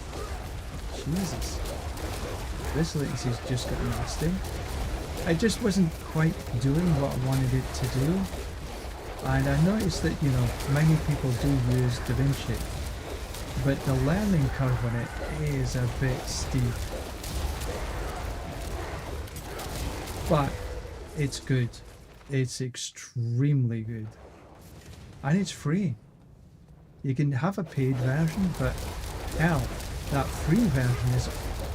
Jesus, this latency's just got nasty. It just wasn't quite doing what I wanted it to do. And I noticed that, many people do use DaVinci. but the learning curve on it is a bit steep. But it's good. It's extremely good. And it's free. You can have a paid version, but hell, that free version is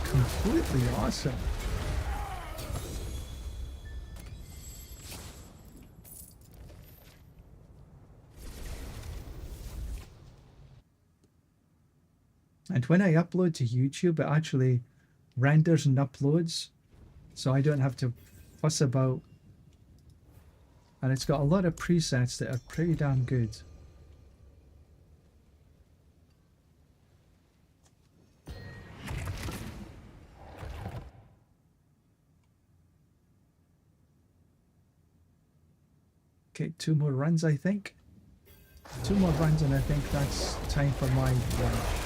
completely awesome. And when I upload to YouTube, it actually renders and uploads, so I don't have to fuss about. And it's got a lot of presets that are pretty damn good. Okay, 2 more runs, I think. 2 more runs, and I think that's time for my lunch.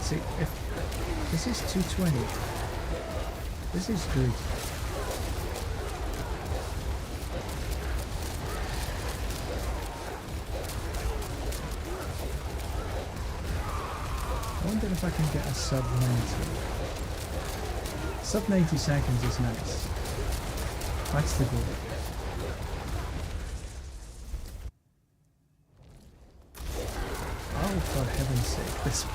See, if this is 220, this is good. I wonder if I can get a sub 90. Sub 90 seconds is nice. That's the goal. Oh, for heaven's sake, this.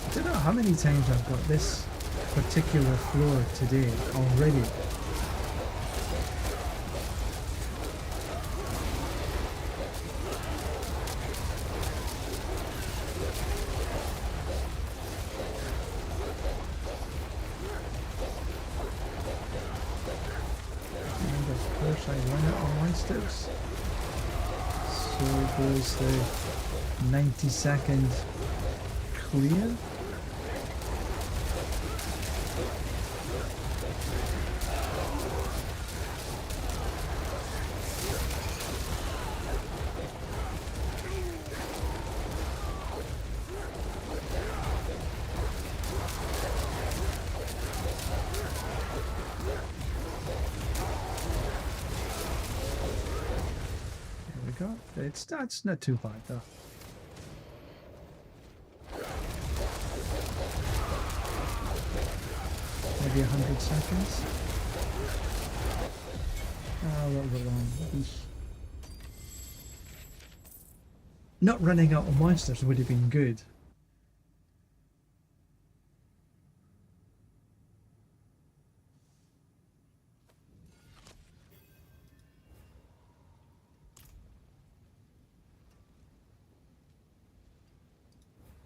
I don't know how many times I've got this particular floor today already. And of course I run out of monsters. So goes the 90-second clear. That's not too bad though. Maybe 100 seconds. Oh, a little bit long. Not running out of monsters would have been good.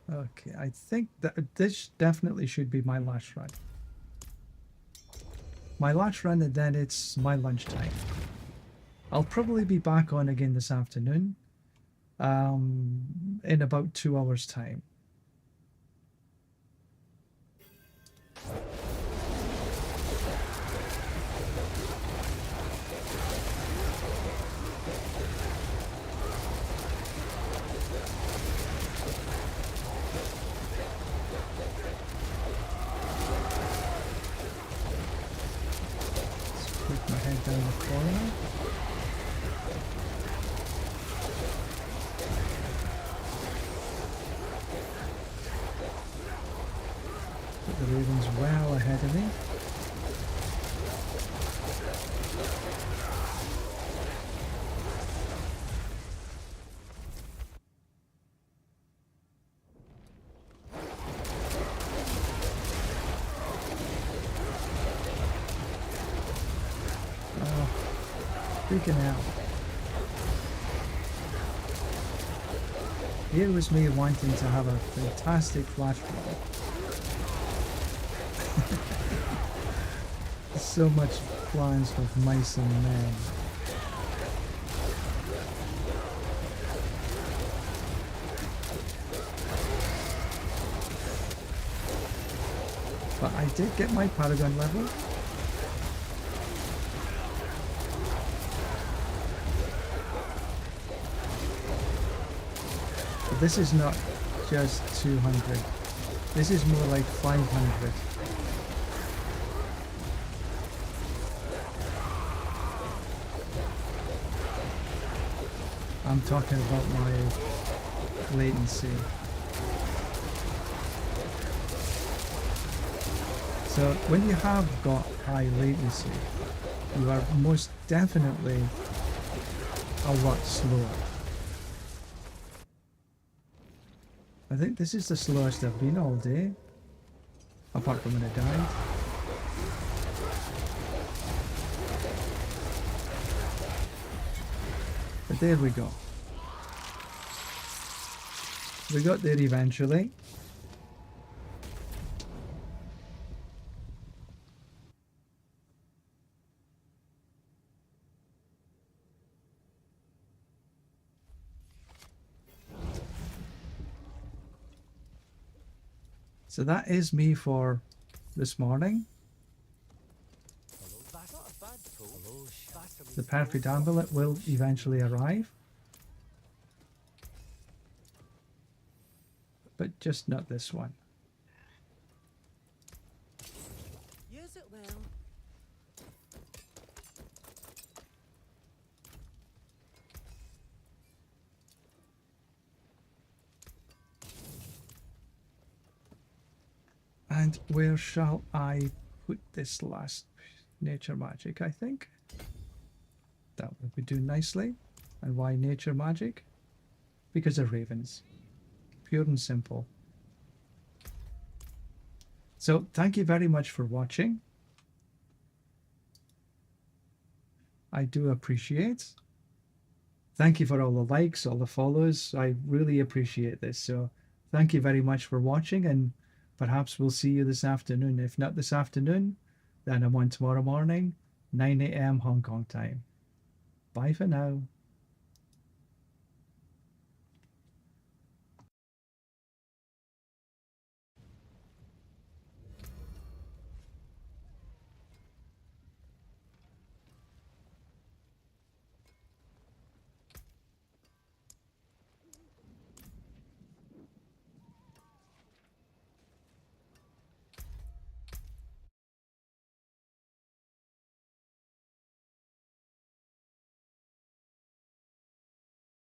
Okay, I think that this definitely should be my last run. My last run, and then it's my lunchtime. I'll probably be back on again this afternoon, in about 2 hours' time. Put my head down the corner. Put the ravens well ahead of me. Freaking out. Here was me wanting to have a fantastic flash flood. So much plans with mice and men. But I did get my Paragon level. This is not just 200. This is more like 500. I'm talking about my latency. So when you have got high latency, you are most definitely a lot slower. I think this is the slowest I've been all day, apart from when I died. But there we go. We got there eventually. So that is me for this morning. Hello, that's not a bad pull. Hello, The perfect amulet will eventually arrive. But just not this one. Use it well. And where shall I put this last nature magic, I think? That would be doing nicely. And why nature magic? Because of ravens. Pure and simple. So thank you very much for watching. I do appreciate. Thank you for all the likes, all the follows. I really appreciate this. So thank you very much for watching, and perhaps we'll see you this afternoon. If not this afternoon, then I'm on tomorrow morning, 9 a.m. Hong Kong time. Bye for now.